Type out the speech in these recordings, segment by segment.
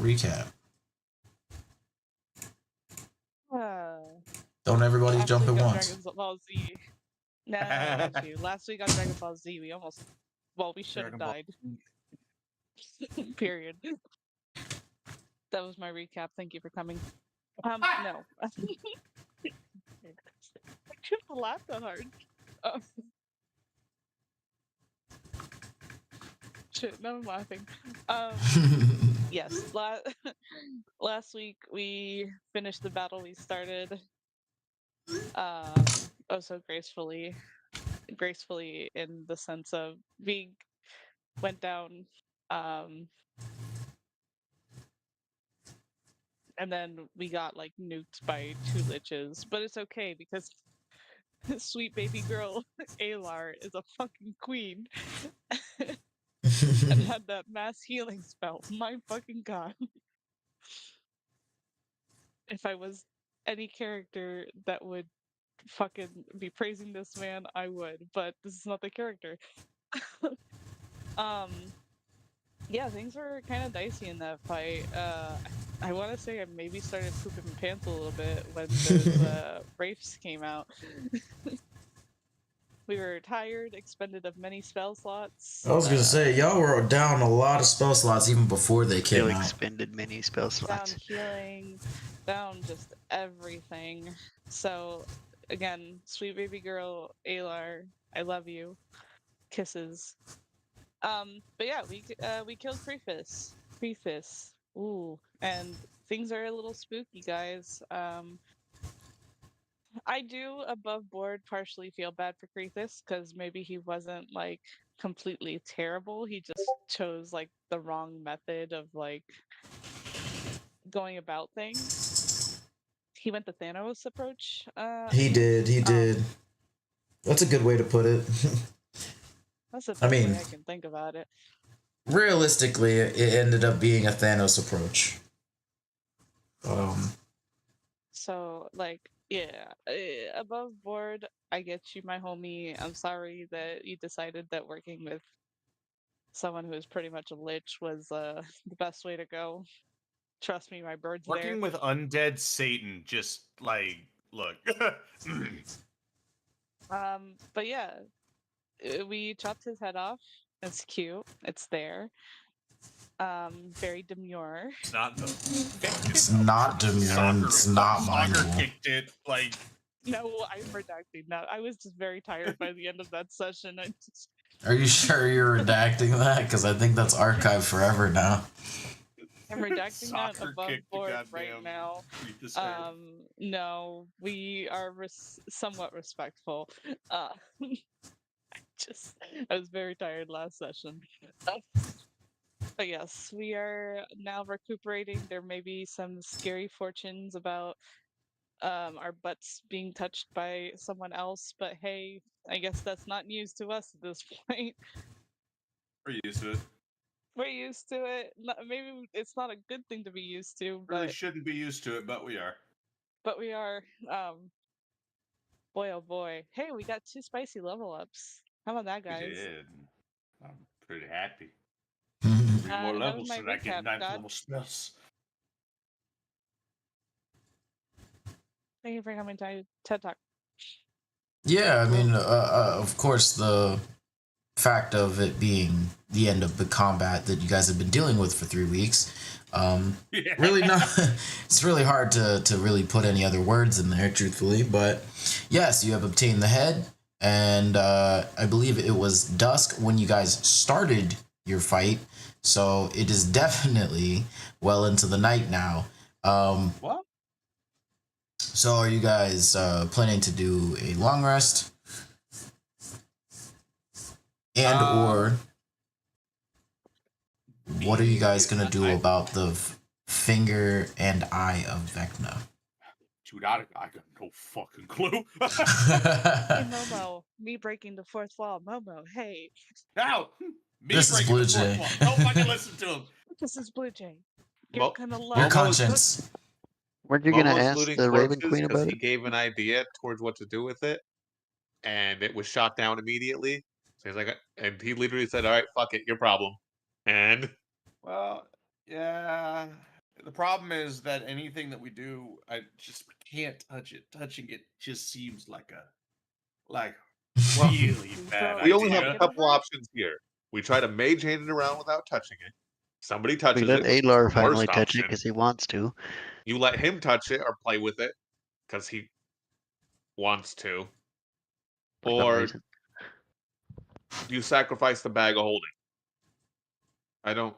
recap. Uh, Don't everybody last jump week at on once. Dragon Ball Z. No, not you. Last week on Dragon Ball Z, we almost, well, we should have Dragon Ball. died. Period. That was my recap. Thank you for coming. No. I shouldn't laugh that hard. Shit, now I'm laughing. Yes, last week we finished the battle we started. Oh, so gracefully in the sense of we went down, and then we got like nuked by 2 liches, but it's okay because sweet baby girl Alar is a fucking queen and had that mass healing spell. My fucking god. If I was any character that would fucking be praising this man, I would, but this is not the character. Yeah, things were kind of dicey in that fight. I want to say I maybe started pooping my pants a little bit when those wraiths came out. We were tired, expended of many spell slots. I was gonna say y'all were down a lot of spell slots even before they came Still out. expended many spell slots. Down healing, down just everything. So again, sweet baby girl Alar, I love you. Kisses. But yeah, we killed Krethes. Ooh, and things are a little spooky, guys. I do above board partially feel bad for Krethes because maybe he wasn't like completely terrible. He just chose like the wrong method of like going about things. He went the Thanos approach. He did. That's a good way to put it. That's the best way I can think about it. Realistically, it ended up being a Thanos approach. So like, yeah, above board, I get you, my homie. I'm sorry that you decided that working with someone who is pretty much a lich was the best way to go. Trust me, my bird's Working there. with undead Satan, just like, look. But yeah, we chopped his head off. It's cute. It's there. Very demure. It's not though. It's not demure. It's not mindful. Kicked it like. No, I'm redacting that. I was just very tired by the end of that session. Are you sure you're redacting that? Because I think that's archived forever now. I'm redacting that above board right now. No, we are somewhat respectful. I was very tired last session. But yes, we are now recuperating. There may be some scary fortunes about our butts being touched by someone else, but hey, I guess that's not news to us at this point. We're used to it. We're used to it. Maybe it's not a good thing to be used to, but really shouldn't be used to it, but we are. But we are. Boy, oh boy. Hey, we got 2 spicy level ups. How about that, guys? We did. I'm pretty happy. 3 more levels so that I get 9th level spells. Thank you for coming to TED Talk. Yeah, I mean, of course, the fact of it being the end of the combat that you guys have been dealing with for 3 weeks, really not. It's really hard to really put any other words in there, truthfully. But yes, you have obtained the head, and I believe it was dusk when you guys started your fight, so it is definitely well into the night now. What? So are you guys planning to do a long rest? And or what are you guys going to do about the finger and eye of Vecna? Dude, I got no fucking clue. Hey, Momo, me breaking the 4th wall. Momo, hey. Now, this is Blue Jay. Don't fucking listen to him. This is Blue Jay. You're gonna love your conscience. Weren't you gonna ask the Raven Queen about it? He gave an idea towards what to do with it, and it was shot down immediately. So he's like, and he literally said, "All right, fuck it, your problem." And well, yeah, The problem is that anything that we do, I just can't touch it. Touching it just seems like a really bad We idea. only have a couple options here. We try to mage hand it around without touching it. Somebody touches We let it, which is Alar the finally worst touch it option. because he wants to. You let him touch it or play with it because he wants to. For some Or reason. you sacrifice the bag of holding. I don't.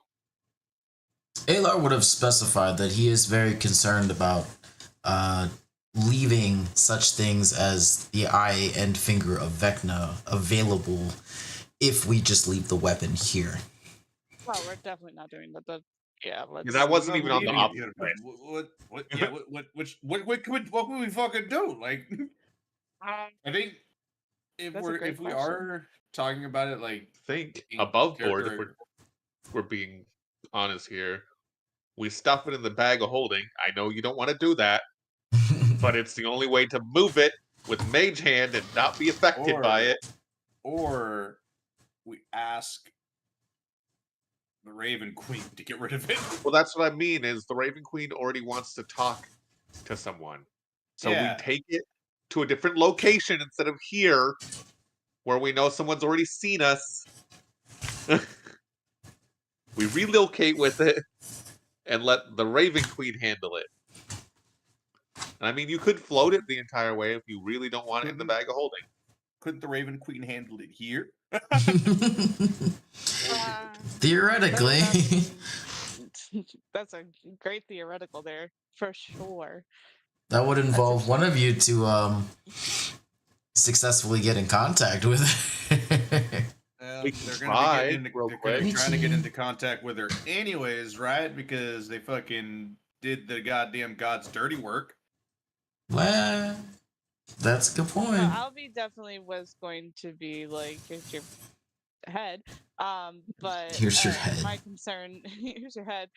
Alar would have specified that he is very concerned about leaving such things as the eye and finger of Vecna available if we just leave the weapon here. Well, we're definitely not doing that, but yeah, let's. That wasn't even on the leaving it option here, list. What could we fucking do? Like, I think if That's a great we question. are talking about it, like, Think in above board, if character- we're being honest here. We stuff it in the bag of holding. I know you don't want to do that, but it's the only way to move it with mage hand and not be affected by it. Or we ask the Raven Queen to get rid of it. Well, that's what I mean. Is the Raven Queen already wants to talk to someone, so Yeah. we take it to a different location instead of here, where we know someone's already seen us. We relocate with it and let the Raven Queen handle it. And I mean, you could float it the entire way if you really don't want it in the bag of holding. Couldn't the Raven Queen handle it here? Theoretically. That's a great theoretical there, for sure. That would involve one of you to successfully get in contact with her. We can try real quick. Trying to get into contact with her anyways, right? Because they fucking did the goddamn god's dirty work. Well, that's a good point. Albie definitely was going to be like, here's your head. But here's your head. My concern, here's your head.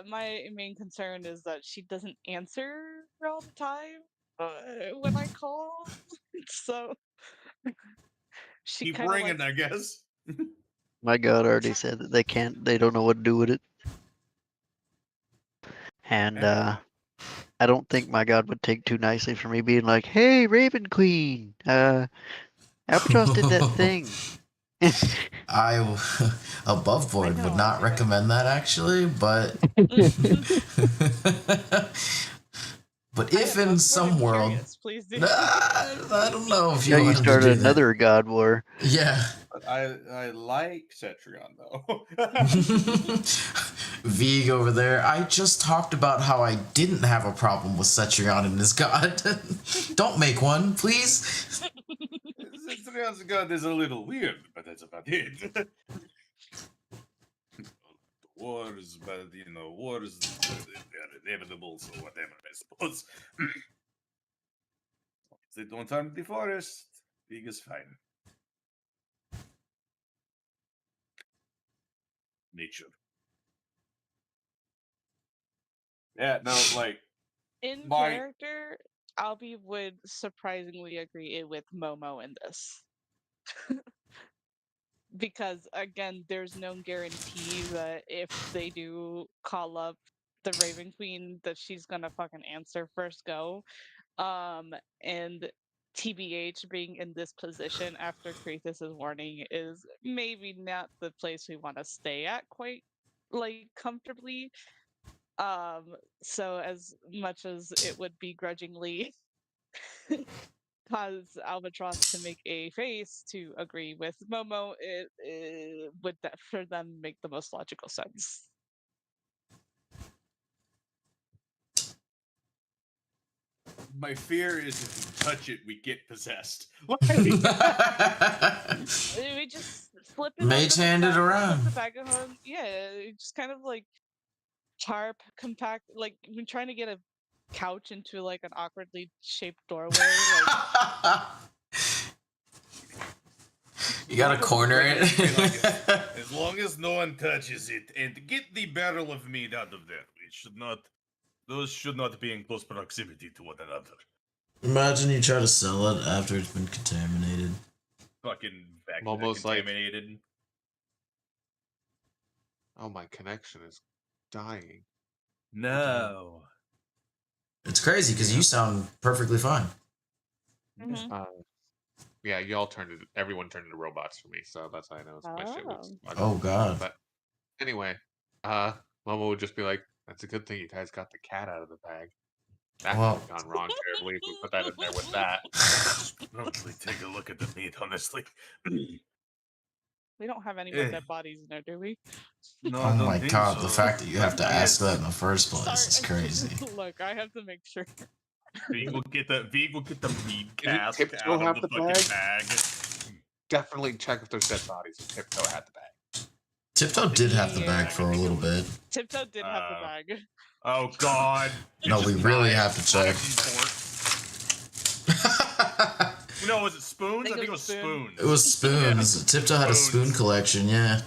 My main concern is that she doesn't answer all the time when I call. So she Keep kind of ringing, I guess. My god already said that they don't know what to do with it. And I don't think my god would take too nicely for me being like, hey, Raven Queen, Albatross did that thing. I, above board, would not recommend that actually, but but if in some world, please do. I don't know if you want started to do another god war. Yeah. But I like Cetrion though. Vig over there. I just talked about how I didn't have a problem with Cetrion and his god. Don't make one, please. Cetrion's god is a little weird, but that's about it. Wars, but wars they're inevitable, so whatever, I suppose. If they don't harm the forest, Vig is fine. Nature. Yeah, no, like in character, Albie would surprisingly agree with Momo in this. Because again, there's no guarantee that if they do call up the Raven Queen that she's gonna fucking answer first go. And TBH being in this position after Krethes' warning is maybe not the place we want to stay at quite like comfortably. So as much as it would begrudgingly cause Albatross to make a face to agree with Momo, it would for them make the most logical sense. My fear is if we touch it, we get possessed. We just flip it. Mage hand it around. The bag of home, yeah, just kind of like tarp compact. Like we're trying to get a couch into like an awkwardly shaped doorway. Like... You gotta corner it. As long as no one touches it, and get the barrel of meat out of there. It should not. Those should not be in close proximity to one another. Imagine you try to sell it after it's been contaminated. Fucking Almost contaminated. Oh, my connection is dying. No. It's crazy because you sound perfectly fine. Mhm. Yeah, everyone turned into robots for me, so that's how I know my shit was Oh. fucked. Oh God. But anyway, Momo would just be like, "That's a good thing you guys got the cat out of the bag. That could Well, have gone wrong terribly if we put that in there with that." Probably take a look at the meat, honestly. We don't have any more Eh. dead bodies in there, do we? No, oh I don't my think God, so. the fact that you have to Not ask yet. that in the first place is Sorry. crazy. Look, I have to make sure. Vig will get the meat Didn't cask Tiptoe out of have the the fucking bag? bag. Definitely check if there's dead bodies if Tiptoe had the bag. Tiptoe did have the bag Yeah. for a little bit. Tiptoe did have the bag. Oh God! No, It's we just really knives, have to check. knives and forks. No, was it spoons? I think it was spoons. It was spoons. Tiptoe had a spoon Spoons. collection, yeah.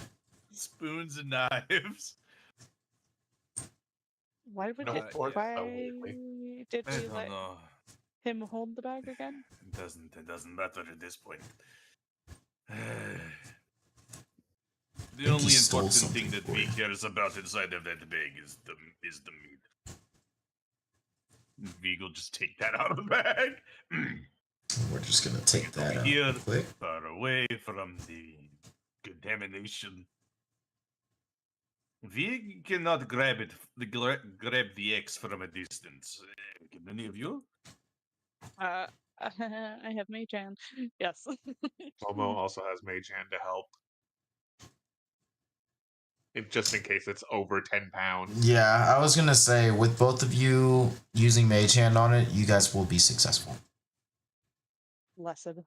Spoons and knives. Why would No it, forks, why though, lately. did I we don't let know. him hold the bag again? It doesn't matter at this point. The he only stole important thing something that for we you. cares about inside of that bag is the meat. Vig will just take that out of the bag. We're just gonna take Get that over out here, real quick. far away from the contamination. Vig cannot grab grab the X from a distance. Can any of you? I have Mage Hand. Yes. Momo also has Mage Hand to help. Just in case it's over 10 pounds. Yeah, I was gonna say, with both of you using Mage Hand on it, you guys will be successful. Blessed.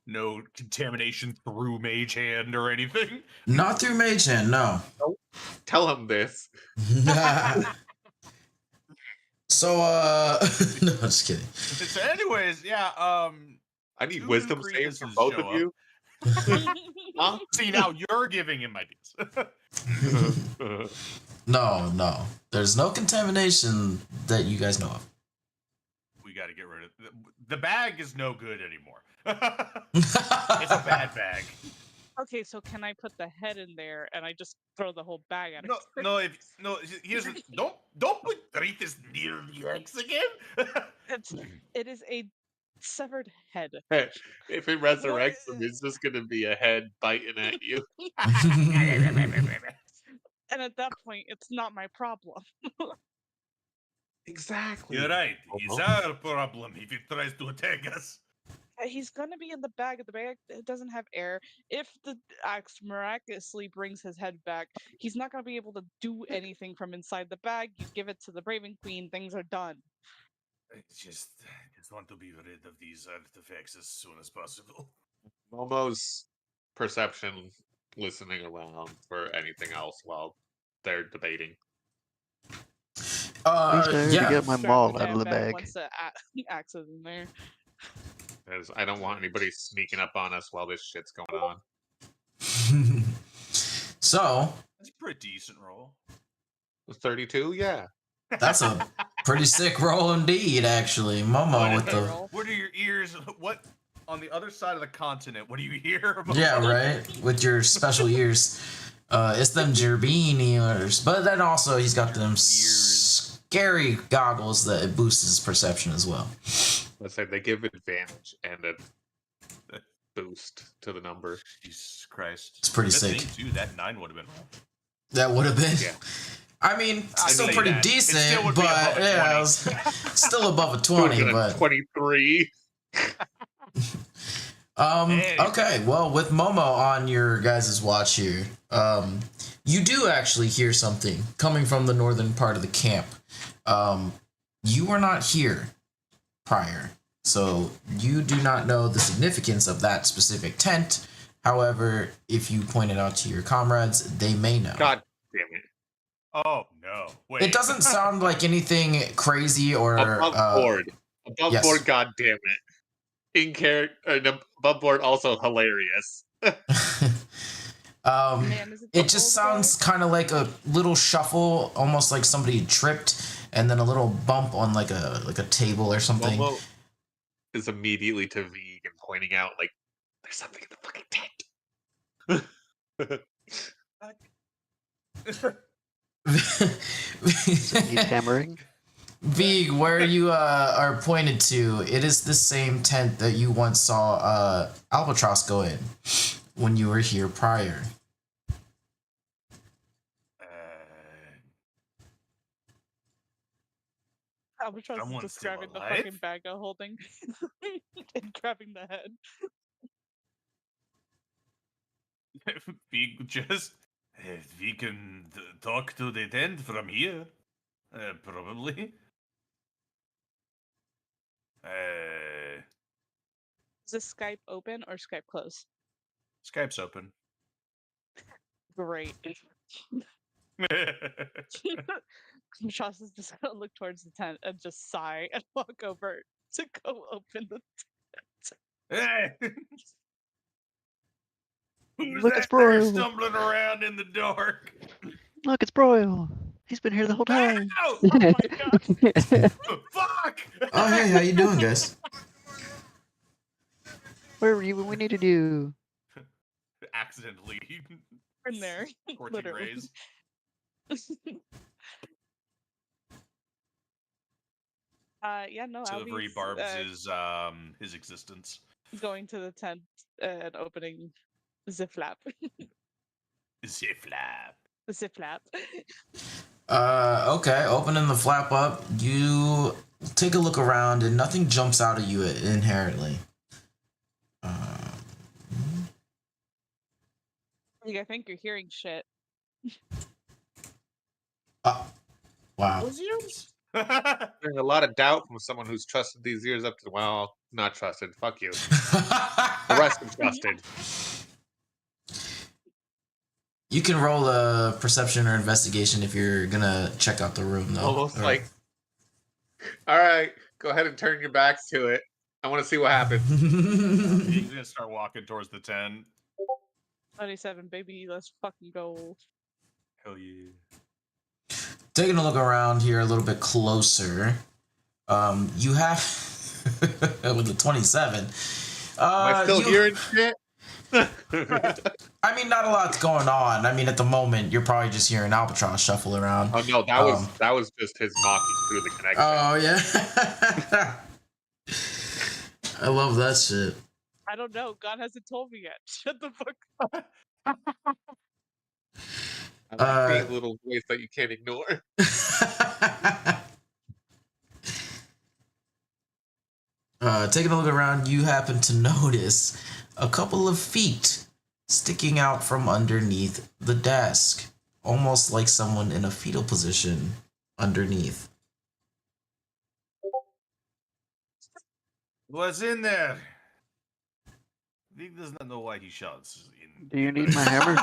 No contamination through Mage Hand or anything. Not through Mage Hand, no. Nope. Tell him this. So, no, just kidding. So, anyways, yeah. I need two wisdom new saves from Kretuses both show of up. you. Huh? See, now you're giving him ideas. No. There's no contamination that you guys know of. We got to get rid of the bag. Is no good anymore. It's a bad bag. Okay, so can I put the head in there and I just throw the whole bag at her? Here's don't put Krethes near the X again. It is a severed head. If it resurrects him, it's just gonna be a head biting at you. And at that point, it's not my problem. Exactly. You're right. It's our problem if he tries to attack us. He's gonna be in the bag. The bag it doesn't have air. If the axe miraculously brings his head back, he's not gonna be able to do anything from inside the bag. You give it to the Raven Queen, things are done. I just want to be rid of these artifacts as soon as possible. Momo's perception listening around for anything else while they're debating. Please tell her to Yeah. get my Grab maul out of damn the bag. once the axe is in there. Because I don't want anybody sneaking up on us while this shit's going on. So, That's a pretty decent roll. 32, yeah. that's a pretty sick roll indeed, actually. Momo with the... What are your ears? What on the other side of the continent? What do you hear? Yeah, right? With your special ears. It's them Gerbine ears. But then also he's got them scary goggles that it boosts his perception as well. Let's say they give advantage and a boost to the number. Jesus Christ. It's pretty Good sick. thing, too, that 9 would have been wrong. That would have been. Yeah. I mean, still say pretty that. It decent, still would be above but a yeah, 20. it was still above a 20. But 23. okay, well, with Momo on your guys' watch here, you do actually hear something coming from the northern part of the camp. You were not here prior, so you do not know the significance of that specific tent. However, if you point it out to your comrades, they may know. God damn it. Oh, no. Wait. It doesn't sound like anything crazy or... Above board. Above yes. board, god damn it. In character, above board, also hilarious. It just sounds kind of like a little shuffle, almost like somebody tripped, and then a little bump on like a table or something. Momo is immediately to Vig and pointing out, like, there's something in the fucking tent. Needs hammering. Vig, where you are pointed to, it is the same tent that you once saw Albatross go in when you were here prior. Albatross is Someone's just still grabbing the alive? fucking bag of holding and grabbing the head. We just. We can talk to the tent from here. Probably. Is this Skype open or Skype closed? Skype's open. Great. Albatross is just gonna look towards the tent and just sigh and walk over to go open the Hey! Who's Look, that it's there Broil. stumbling around in the dark? Look, it's Broil. He's been here the whole time. Ow! Oh my god! Fuck! Oh, hey, how you doing, guys? Where were you when we needed you? Accidentally. In there, Scorching literally. rays. Yeah, no, So Albie's rebarbs his existence. going to the tent and opening zip flap. Zip flap. Zip flap. Okay, opening the flap up, you take a look around and nothing jumps out at you inherently. I think you're hearing shit. Wow. Those ears? There's a lot of doubt from someone who's trusted these years up to, well, not trusted. Fuck you. The rest are trusted. You can roll a perception or investigation if you're gonna check out the room, though. Almost like, all right, go ahead and turn your backs to it. I want to see what happens. He's gonna start walking towards the tent. 27, baby, let's fucking go. Hell yeah. Taking a look around here a little bit closer, you have with the 27. Am I still hearing shit? I mean, not a lot's going on. I mean, at the moment, you're probably just hearing Albatross shuffle around. Oh no, that was just his knocking through the connection. Oh yeah. I love that shit. I don't know. God hasn't told me yet. Shut the fuck up. I like being a little voice that you can't ignore. Taking a look around, you happen to notice a couple of feet sticking out from underneath the desk, almost like someone in a fetal position underneath. What's in there? He does not know why he shouts. Do you need my hammer?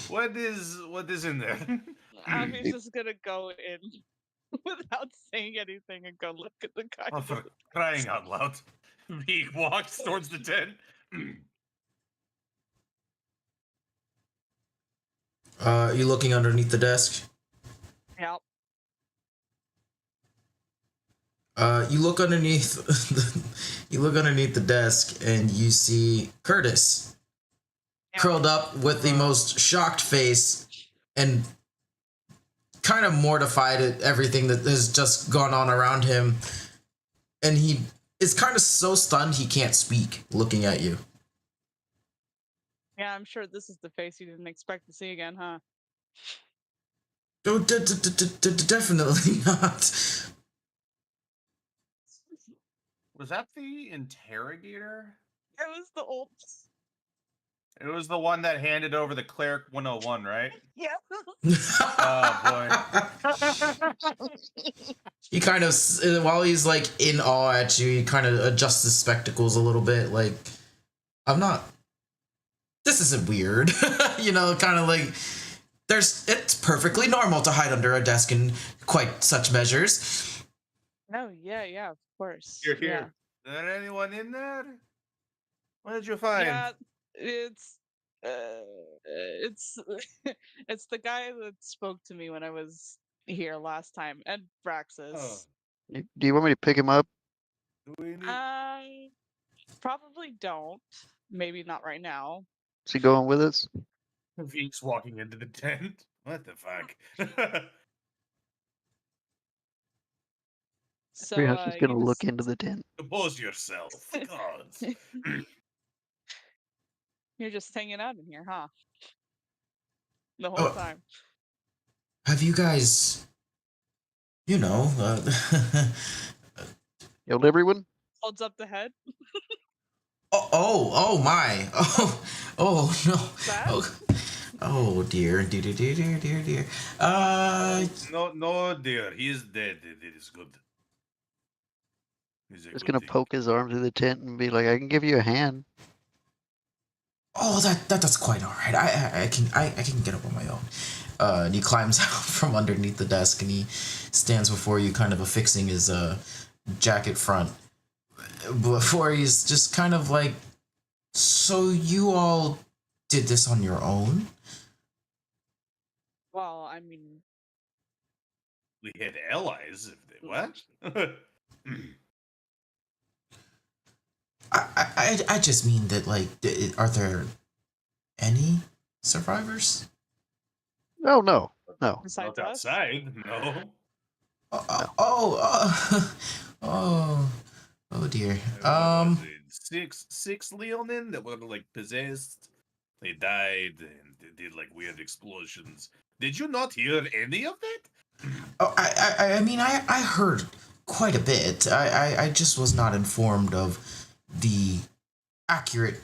What is in there? Albie's just gonna go in without saying anything and go look at the guy. Oh, for crying out loud. He walks towards the tent. You looking underneath the desk? Yep. You look underneath the desk and you see Curtis curled up with the most shocked face and kind of mortified at everything that has just gone on around him. And he is kind of so stunned he can't speak looking at you. Yeah, I'm sure this is the face you didn't expect to see again, huh? Oh, definitely not. Was that the interrogator? It was the old. It was the one that handed over the cleric 101, right? Yeah. Oh boy. He kind of, while he's like in awe at you, he kind of adjusts his spectacles a little bit. Like, this isn't weird. You know, kind of like, it's perfectly normal to hide under a desk in quite such measures. No, yeah, of course. You're here. Is there anyone in there? What did you find? Yeah, it's it's the guy that spoke to me when I was here last time, and Braxis. Oh. Do you want me to pick him up? Do we need... Probably don't. Maybe not right now. Is he going with us? Veek's walking into the tent. What the fuck? So Treehouse is gonna you look just into the tent. Compose yourself. God. you're just hanging out in here, huh? The whole Oh, time. have you guys, you know, Killed everyone? Holds up the head. oh my, oh no, That? oh dear, dear. No, dear. He is dead. It is good. He's a Just good gonna thing. poke his arm through the tent and be like, "I can give you a hand." Oh, that's quite all right. I can get up on my own. And he climbs out from underneath the desk and he stands before you, kind of affixing his jacket front. Before he's just kind of like, so you all did this on your own? Well, I mean, We had allies. If they what? I just mean that, like, are there any survivors? Oh no, no. besides Not us. outside. No. Oh, oh dear. What was it? Six Leonin that were like possessed. They died and they did like weird explosions. Did you not hear any of that? Oh, I mean, I heard quite a bit. I just was not informed of the accurate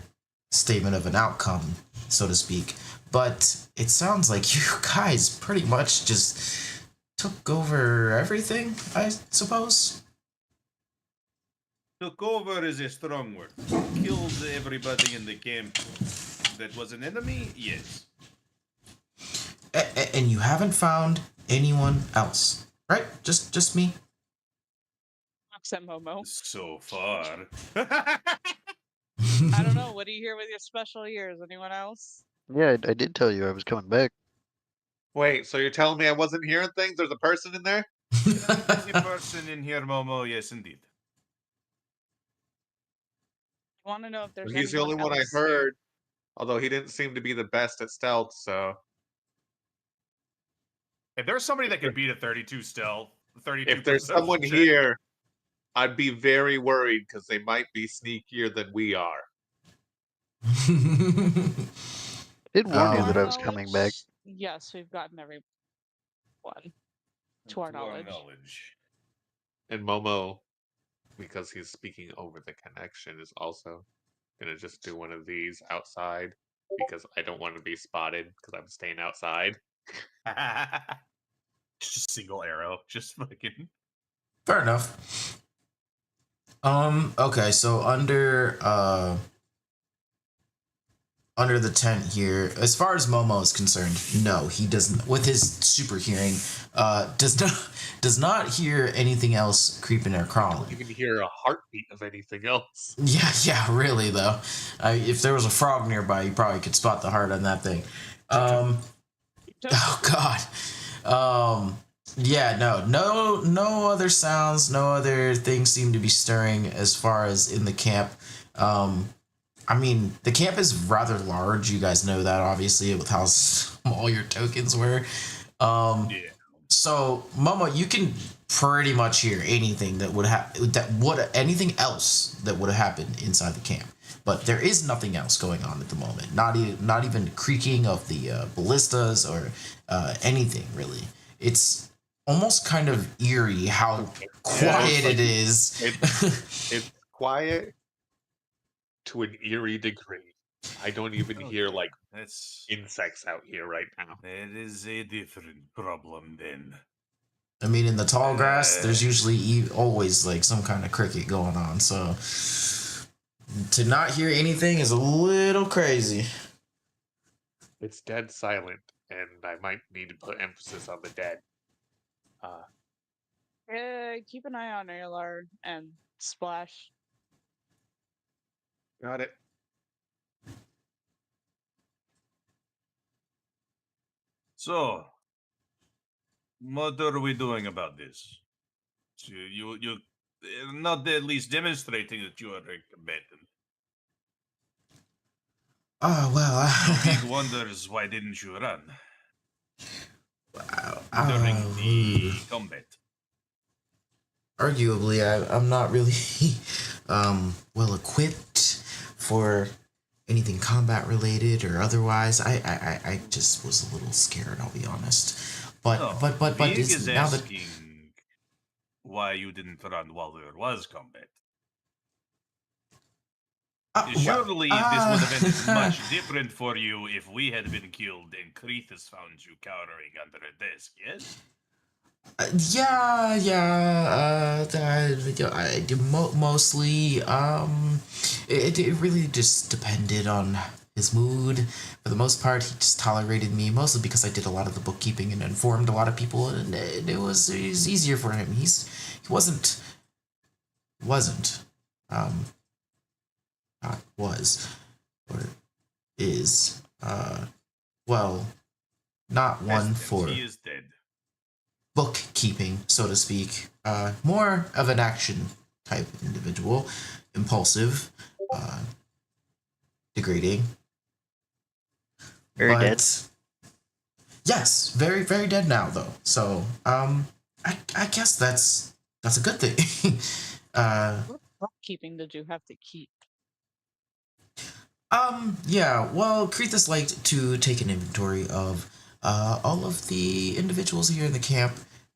statement of an outcome, so to speak. But it sounds like you guys pretty much just took over everything, I suppose. Took over is a strong word. Killed everybody in the camp that was an enemy? Yes. And you haven't found anyone else, right? Just me. Except Momo. So far. I don't know. What do you hear with your special ears? Anyone else? Yeah, I did tell you I was coming back. Wait, so you're telling me I wasn't hearing things? There's a person in there? There's a person in here, Momo. Yes, indeed. I want to know if there's He's the anyone only one I else here. heard. Although he didn't seem to be the best at stealth, so If there's somebody that could beat a 32 stealth, 32 if there's perception someone check, here, I'd be very worried because they might be sneakier than we are. Did warn you To that our I was coming back. knowledge, yes, we've gotten everyone. To our knowledge. And Momo, because he's speaking over the connection, is also gonna just do one of these outside because I don't want to be spotted because I'm staying outside. just a single arrow. Just fucking. Fair enough. Okay, so under the tent here, as far as Momo is concerned, no, he doesn't. With his super hearing, does not hear anything else creeping or crawling. You can hear a heartbeat of anything else. Yeah, really though. If there was a frog nearby, you probably could spot the heart on that thing. Oh God. Yeah, no other sounds, no other things seem to be stirring as far as in the camp. I mean, the camp is rather large. You guys know that, obviously, with how small your tokens were. Yeah. So, Momo, you can pretty much hear anything that would anything else that would have happened inside the camp. But there is nothing else going on at the moment. Not even creaking of the ballistas or anything really. It's almost kind of eerie how quiet it is. It's quiet to an eerie degree. I don't even hear like That's insects out here right now. that is a different problem then. I mean, in the tall grass, there's usually always like some kind of cricket going on. So to not hear anything is a little crazy. It's dead silent, and I might need to put emphasis on the dead. Keep an eye on Aylar and Splash. Got it. So, what are we doing about this? So you not at least demonstrating that you are a combatant. Oh well. Vig wonders why didn't you run during uh, the combat? Arguably, I'm not really well equipped for anything combat related or otherwise. I just was a little scared. I'll be honest. But No, but Vig it's is now that asking why you didn't run while there was combat. Surely this would have ended much different for you if we had been killed and Krethes found you cowering under a desk, yes? mostly it really just depended on his mood. For the most part, he just tolerated me mostly because I did a lot of the bookkeeping and informed a lot of people, and it was easier for him. He wasn't not was or is well, not one for He is dead. bookkeeping, so to speak. More of an action type individual, impulsive, degrading. Very dead. Yes, very very dead now though. So I guess that's a good thing. What bookkeeping did you have to keep? Yeah, well, Krithus liked to take an inventory of all of the individuals here in the camp,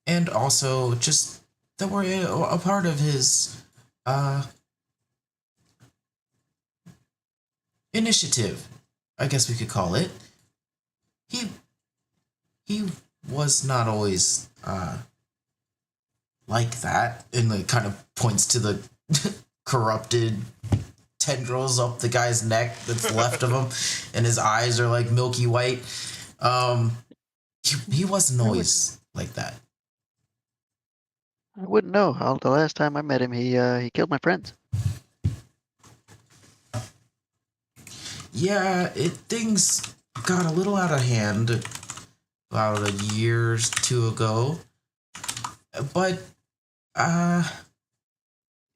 and also just that were a part of his uh, initiative, I guess we could call it. He he was not always like that, and like kind of points to the corrupted tendrils up the guy's neck that's left of him, and his eyes are like milky white. He wasn't always like that. I wouldn't know. The last time I met him, he killed my friends. Yeah, things got a little out of hand about a year or two ago, but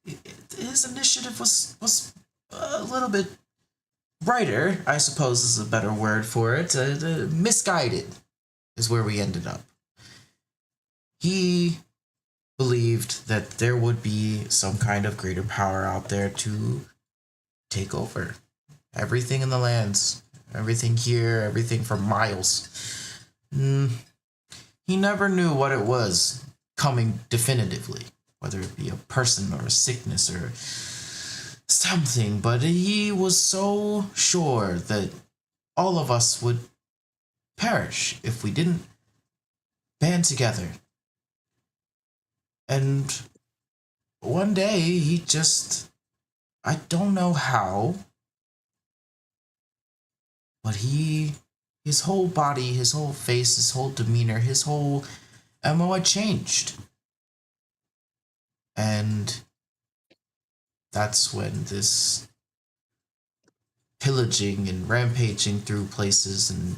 his initiative was a little bit brighter, I suppose is a better word for it. Misguided is where we ended up. He believed that there would be some kind of greater power out there to take over everything in the lands, everything here, everything for miles. He never knew what it was coming definitively, whether it be a person or a sickness or something, but he was so sure that all of us would perish if we didn't band together. And one day he just, I don't know how, but his whole body, his whole face, his whole demeanor, his whole MO had changed. And that's when this pillaging and rampaging through places and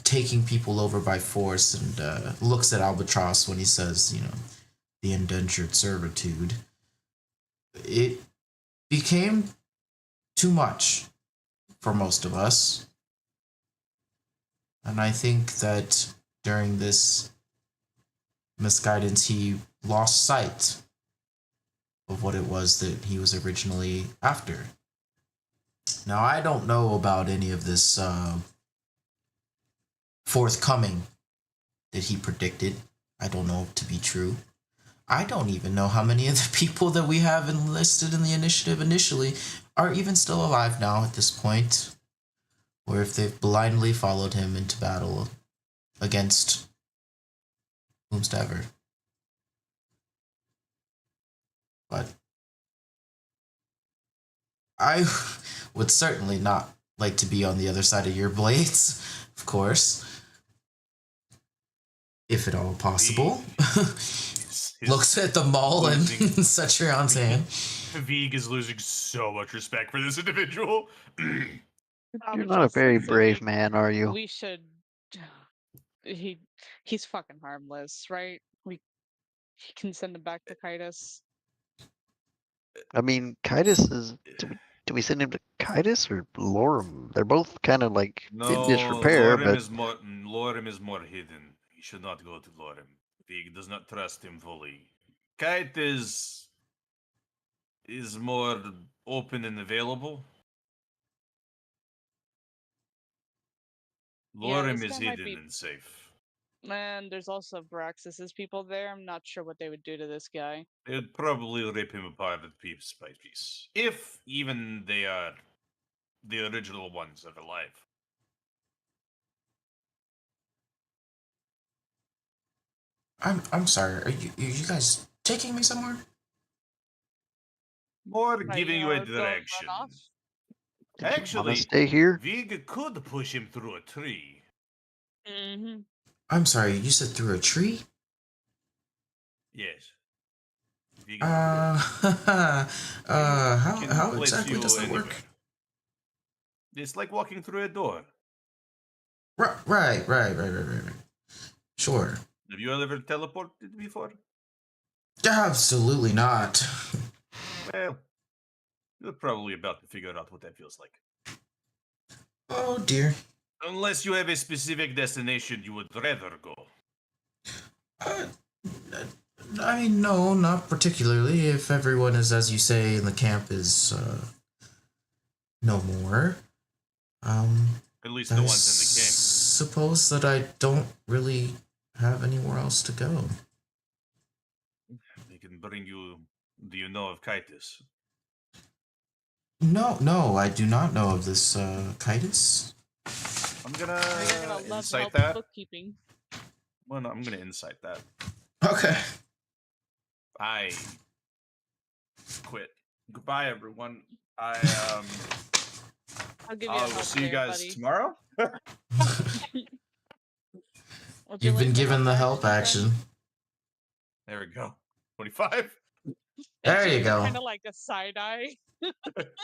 taking people over by force, and looks at Albatross when he says, the indentured servitude. It became too much for most of us. And I think that during this misguidance, he lost sight of what it was that he was originally after. Now, I don't know about any of this forthcoming that he predicted. I don't know to be true. I don't even know how many of the people that we have enlisted in the initiative initially are even still alive now at this point, or if they've blindly followed him into battle against whomsoever. But I would certainly not like to be on the other side of your blades, of course, if at all possible. Looks at the mall and such around hand. Vig is losing so much respect for this individual. You're not a very brave man, are you? We should. He's fucking harmless, right? We can send him back to Kitus. I mean, Kitus is. Do we send him to Kitus or Lorem? They're both kind of like No, in disrepair, Lorem but is more hidden. He should not go to Lorem. He does not trust him fully. Kite is more open and available. Yeah, Lorem this is guy might hidden be. and safe. Man, there's also Braxis's people there. I'm not sure what they would do to this guy. They'd probably rip him apart piece by piece, if even they are the original ones that are alive. I'm sorry. Are you guys taking me somewhere? More Right, giving you a go run direction. off? did you want to Actually, stay here? Vig could push him through a tree. Mm-hmm. I'm sorry. You said through a tree? Yes. Vig can how place exactly you does that anywhere. work? It's like walking through a door. Right. Sure. Have you ever teleported before? Absolutely not. Well, you're probably about to figure out what that feels like. Oh dear. Unless you have a specific destination you would rather go. I mean, no, not particularly. If everyone is, as you say, in the camp is no more, At least the I ones in the camp. suppose that I don't really have anywhere else to go. They can bring you. Do you know of Kitus? No, I do not know of this Kitus. I'm gonna You're gonna love insight help that. bookkeeping. Well, no, I'm gonna insight that. Okay. I quit. Goodbye, everyone. I'll give you a I will help see you there, guys buddy. tomorrow. Would you You've been like given the help friend? action. There we go. 25. There you go. Kind of like a side eye.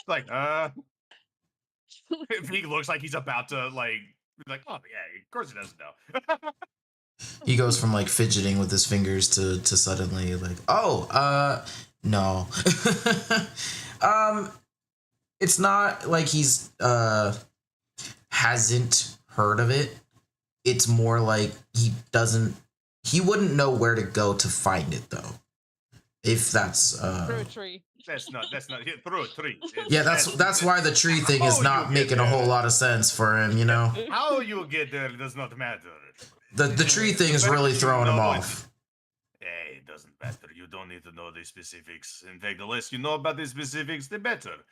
Like, if he looks like he's about to like, oh yeah, of course he doesn't know. He goes from like fidgeting with his fingers to suddenly like, no. It's not like he's hasn't heard of it. It's more like he wouldn't know where to go to find it though. If that's Through a tree. That's not yeah, through a tree. yeah, that's why the tree thing is not making a whole lot of sense for him, you know. How you get there does not matter. The tree thing is really throwing him off. Hey, it doesn't matter. You don't need to know the specifics. In fact, the less you know about the specifics, the better.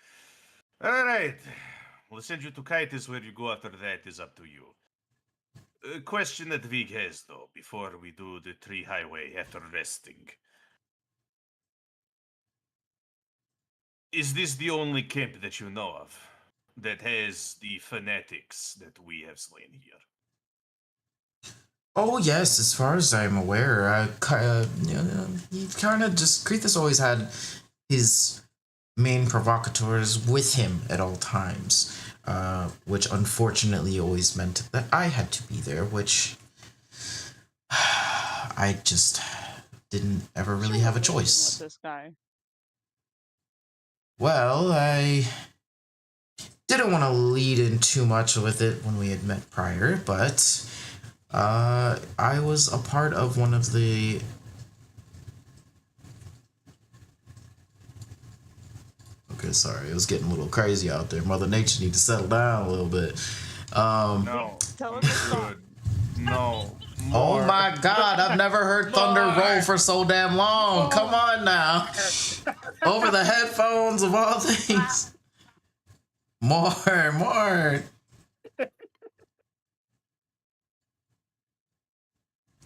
All right. We'll send you to Kitus. Where you go after that is up to you. A question that Vig has, though, before we do the tree highway after resting. Is this the only camp that you know of that has the fanatics that we have slain here? Oh yes, as far as I'm aware, he kind of just Krethes always had his main provocateurs with him at all times, which unfortunately always meant that I had to be there, which I just didn't ever really have a choice. With this guy. Well, I didn't want to lead in too much with it when we had met prior, but I was a part of one of the okay, sorry, it was getting a little crazy out there. Mother Nature need to settle down a little bit. No. Tell him to stop. No. Oh my God, I've never heard thunder roll for so damn long. Come on now. Over the headphones of all things. More.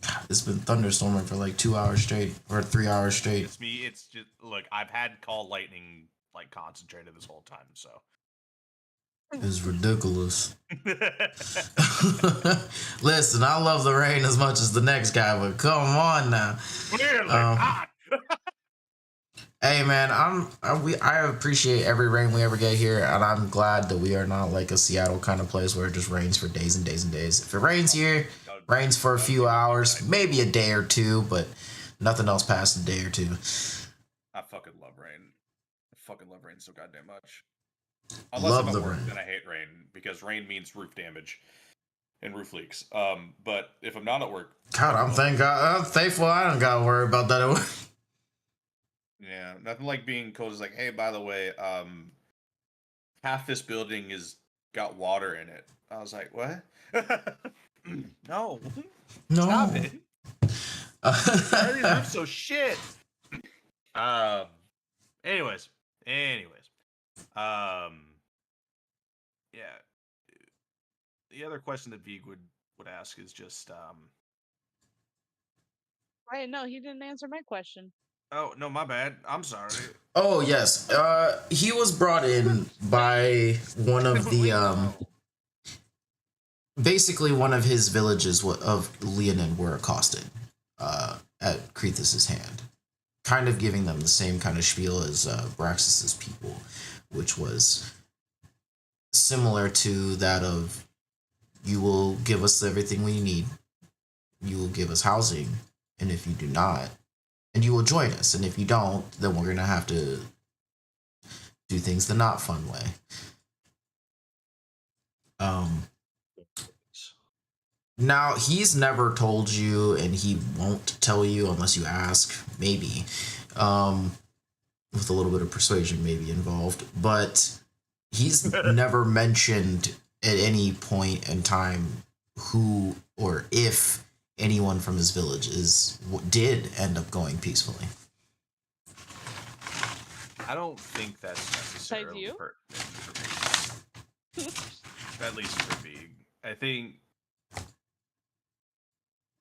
God, it's been thunderstorming for like 2 hours straight or 3 hours straight. It's me. It's just, look, I've had call lightning like concentrated this whole time, so. It's ridiculous. Listen, I love the rain as much as the next guy, but come on now. Clearly not. Hey man, I appreciate every rain we ever get here, and I'm glad that we are not like a Seattle kind of place where it just rains for days and days and days. If it rains here, rains for a few hours, maybe a day or two, but nothing else past a day or two. I fucking love rain. I fucking love rain so goddamn much. Unless Love I'm the at work, rain. then I hate rain because rain means roof damage and roof leaks. But if I'm not at work, God, I'm thankful I don't gotta worry about that. yeah, nothing like being cold is like, hey, by the way, half this building is got water in it. I was like, what? No, stop No. it. Why are these roofs so shit? Anyways, yeah. The other question that Vig would ask is just, Right? No, he didn't answer my question. oh no, my bad. I'm sorry. Oh yes. He was brought in by one of the basically one of his villages of Leonin were accosted at Krethes' hand, kind of giving them the same kind of spiel as Braxis's people, which was similar to that of, you will give us everything we need, you will give us housing, and if you do not, and you will join us, and if you don't, then we're gonna have to do things the not fun way. Now he's never told you, and he won't tell you unless you ask, maybe, with a little bit of persuasion maybe involved, but he's never mentioned at any point in time who or if anyone from his village did end up going peacefully. I don't think that's necessarily you? pertinent information. At least for Vig. I think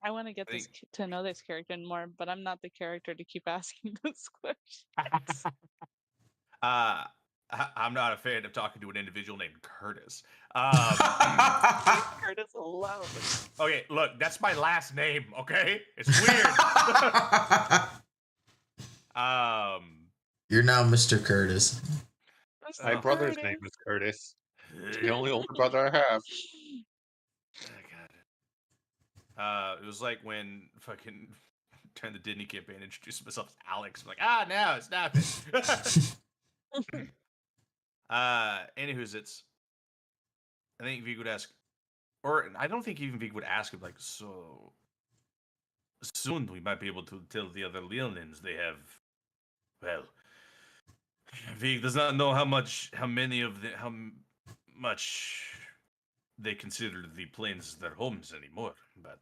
I want to get to know this character more, but I'm not the character to keep asking this question. I'm not a fan of talking to an individual named Curtis. Curtis alone. Okay, look, that's my last name. Okay, it's weird. You're now Mr. Curtis. My brother's name is Curtis. It's the only older brother I have. It was like when fucking during the Disney campaign introduced myself as Alex. I'm like, no, it's not it. Anywho's it's. I think Vig would ask, or I don't think even Vig would ask him, like, so soon we might be able to tell the other Leonins they have, well, Vig does not know how much they consider the plains their homes anymore, but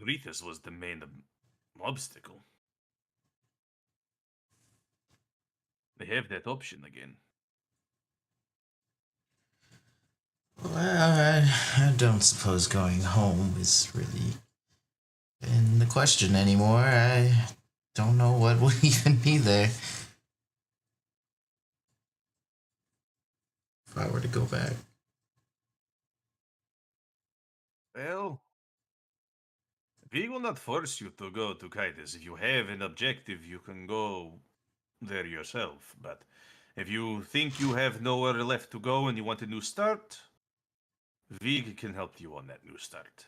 Krethes was the main obstacle. They have that option again. Well, I don't suppose going home is really in the question anymore. I don't know what would even be there if I were to go back. Well, we will not force you to go to Kitus. If you have an objective, you can go there yourself. But if you think you have nowhere left to go and you want a new start, Vig can help you on that new start.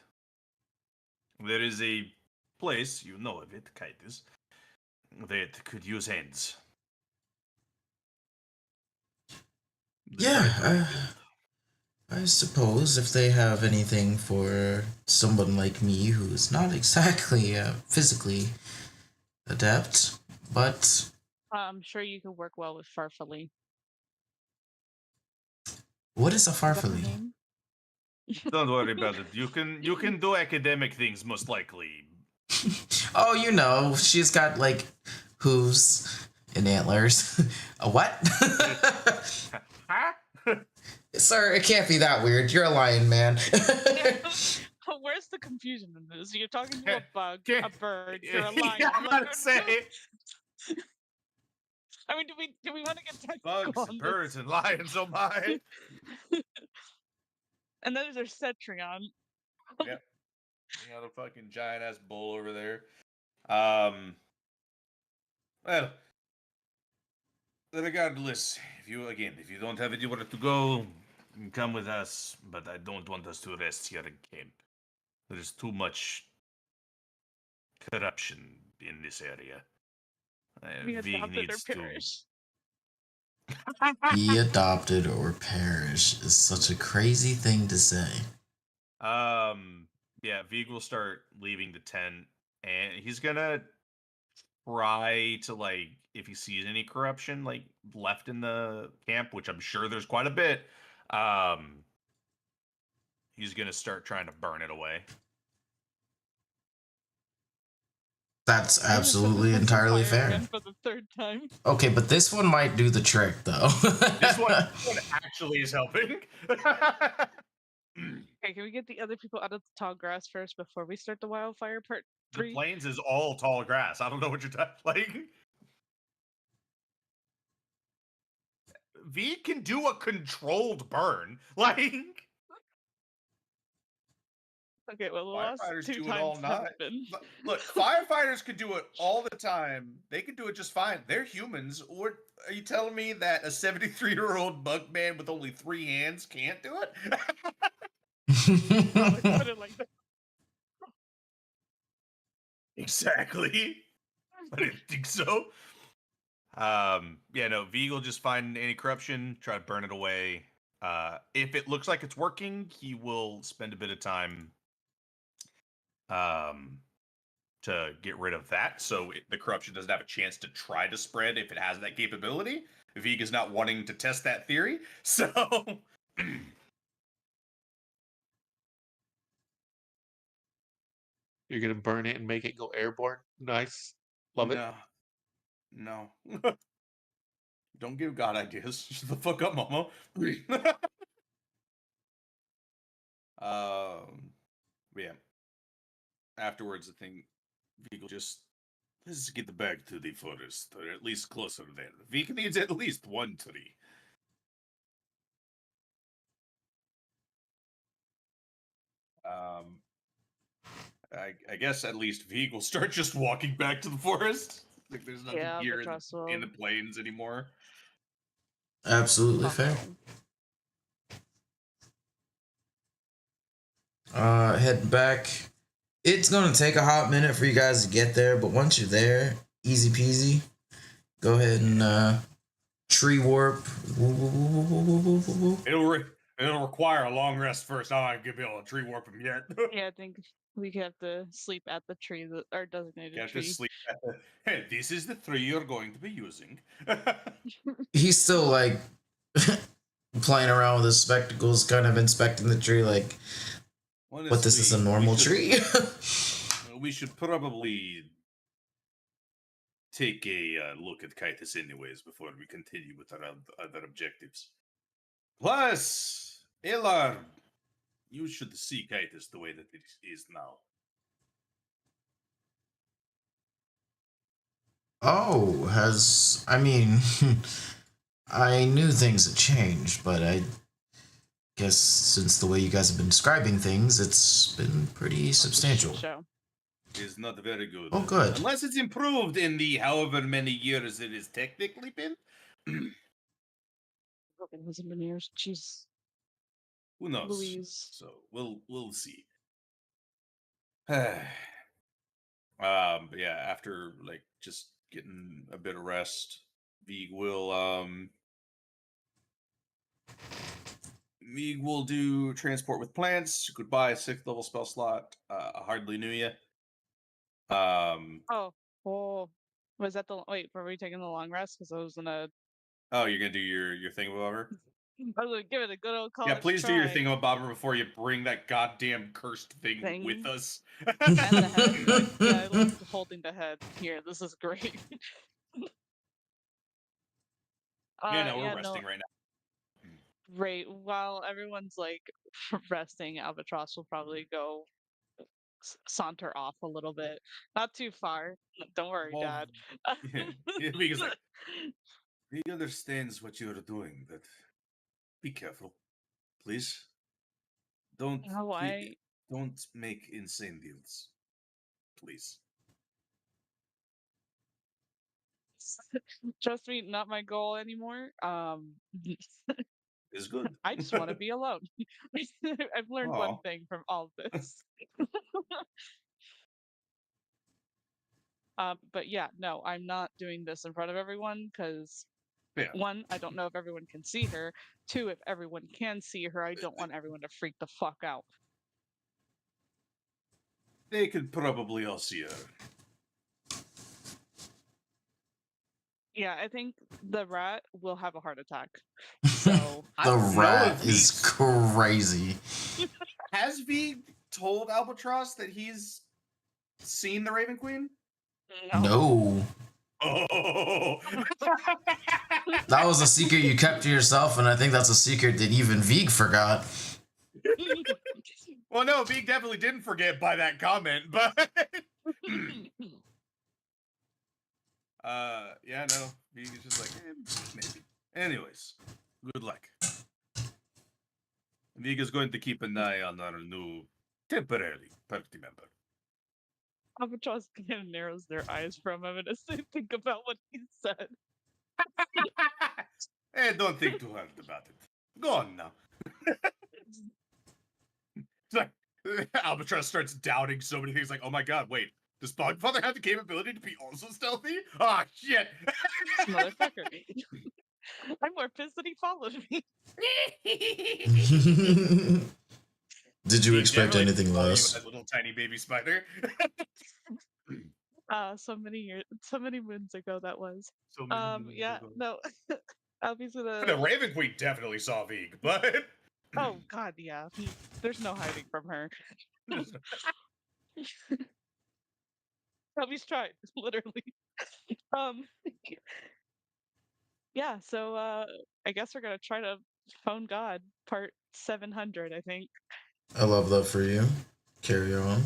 There is a place, you know of it, Kitus, that could use hands. Yeah, I suppose if they have anything for someone like me who's not exactly physically adept, but I'm sure you could work well with Farfalle. what is a Is that her farfalle? name? Don't worry about it. You can do academic things most likely. Oh, you know, she's got like hooves and antlers. A what? Huh? Sir, it can't be that weird. You're a lion, man. Where's the confusion in this? You're talking to a bug, Okay. a bird, you're a lion. Yeah, I'm Like, gonna say I mean, do we want to get technical bugs, on birds, this? and lions. Oh my! And then there's Cetrion. Yep. You got a fucking giant ass bull over there. Well, regardless, if you don't have anywhere to go, you can come with us. But I don't want us to rest here in camp. There's too much corruption in this area. Being Vig adopted or needs to. perish. Be adopted or perish is such a crazy thing to say. Yeah, Vig will start leaving the tent, and he's gonna try to, like, if he sees any corruption like left in the camp, which I'm sure there's quite a bit, he's gonna start trying to burn it away. That's I'm gonna set absolutely this on entirely fire fair. again for the third time. Okay, but this one might do the trick, though. This one actually is helping. Okay, can we get the other people out of the tall grass first before we start the wildfire part The 3? plains is all tall grass. I don't know what you're like. V can do a controlled burn. Like, Okay, well, the last firefighters 2 do it times all haven't night. been. Look, firefighters can do it all the time. They can do it just fine. They're humans. Or are you telling me that a 73-year-old bug man with only 3 hands can't do it? Oh, let's put it like that. Exactly. I didn't think so. Yeah, no, V will just find any corruption, try to burn it away. If it looks like it's working, he will spend a bit of time to get rid of that, so the corruption doesn't have a chance to try to spread if it has that capability. Vig is not wanting to test that theory, so You're gonna burn it and make it go airborne. Nice, love it. No. Don't give God ideas. Shut the fuck up, Momo. Yeah. Afterwards, I think Vig will just, let's get the bag to the forest, or at least closer there. Vig needs at least 1 tree. I guess at least Vig will start just walking back to the forest. Like there's nothing Yeah, here Albatross in the will plains anymore. Absolutely fair. follow. Head back. It's gonna take a hot minute for you guys to get there, but once you're there, easy peasy. Go ahead and tree warp. It'll require a long rest first. I'm not gonna be able to tree warp him yet. Yeah, I think we have to sleep at the tree, our designated Get to tree. sleep. Hey, this is the tree you're going to be using. He's still like playing around with his spectacles, kind of inspecting the tree, like, but this is a normal tree. We should probably take a look at Kitus anyways before we continue with our other objectives. Plus, Elar, you should see Kitus the way that it is now. Oh, I mean, I knew things had changed, but I guess since the way you guys have been describing things, it's been pretty substantial. Show. Is not very good. Oh, good. Unless it's improved in the however many years it has technically been. It hasn't been years. Jeez. Who knows? Louise. So we'll see. But yeah, after like just getting a bit of rest, Vig will do transport with plants. Goodbye, 6th level spell slot. I hardly knew you. Oh, was that the wait? Were we taking the long rest? Because I was gonna. Oh, you're gonna do your thingamabobber? I was gonna give it a good old college Yeah, please try. do your thingamabobber before you bring that goddamn cursed thing with us. And the head. I love holding the head. Here, this is great. Yeah, we're resting right now. Right. While everyone's like resting, Albatross will probably go saunter off a little bit. Not too far. Don't worry, Well, Dad. Yeah, because like he understands what you're doing, but be careful, please. Don't don't make insane deals, please. Trust me, not my goal anymore. It's good. I just want to be alone. I've learned one Aw. thing from all of this. But yeah, no, I'm not doing this in front of everyone because 1, I don't know if everyone can see her. 2, if everyone can see her, I don't want everyone to freak the fuck out. They could probably all see her. Yeah, I think the rat will have a heart attack. So The rat is crazy. Has V told Albatross that he's seen the Raven Queen? No. Oh. That was a secret you kept to yourself, and I think that's a secret that even Veeg forgot. Well, no, Veeg definitely didn't forget by that comment, but yeah, no, Veeg is just like, maybe. Anyways, good luck. Veeg is going to keep an eye on our new temporary party member. Albatross kind of narrows their eyes from him as they think about what he said. Hey, don't think too hard about it. Go on now. It's like Albatross starts doubting so many things. Like, oh my god, wait, does Bogfather have the capability to be also stealthy? Ah, shit. Motherfucker. I'm more pissed that he followed me. Did you He expect definitely anything saw you less? as little tiny baby spider. So many moons ago that was. So many moons Yeah, ago. no. Albie's gonna. The Raven Queen definitely saw Veeg, but Oh god, yeah. There's no hiding from her. Albie's tried, literally. Um. Yeah. So I guess we're gonna try to phone God, part 700. I think. I love that for you. Carry on.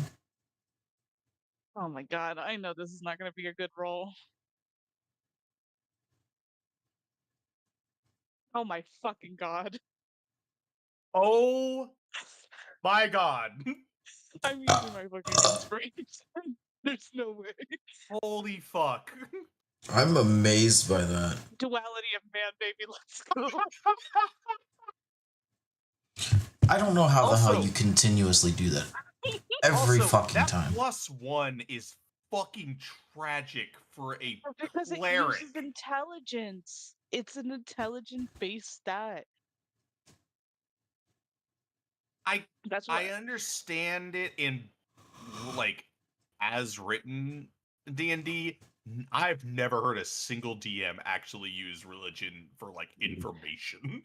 Oh my god, I know this is not gonna be a good roll. Oh my fucking god. oh my god. I'm using my fucking inspiration. There's no way. Holy fuck. I'm amazed by that. Duality of man, baby, let's go. I don't know how the hell Also- you continuously do that. Every Also, fucking that time. +1 is fucking tragic for a Because it cleric. uses intelligence. It's an intelligent-based stat. That's what I understand it in like as written D&D. I've never heard a single DM actually use religion for like information.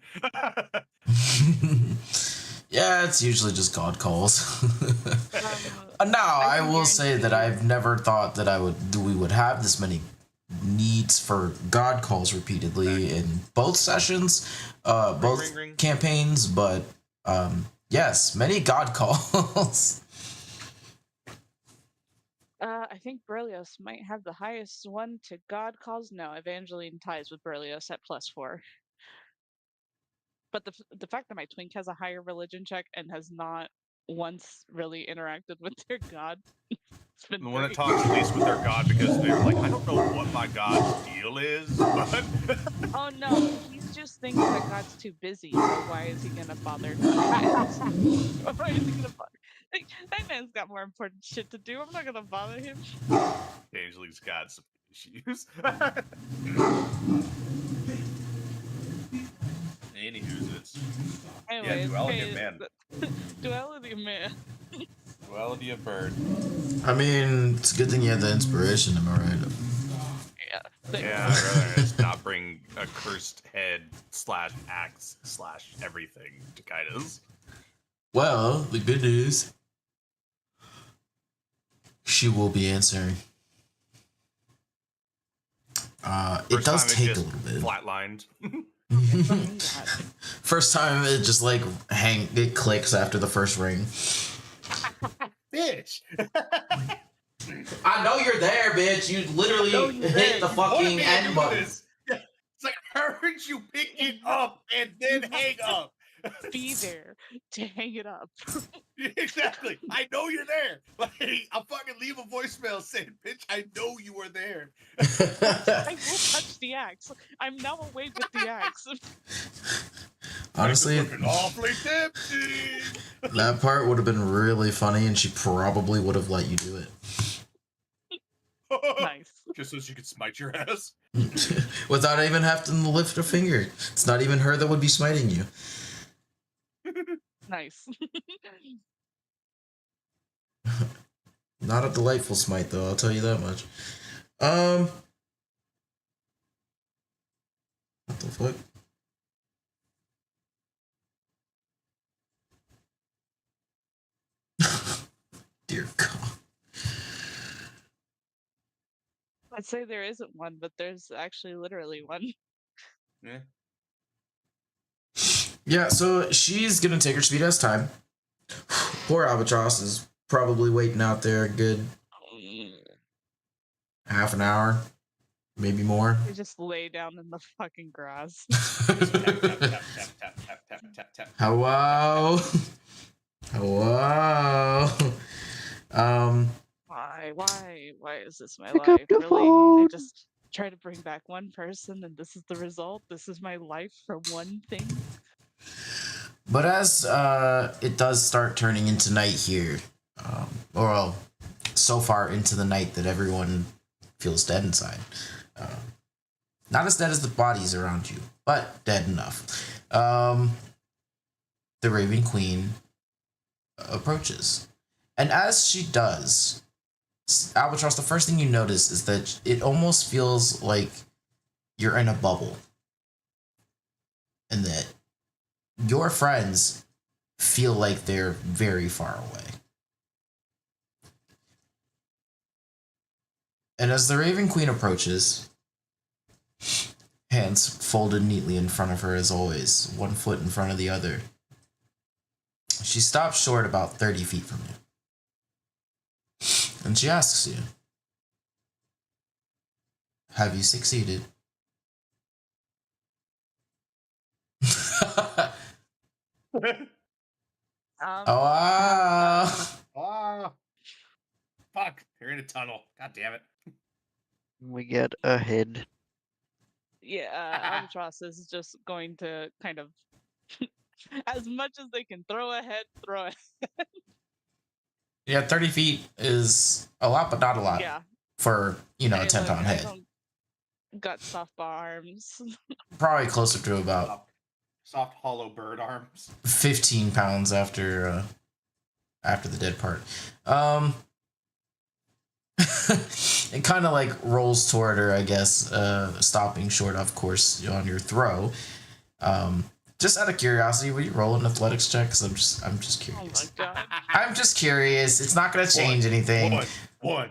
Yeah, it's usually just God calls. um, Now, I can will say that guarantee I've never thought that we would have this many needs for God calls repeatedly in both sessions, both ring, ring. campaigns, but yes, many God calls. I think Berlioz might have the highest one to God calls. No, Evangeline ties with Berlioz at +4. But the fact that my twink has a higher religion check and has not once really interacted with their god, it's been The one that great. talks least with their god because they're like, I don't know what my god's deal is, but Oh no, he just thinks that God's too busy, so why is he gonna bother? Why is he gonna bother? Like, that man's got more important shit to do. I'm not gonna bother him. Angelina's got some issues. Anywho, it's Anyways, duality of okay, man. Duality of man. Duality of bird. I mean, it's a good thing you had the inspiration, am I right? Yeah. Yeah, I'd rather just not bring a cursed head / axe / everything to Kitus. Well, the good news, she will be answering. It does take a little bit. Flatlined. First time it just like it clicks after the first ring. Bitch! I know you're there, bitch. You literally hit the fucking end button. It's like, I heard you pick it up and then hang up. Be there to hang it up. Exactly. I know you're there. Like, I'll fucking leave a voicemail saying, bitch, I know you were there. I will touch the axe. I'm now awake with the axe. Honestly, Looking awfully tempting. that part would have been really funny, and she probably would have let you do it. Nice. just so she could smite your ass. Without even having to lift a finger. It's not even her that would be smiting you. Nice. Not a delightful smite, though, I'll tell you that much. What the fuck? Dear God. I'd say there isn't one, but there's actually literally one. Yeah. Yeah, so she's gonna take her sweet ass time. Poor Albatross is probably waiting out there a good half an hour, maybe more. They just lay down in the fucking grass. Hello? Hello? Why is this my Pick up life? the Really? I phone. just try to bring back one person and this is the result? This is my life for one thing? But as it does start turning into night here, or well, so far into the night that everyone feels dead inside. Not as dead as the bodies around you, but dead enough. The Raven Queen approaches. And as she does, Albatross, the first thing you notice is that it almost feels like you're in a bubble. And that your friends feel like they're very far away. And as the Raven Queen approaches, hands folded neatly in front of her as always, one foot in front of the other, she stops short about 30 feet from you. And she asks you, have you succeeded? Oh, Ah. Fuck. They're in a tunnel. God damn it. We get ahead. Yeah, Albatross is just going to kind of, as much as they can throw ahead, throw it. Yeah, 30 feet is a lot, but not a lot. Yeah. For, a Hey, 10 look, pound I head. don't got softball arms. Probably closer to about Soft hollow bird arms. 15 pounds after the dead part. It kind of like rolls toward her, I guess, stopping short, of course, on your throw. Just out of curiosity, will you roll an athletics check? Because I'm just Oh curious. my god. I'm just curious. It's not gonna change anything. One.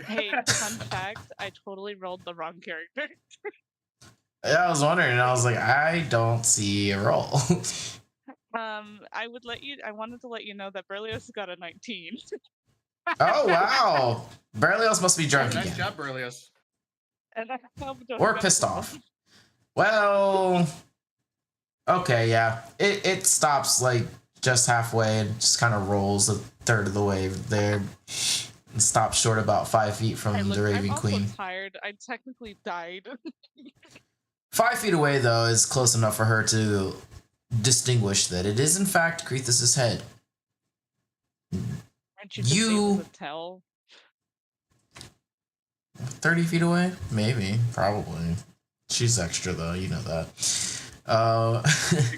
Hey, fun fact, I totally rolled the wrong character. Yeah, I was wondering, and I was like, I don't see a roll. I wanted to let you know that Berlioz got a 19. Oh wow, Berlioz must be drunk Nice again, job, Berlioz. And I or pissed off. Well, okay, yeah, it stops like just halfway and just kind of rolls a third of the way there. And stops short about 5 feet from the Raven I'm Queen. also tired. I technically died. 5 feet away, though, is close enough for her to distinguish that it is, in fact, Krethes' head. Aren't you just able to tell? 30 feet away? Maybe. Probably. She's extra, though. You know that. You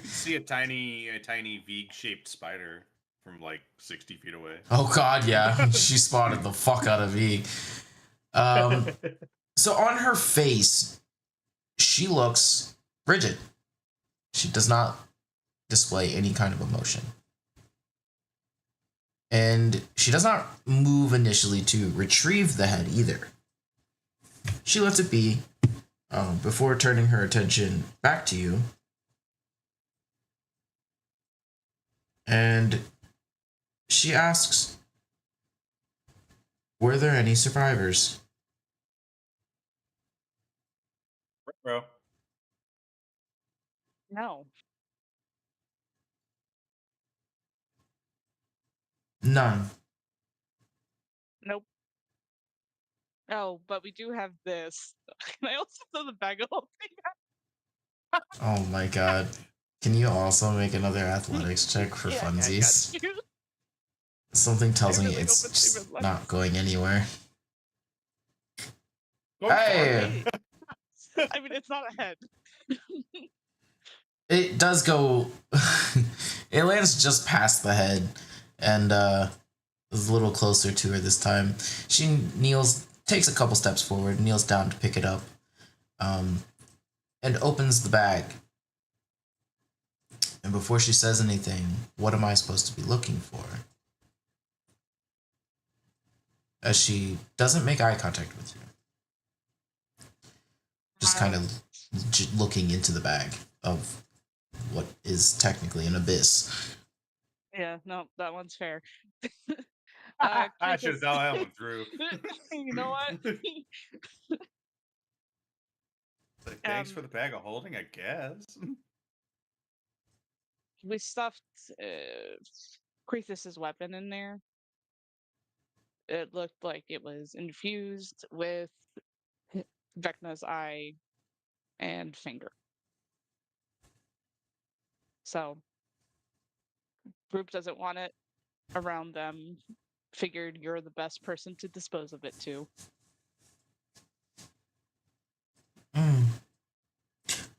can see a tiny V-shaped spider from like 60 feet away. Oh, God, yeah. She spotted the fuck out of V. So on her face, she looks rigid. She does not display any kind of emotion. And she does not move initially to retrieve the head either. She lets it be before turning her attention back to you. And she asks, were there any survivors? Bro. No. None. Nope. Oh, but we do have this. Can I also throw the bag of holding? Oh my god. Can you also make another athletics check for funsies? I got you. Something tells me really it's hope it's just even less. not going anywhere. Going Hey. I mean, it's not a head. It does go. It lands just past the head, and is a little closer to her this time. She kneels, takes a couple steps forward, kneels down to pick it up, and opens the bag. And before she says anything, what am I supposed to be looking for? As she doesn't make eye contact with you. Just kind of looking into the bag of what is technically an abyss. Yeah, no, that one's fair. I should have thought that one through. You know what? Thanks for the bag of holding, I guess. We stuffed Krethes' weapon in there. It looked like it was infused with Vecna's eye and finger. So, group doesn't want it around them. Figured you're the best person to dispose of it to.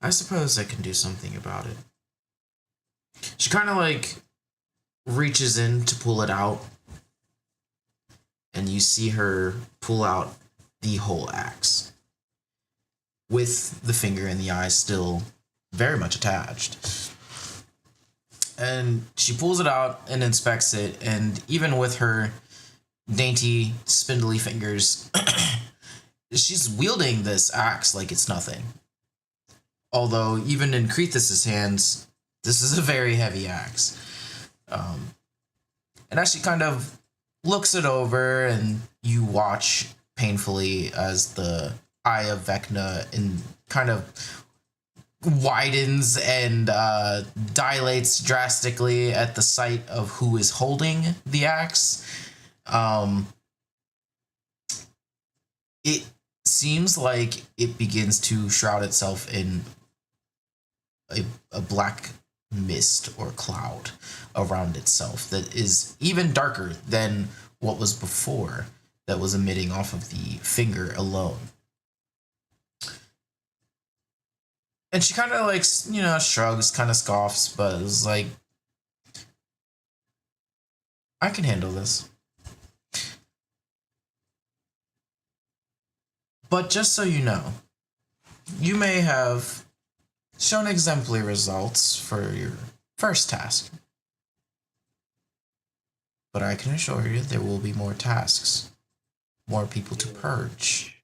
I suppose I can do something about it. She kind of like reaches in to pull it out, and you see her pull out the whole axe with the finger and the eye still very much attached. And she pulls it out and inspects it, and even with her dainty, spindly fingers, she's wielding this axe like it's nothing. Although, even in Krethes' hands, this is a very heavy axe. And as she kind of looks it over, and you watch painfully as the eye of Vecna kind of widens and dilates drastically at the sight of who is holding the axe. It seems like it begins to shroud itself in a black mist or cloud around itself that is even darker than what was before, that was emitting off of the finger alone. And she kind of like, shrugs, kind of scoffs, but is like, I can handle this. But just so you know, you may have shown exemplary results for your first task. But I can assure you there will be more tasks, more people to purge.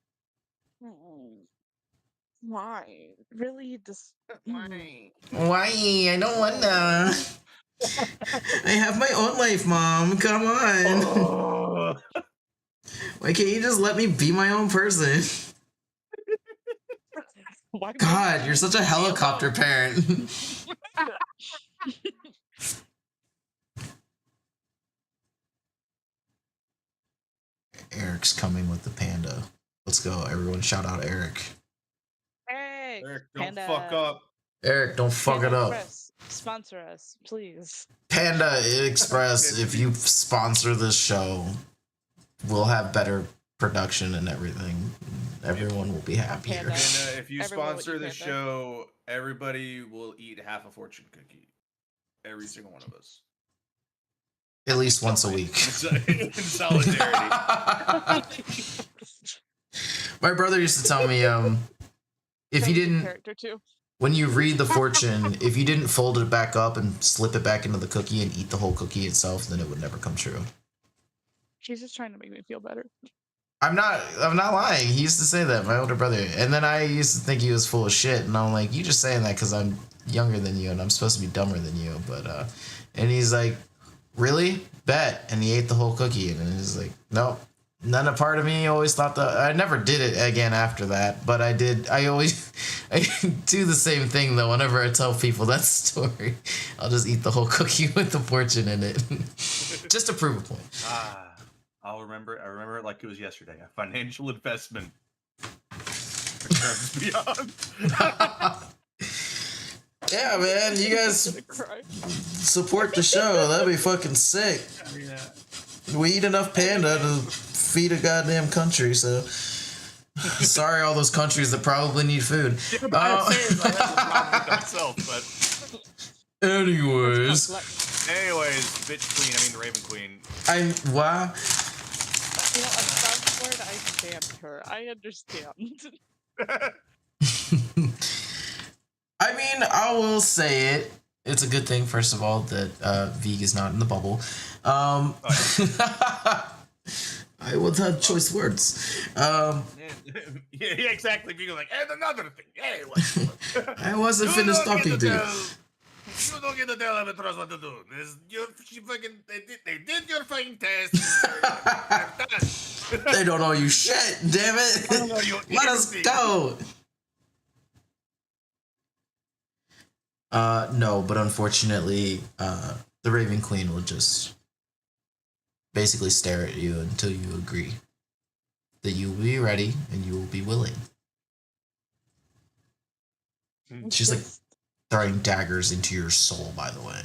Why? Really? Why? I don't wanna. I have my own life, Mom. Come on. Why can't you just let me be my own person? God, you're such a helicopter parent. Eric's coming with the panda. Let's go, everyone. Shout out Eric. Hey, Eric, don't Panda. fuck up. Eric, don't fuck it up. Express, sponsor us, please. Panda Express, if you sponsor this show, we'll have better production and everything. Everyone will be happier. Panda. And if you Everyone will sponsor eat the Panda. show, everybody will eat half a fortune cookie. Every single one of us. At least once a week. In solidarity. My brother used to tell me, if you didn't, character too. when you read the fortune, if you didn't fold it back up and slip it back into the cookie and eat the whole cookie itself, then it would never come true. She's just trying to make me feel better. I'm not lying. He used to say that, my older brother. And then I used to think he was full of shit. And I'm like, you just saying that because I'm younger than you and I'm supposed to be dumber than you. But, and he's like, really? Bet. And he ate the whole cookie. And he's like, nope. None of part of me always thought that. I never did it again after that. But I did. I do the same thing, though, whenever I tell people that story. I'll just eat the whole cookie with the fortune in it. Just to prove a point. I remember it like it was yesterday. A financial investment. Returns beyond. Yeah, man, you guys support the show. That'd be fucking sick. Yeah. We eat enough panda to feed a goddamn country, so. Sorry, all those countries that probably need food. Yeah, but I have the problem with myself, but anyways, bitch queen, I mean the Raven Queen. Wow. You know, on some word, I stand her. I understand. I mean, I will say it. It's a good thing, first of all, that Vig is not in the bubble. I will have choice words. Yeah, exactly. Being like, and another thing. Hey, I wasn't finished talking to you. You don't get to tell Albatross what to do. They did your fucking test. They don't owe you shit, damn it. Let us go. No, but unfortunately, the Raven Queen will just basically stare at you until you agree that you will be ready and you will be willing. She's like throwing daggers into your soul, by the way.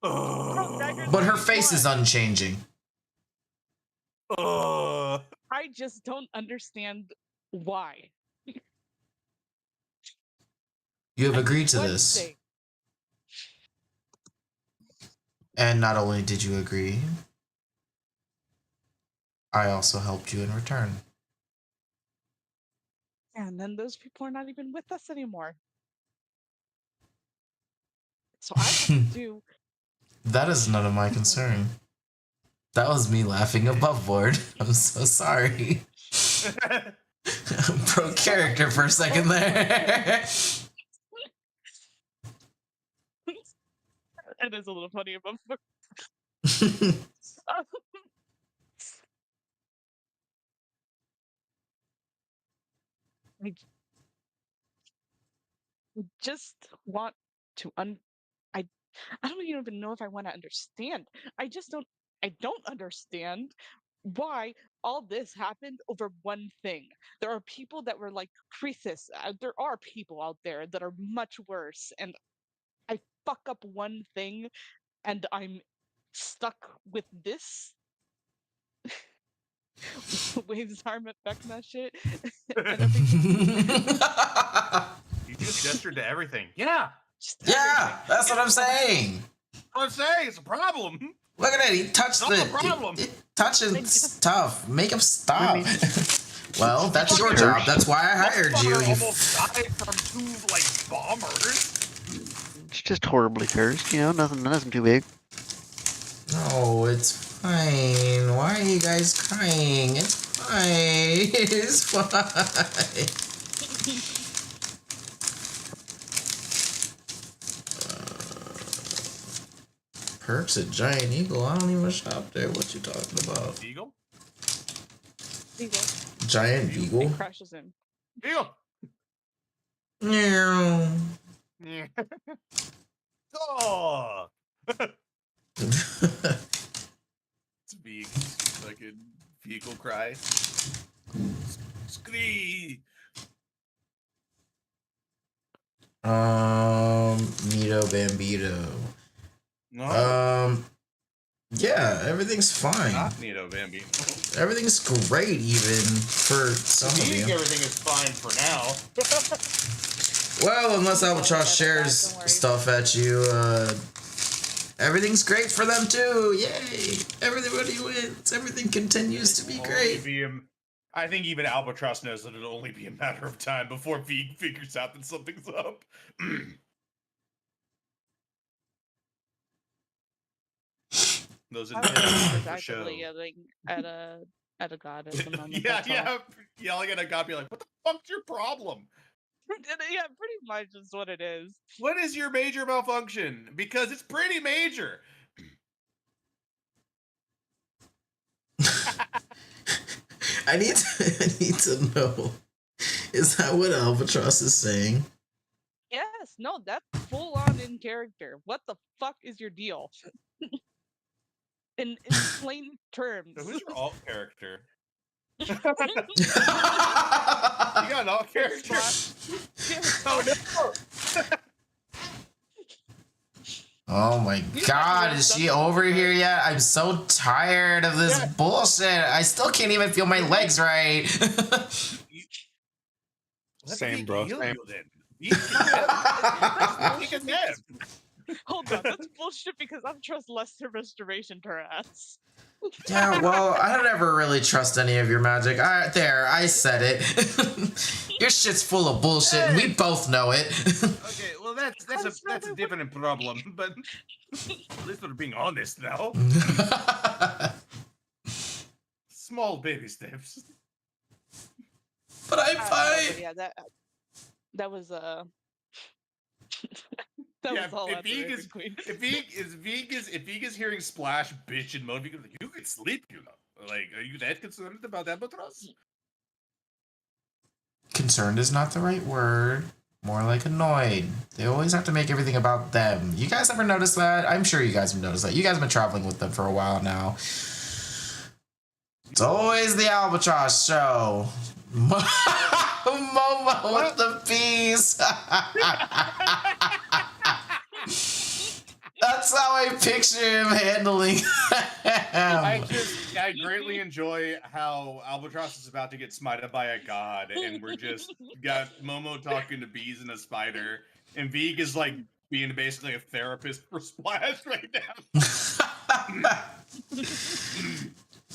But her face is unchanging. I just don't understand why. You have agreed to this. Thing. And not only did you agree, I also helped you in return. And then those people are not even with us anymore. So I have to do. That is none of my concern. That was me laughing above board. I'm so sorry. Broke character for a second there. It is a little funny above board. I just want to I don't even know if I want to understand. I don't understand why all this happened over one thing. There are people that were like Krethes. There are people out there that are much worse, and I fuck up one thing, and I'm stuck with this. Waves arm at Vecna shit. And you just gestured to everything. Yeah. Yeah, that's what I'm saying. I'm saying it's a problem. Look at it. He touched problem. Touching stuff. Make him stop. Well, that's your job. That's why I hired you. Almost died from 2 bombers. It's just horribly cursed, nothing too big. No, it's fine. Why are you guys crying? It's fine. It's fine. Perks at Giant Eagle. I don't even shop there. What you talking about? Eagle? Giant Eagle? It crashes in. Eagle! Meow. Yeah. Oh! It's big fucking vehicle cry. Scree! Nito Bambito. No. Yeah, everyth's fine. Not Nito Bambino. Everything's great, even for some of you. Everything is fine for now. Well, unless Albatross shares stuff at you, everything's great for them too. Yay! Everybody wins. Everything continues to be great. I think even Albatross knows that it'll only be a matter of time before V figures out that something's up. Those intentions for show. At a god at the moment. Yeah, yelling at a god, be like, "What the fuck's your problem?" Yeah, pretty much is what it is. What is your major malfunction? Because it's pretty major. I need to know. Is that what Albatross is saying? Yes, no, that's full on in character. What the fuck is your deal? in plain terms. So who's your alt character? You got an alt character? Oh no! Oh my god, is she over here yet? I'm so tired of this bullshit. I still can't even feel my legs right. Let Same, Vig bro. heal Same. you then. Vig can help. Vig can help. Hold on, that's bullshit because I'm trust lesser restoration to her ass. Yeah, well, I never really trust any of your magic. I said it. Your shit's full of bullshit, and we both know it. Okay, well that's a different problem, but at least we're being honest now. Small baby steps. But I'm No, fine. but yeah, that was that Yeah, was all if out the Vig Raven is Queen. if Vig is hearing Splash bitch in mode, Vig is like, you can sleep, you know. Like, are you that concerned about Albatross? Concerned is not the right word. More like annoyed. They always have to make everything about them. You guys ever notice that? I'm sure you guys have noticed that. You guys have been traveling with them for a while now. It's always the Albatross show. Momo with the bees. That's how I picture him handling I greatly enjoy how Albatross is about to get smited by a god, and we're just got Momo talking to bees and a spider, and Vig is like being basically a therapist for Splash right now.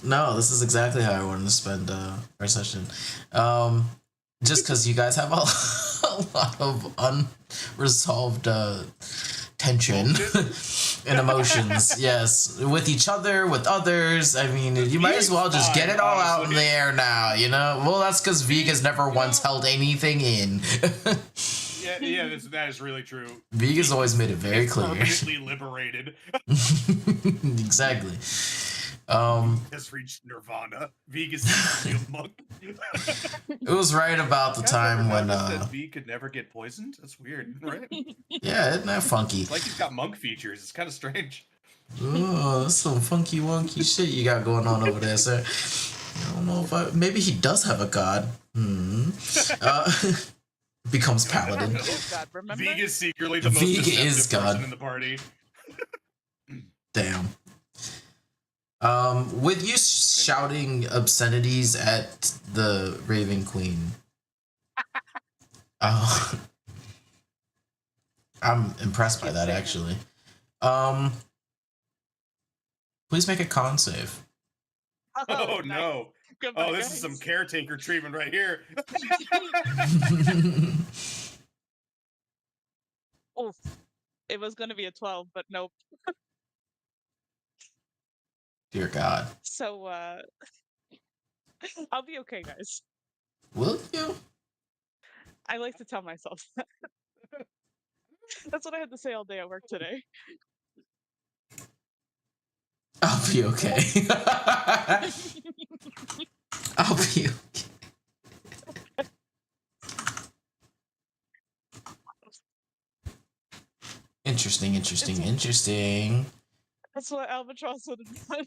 No, this is exactly how I wanted to spend our session. Just because you guys have a lot of unresolved tension and emotions. Yes, with each other, with others. I mean, you might as well just get it all out in the air now, you know? Well, that's because Vig has never once held anything in. Yeah, that is really true. Vig has always made it very clear. Permanently liberated. Exactly. Has reached nirvana. Vig is secretly a monk. It was right about the time when Vig could never get poisoned. That's weird, right? Yeah, isn't that funky? It's like he's got monk features. It's kind of strange. Oh, that's some funky wonky shit you got going on over there, sir. I don't know if maybe he does have a god. Becomes paladin. Vig is secretly the most deceptive person in the party. Damn. With you shouting obscenities at the Raven Queen, I'm impressed by that actually. Please make a con save. Oh no! Oh, this is some caretaker treatment right here. Oh, it was gonna be a 12, but nope. Dear God. So, I'll be okay, guys. Will you? I like to tell myself that. That's what I had to say all day at work today. I'll be okay. I'll be okay. Interesting. That's what Albatross would have done.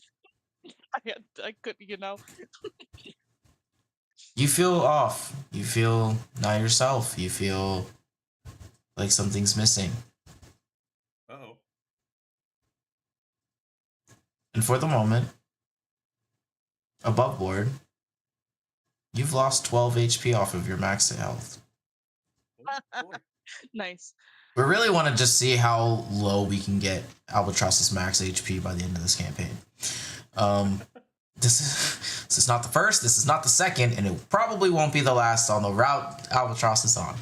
I couldn't, you know. You feel off. You feel not yourself. You feel like something's missing. Uh-oh. And for the moment, above board, you've lost 12 HP off of your max health. Nice. We really want to just see how low we can get Albatross's max HP by the end of this campaign. This is not the first, this is not the second, and it probably won't be the last on the route Albatross is on.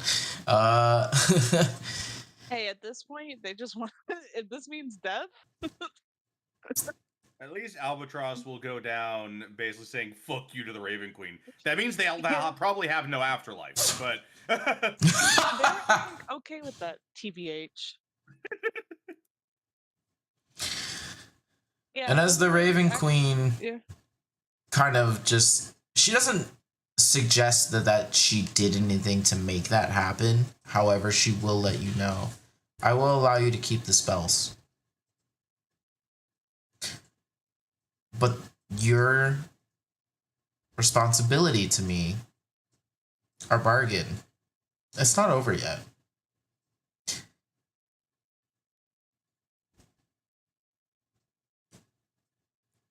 Hey, at this point, they just want. If this means death. At least Albatross will go down basically saying "fuck you" to the Raven Queen. That means they'll probably have no afterlife, but They're okay with that, TBH. Yeah, and as the Raven Queen kind of just, she doesn't suggest that she did anything to make that happen. However, she will let you know. I will allow you to keep the spells. But your responsibility to me, our bargain, it's not over yet.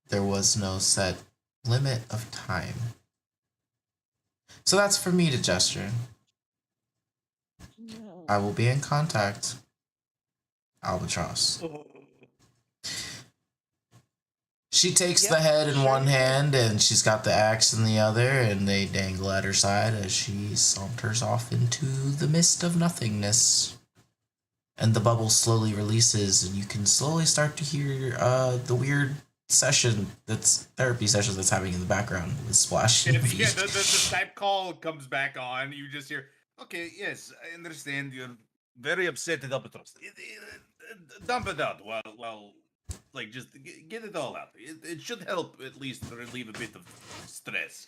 There was no set limit of time. So that's for me to gesture. I will be in contact. Albatross. She takes the head in one hand and she's got the axe in the other, and they dangle at her side as she saunters off into the mist of nothingness. And the bubble slowly releases, and you can slowly start to hear the weird therapy session that's happening in the background with Splash. Yeah, the type call comes back on. You just hear, okay, yes, I understand. You're very upset at Albatross. Dump it out while like, just get it all out. It should help at least relieve a bit of stress.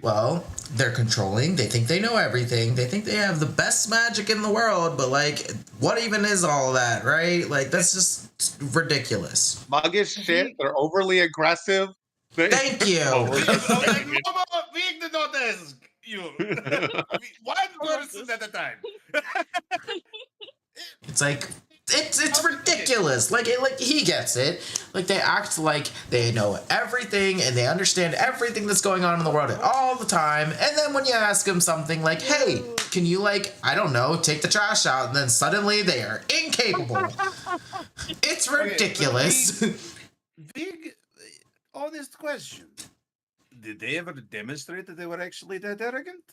Well, they're controlling. They think they know everything. They think they have the best magic in the world, but, like, what even is all that, right? Like, that's just ridiculous. Muggish shit. They're overly aggressive. Thank you. I'm like, Mama, we did not ask you. One person at a time. It's like it's ridiculous. Like he gets it. Like, they act like they know everything and they understand everything that's going on in the world at all the time. And then when you ask them something like, "Hey, can you, like, I don't know, take the trash out?" and then suddenly they are incapable. It's ridiculous. Big, honest question. Did they ever demonstrate that they were actually that arrogant?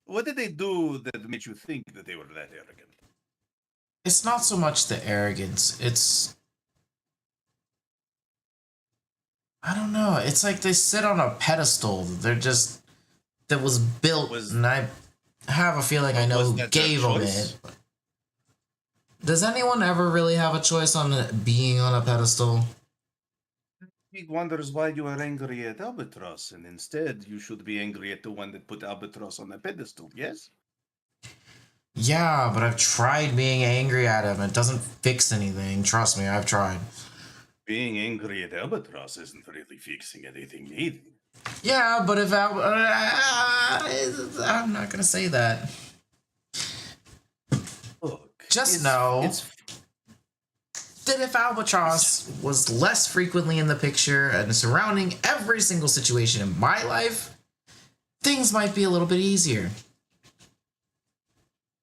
What did they do that made you think that they were that arrogant? It's not so much the arrogance. It's, I don't know. It's like they sit on a pedestal. That was built, and I have a feeling I know who gave them it. Does anyone ever really have a choice on being on a pedestal? Big wonders why you are angry at Albatross, and instead you should be angry at the one that put Albatross on the pedestal, yes? Yeah, but I've tried being angry at him. It doesn't fix anything. Trust me, I've tried. Being angry at Albatross isn't really fixing anything either. Yeah, but if I'm not gonna say that. Look, Just know that if Albatross was less frequently in the picture and surrounding every single situation in my life, things might be a little bit easier.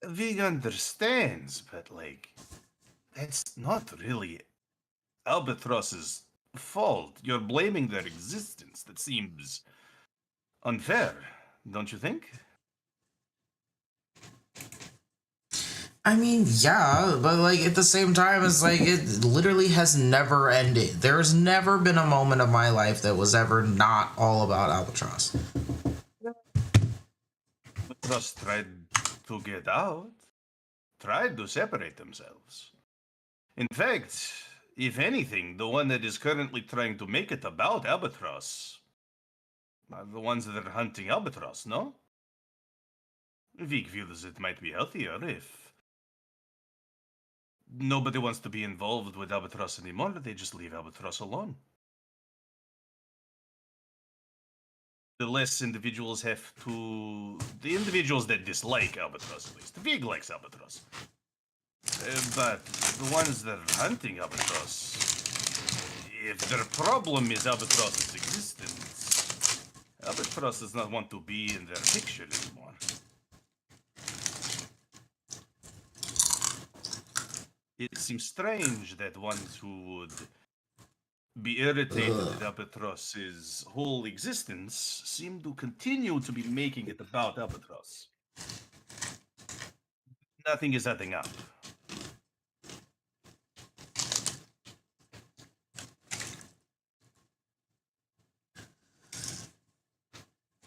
Vig understands, but, like, that's not really Albatross's fault. You're blaming their existence. That seems unfair, don't you think? I mean, yeah, but, like, at the same time, it's like it literally has never ended. There's never been a moment of my life that was ever not all about Albatross. Albatross tried to get out, tried to separate themselves. In fact, if anything, the one that is currently trying to make it about Albatross are the ones that are hunting Albatross, no? Vig feels it might be healthier if nobody wants to be involved with Albatross anymore, they just leave Albatross alone. The less individuals have to... The individuals that dislike Albatross, at least. Vig likes Albatross. But the ones that are hunting Albatross, if their problem is Albatross's existence, Albatross does not want to be in their picture anymore. It seems strange that ones who would be irritated at Albatross's whole existence seem to continue to be making it about Albatross. Nothing is adding up.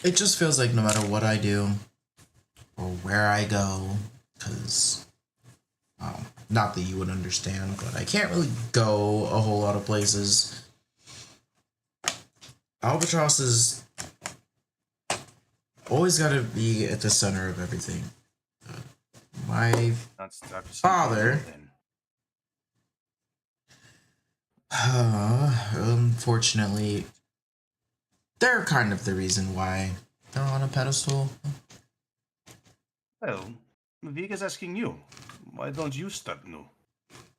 It just feels like no matter what I do or where I go, because, not that you would understand, but I can't really go a whole lot of places. Albatross is always got to be at the center of everything. My father, unfortunately, they're kind of the reason why they're on a pedestal. Well, Viga's asking you. Why don't you start new?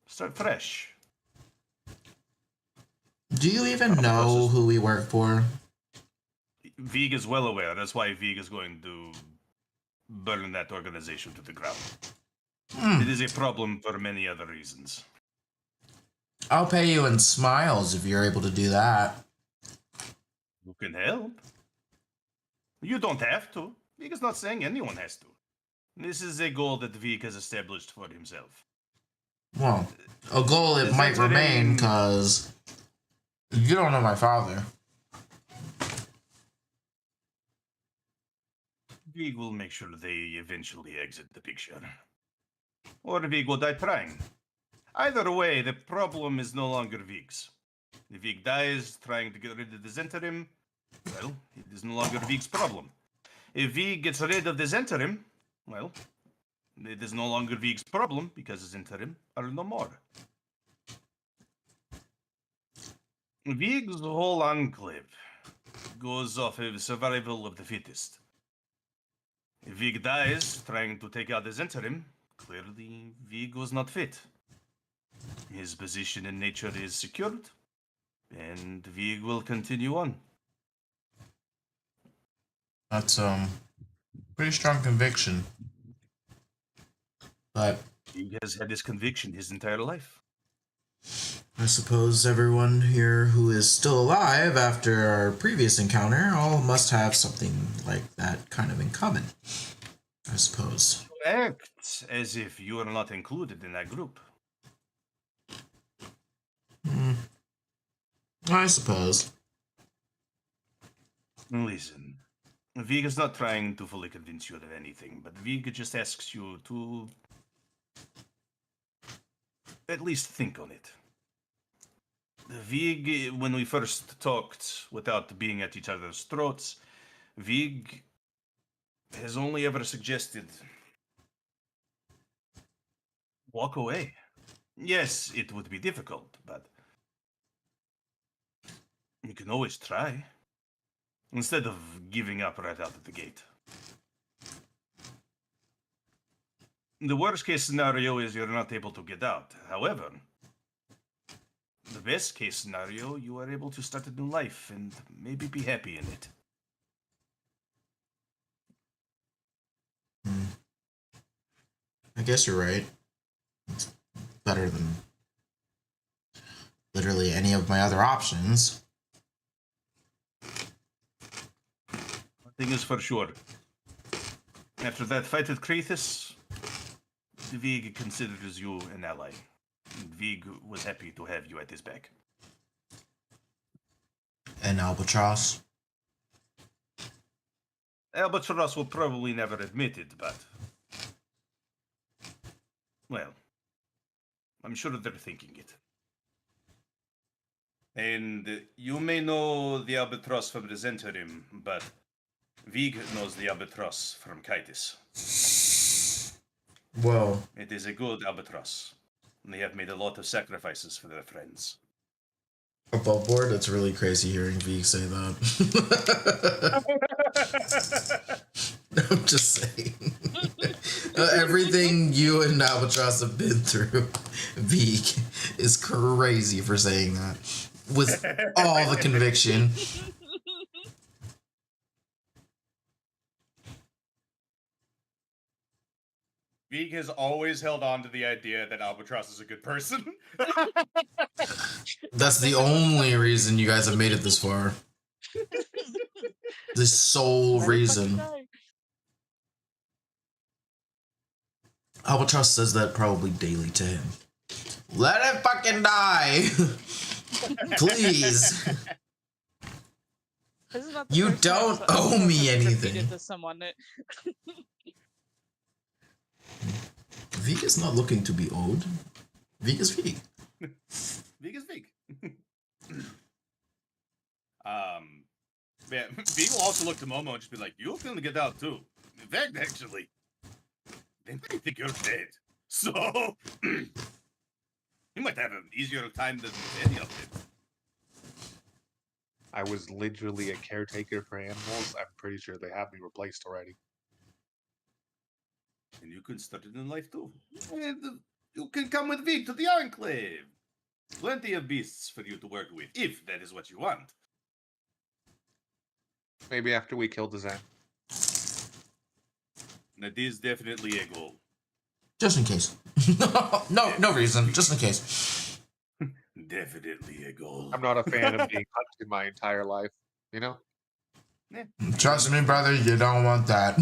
Start fresh. Do you even know who we work for? Vig is well aware. That's why Vig is going to burn that organization to the ground. Hmm. It is a problem for many other reasons. I'll pay you in smiles if you're able to do that. You can help. You don't have to. Vig is not saying anyone has to. This is a goal that Vig has established for himself. Well, a goal it might remain, because you don't know my father. Vig will make sure they eventually exit the picture. Or Vig will die trying. Either way, the problem is no longer Vig's. If Vig dies trying to get rid of the Zentarim, well, it is no longer Vig's problem. If Vig gets rid of the Zentarim, well, it is no longer Vig's problem because the Zentarim are no more. Vig's whole enclave goes off of survival of the fittest. If Vig dies trying to take out the Zentarim, clearly Vig was not fit. His position in nature is secured, and Vig will continue on. That's pretty strong conviction. But Vig has had this conviction his entire life. I suppose everyone here who is still alive after our previous encounter all must have something like that kind of in common. I suppose. You act as if you are not included in that group. I suppose. Listen, Vig is not trying to fully convince you of anything, but Vig just asks you to at least think on it. Vig, when we first talked without being at each other's throats, Vig has only ever suggested walk away. Yes, it would be difficult, but you can always try. Instead of giving up right out of the gate. The worst case scenario is you're not able to get out. However, the best case scenario, you are able to start a new life and maybe be happy in it. I guess you're right. It's better than literally any of my other options. One thing is for sure. After that fight with Krethes, Vig considers you an ally. Vig was happy to have you at his back. And Albatross. Albatross will probably never admit it, but... well, I'm sure they're thinking it. And you may know the Albatross from the Zentarim, but Vig knows the Albatross from Kitus. Whoa. It is a good Albatross. They have made a lot of sacrifices for their friends. Above board, it's really crazy hearing Vig say that. I'm just saying. Everything you and Albatross have been through, Vig is crazy for saying that. With all the conviction. Vig has always held on to the idea that Albatross is a good person. That's the only reason you guys have made it this far. The sole reason. Albatross says that probably daily to him. Let it fucking die! Please! This is not the You first time don't someone owe me has anything. repeated to someone that- Vig is not looking to be owed. Vig is Vig. Vig is Vig. Yeah, Vig will also look to Momo and just be like, "You're gonna get out too." In fact, actually, they might think you're dead. So you might have an easier time than any of them. I was literally a caretaker for animals. I'm pretty sure they have me replaced already. And you can start it in life too. And you can come with Vig to the Enclave. Plenty of beasts for you to work with, if that is what you want. Maybe after we kill the Zen. That is definitely a goal. Just in case. no reason. Just in case. Definitely a goal. I'm not a fan of being hunted my entire life. You know. Yeah, Trust me, brother, you don't want that.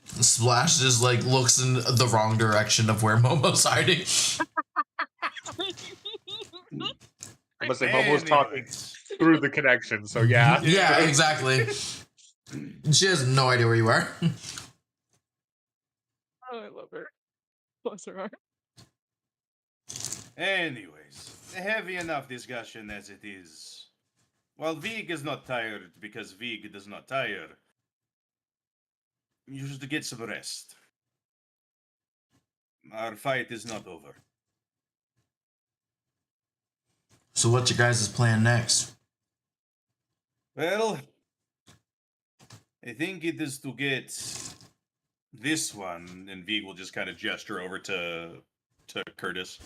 Splash just like looks in the wrong direction of where Momo's hiding. I must say, Momo's talking Anyways. through the connection. So yeah. Yeah, exactly. She has no idea where you are. Oh, I love her. Bless her heart. Anyways, a heavy enough discussion as it is. While Vig is not tired because Vig does not tire, you should get some rest. Our fight is not over. So what's your guys' plan next? Well, I think it is to get this one, and Vig will just kind of gesture over to Curtis.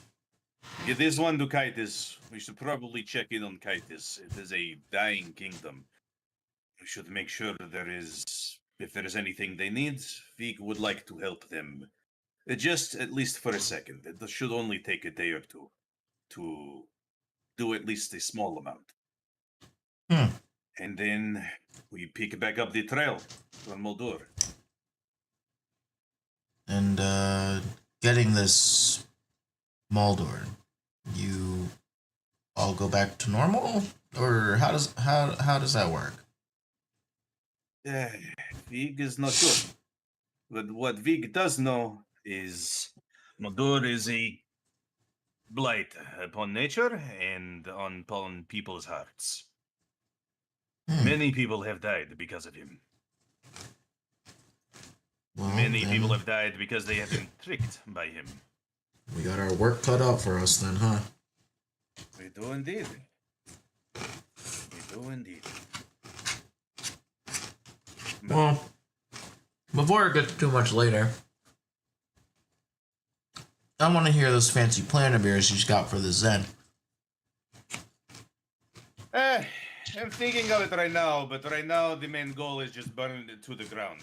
Get this one to Kitus. We should probably check in on Kitus. It is a dying kingdom. We should make sure there is, if there is anything they need, Vig would like to help them. Just at least for a second. It should only take a day or two to do at least a small amount. And then we pick back up the trail from Moldur. And getting this Moldor, you all go back to normal, or how does that work? Vig is not sure. But what Vig does know is Moldur is a blight upon nature and upon people's hearts. Many people have died because of him. Well, Many then people have died because they have been tricked by him. we got our work cut out for us then, huh? We do indeed. We do indeed. Well, before it gets too much later, I want to hear this fancy plan of yours you've got for the Zen. I'm thinking of it right now, but right now the main goal is just burn it to the ground.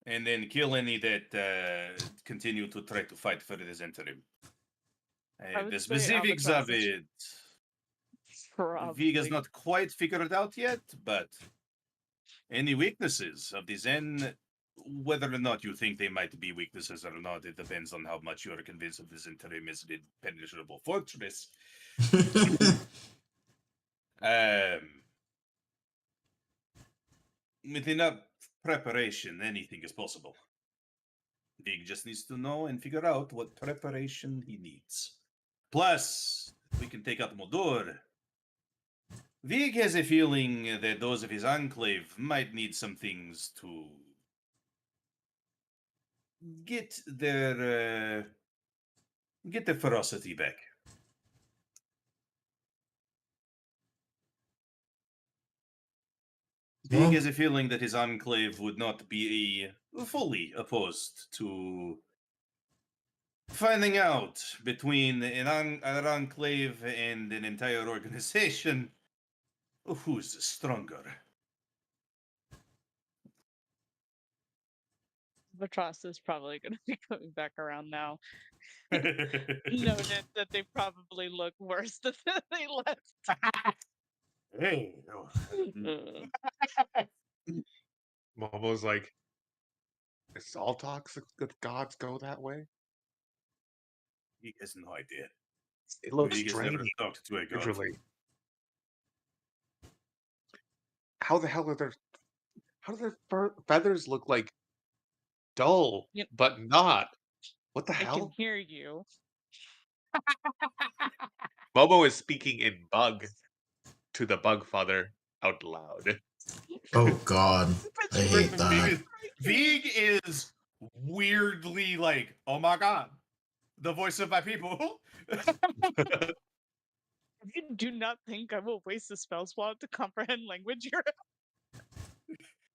And then kill any that continue to try to fight for this interim. The specifics of it, Vig has not quite figured it out yet, but any weaknesses of the Zen, whether or not you think they might be weaknesses or not, it depends on how much you are convinced of this interim is an impenetrable fortress. With enough preparation, anything is possible. Vig just needs to know and figure out what preparation he needs. Plus, we can take out Moldur. Vig has a feeling that those of his enclave might need some things to get their ferocity back. Vig has a feeling that his enclave would not be fully opposed to finding out between an enclave and an entire organization who's stronger. Albatross is probably going to be coming back around now. Noted that they probably look worse than they left. Hey. Momo's like, is all toxic gods go that way? He has no idea. It looks He has never strange. talked to a god. Usually. How the hell how do their feathers look like dull, Yep. but not? What the I can hell? hear you. Momo is speaking in bug to the bug father out loud. Oh God, I hate that. Vig is weirdly like, oh my god, the voice of my people. You do not think I will waste a spell slot to comprehend language here?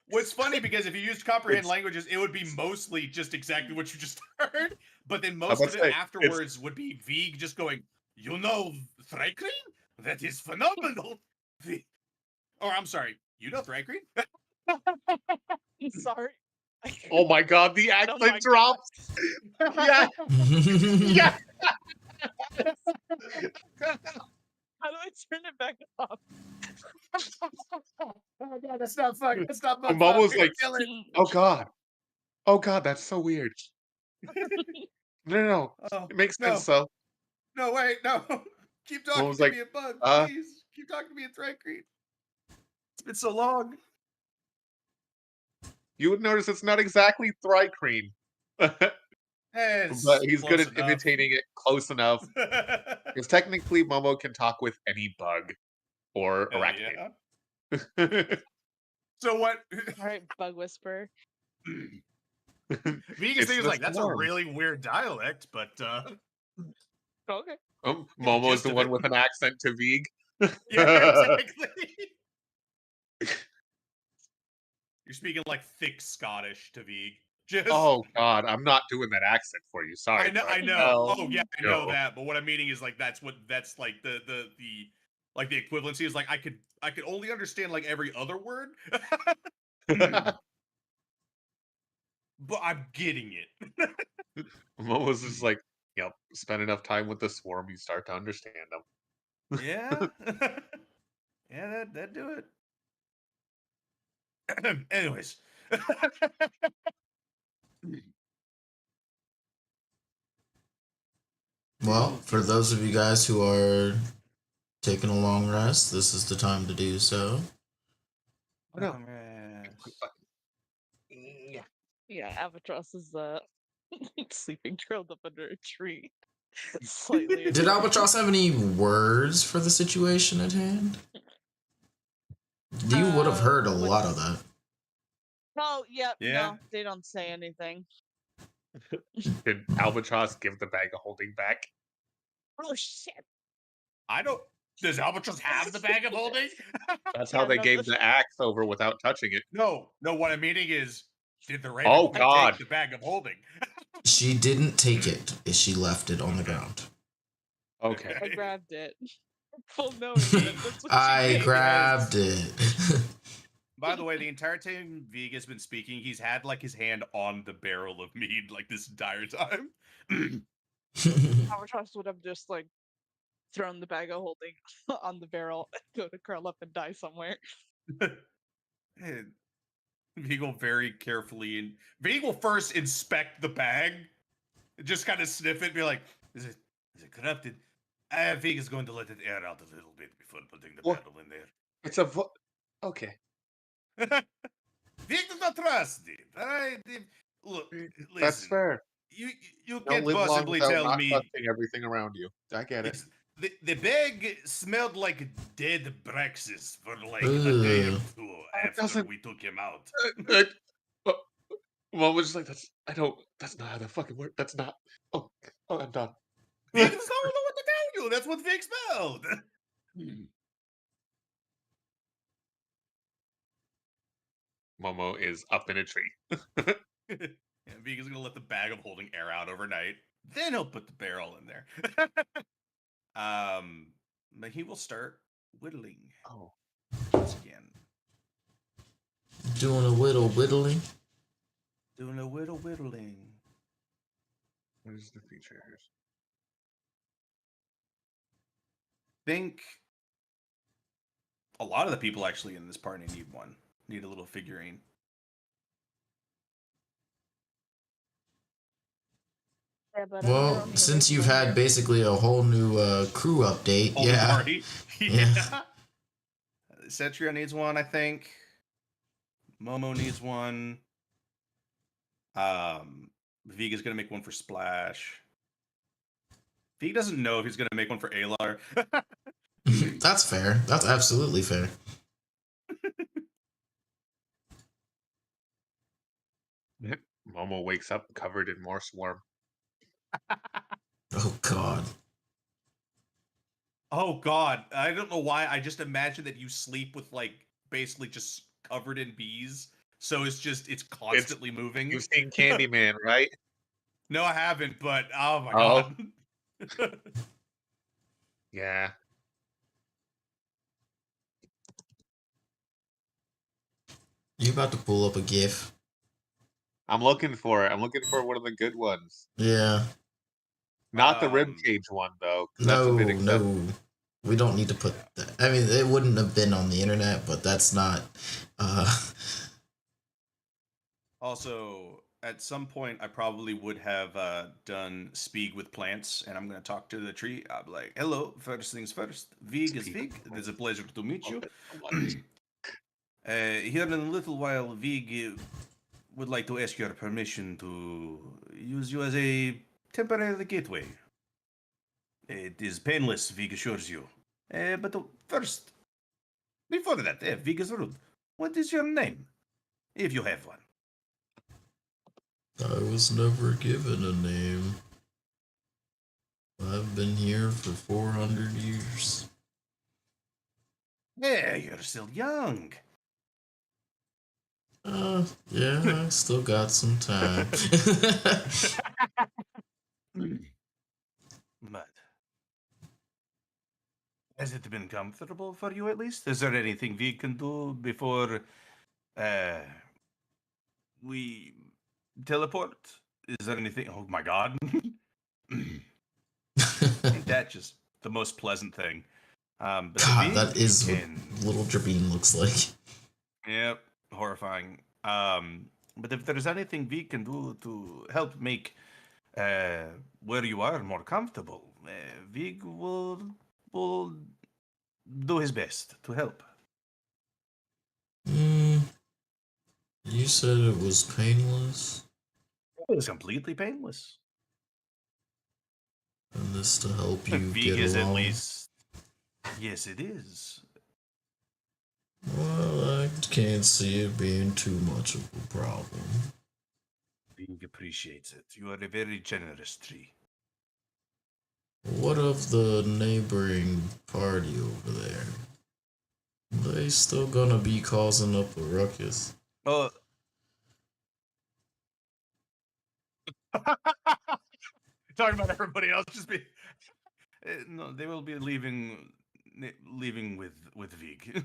What's funny, because if you used comprehend languages, it would be mostly just exactly what you just heard, but then most of it afterwards would be Vig just going, you know Thrycreen? That is phenomenal. Or I'm sorry, you know Thrycreen? I'm sorry. Oh my god, the Oh my accent drops. Yeah, yeah. How do I turn it back off? Oh god, that's not fun. That's not fun. Mom was like, Kill it. oh god, that's so weird. No. Oh It makes no, sense though. no, wait, no. Keep Mom talking was to like, me, a bug, uh, please. Keep talking to me, a Threadcrete. It's been so long. you would notice it's not exactly Thrycreen. But It's he's good close at enough. imitating it close enough. Because technically, Momo can talk with any bug or Hell arachnid. yeah. So what? All right, Bug Whisperer. Vegan It's thing is the like that's a swarms. really weird dialect, but Okay. Momo's gist the of one it. with an accent to Vig. yeah, exactly. You're speaking like thick Scottish to Vig. Just Oh god, I'm not doing that accent for you. Sorry. I know, Thread. I know. No, Oh yeah, I know no. that. But what I'm meaning is like that's like the like the equivalency is like I could only understand like every other word, but I'm getting it. Momo's just like, yep, spend enough time with the swarm, you start to understand them. Yeah, yeah, that do it. Anyways. Well, for those of you guys who are taking a long rest, this is the time to do so. Oh no. Yeah, Albatross is sleeping curled up under a tree. Slightly Did annoyed. Albatross have any words for the situation at hand? You would have heard a lot of that. Oh, yep. Yeah. No, they don't say anything. Did Albatross give the bag of holding back? Oh shit! I don't. Does Albatross have the bag of holding? That's Yeah, how they no, gave the axe over without touching it. No. What I'm meaning is, did the Raven Oh, Queen God. take the bag of holding? She didn't take it. She left it on the ground. Okay. I grabbed it. Full knowing that that's what I she did. grabbed it. By the way, the entire time Viga's been speaking, he's had like his hand on the barrel of mead like this entire time. Albatross would have just like thrown the bag of holding on the barrel and go to curl up and die somewhere. And Viga will very carefully and Viga will first inspect the bag, just kind of sniff it, and be like, "Is it corrupted?" Viga's going to let it air out a little bit before putting the What? barrel in there. It's a okay. Vig does not trust it. All right, look, That's listen. fair. You Don't can't live long possibly without tell not me trusting everything around you. I get it. the bag smelled like dead Braxis for like a day or Ugh. two after doesn't- we took him out. Mom was just like, that's not how that fucking works. That's not. Oh, I'm done. Vig does not know what to tell you. That's what Vig smelled. Momo is up in a tree. Yeah, Vig is gonna let the bag of holding air out overnight. Then he'll put the barrel in there. But he will start whittling Oh. once again. Doing a whittling. Doing a whittling. Where's the features? Think a lot of the people actually in this party need one. Need a little figurine. Yeah, but Well, since you've had basically a whole new crew update, Whole yeah. party. Yeah. Cetria needs one, I think. Momo needs one. Viga's gonna make one for Splash. Vig doesn't know if he's gonna make one for Alar. That's fair. That's absolutely fair. Momo wakes up covered in more swarm. Oh God. Oh God, I don't know why. I just imagine that you sleep with like basically just covered in bees. So it's constantly moving. You've seen Candyman, right? No, I haven't, but oh my God. Yeah. You about to pull up a GIF? I'm looking for it. I'm looking for one of the good ones. Yeah. Not the ribcage one though, because that's a No, bit excessive. no. We don't need to put that. I mean, it wouldn't have been on the internet, but that's not. Also, at some point, I probably would have done speak with plants, and I'm going to talk to the tree. I'm like, hello, first things first. Vig is Vig. It's a pleasure to meet you. Here in a little while, Vig would like to ask your permission to use you as a temporary gateway. It is painless, Vig assures you. But first, before that, Vig is rude. What is your name? If you have one. I was never given a name. I've been here for 400 years. Yeah, you're still young. Yeah, I still got some time. But has it been comfortable for you at least? Is there anything we can do before we teleport? Is there anything? Oh my god. Ain't that just the most pleasant thing? But God, that you is can... what little Drabine looks like. Yep, horrifying. But if there's anything we can do to help make where you are more comfortable, Vig will do his best to help. You said it was painless? It was completely painless. And this to help you Vig get is along? at least... Yes, it is. Well, I can't see it being too much of a problem. Vig appreciates it. You are a very generous tree. What of the neighboring party over there? They still gonna be causing up a ruckus? Oh. Talking about everybody else just be... No, they will be leaving with Vig.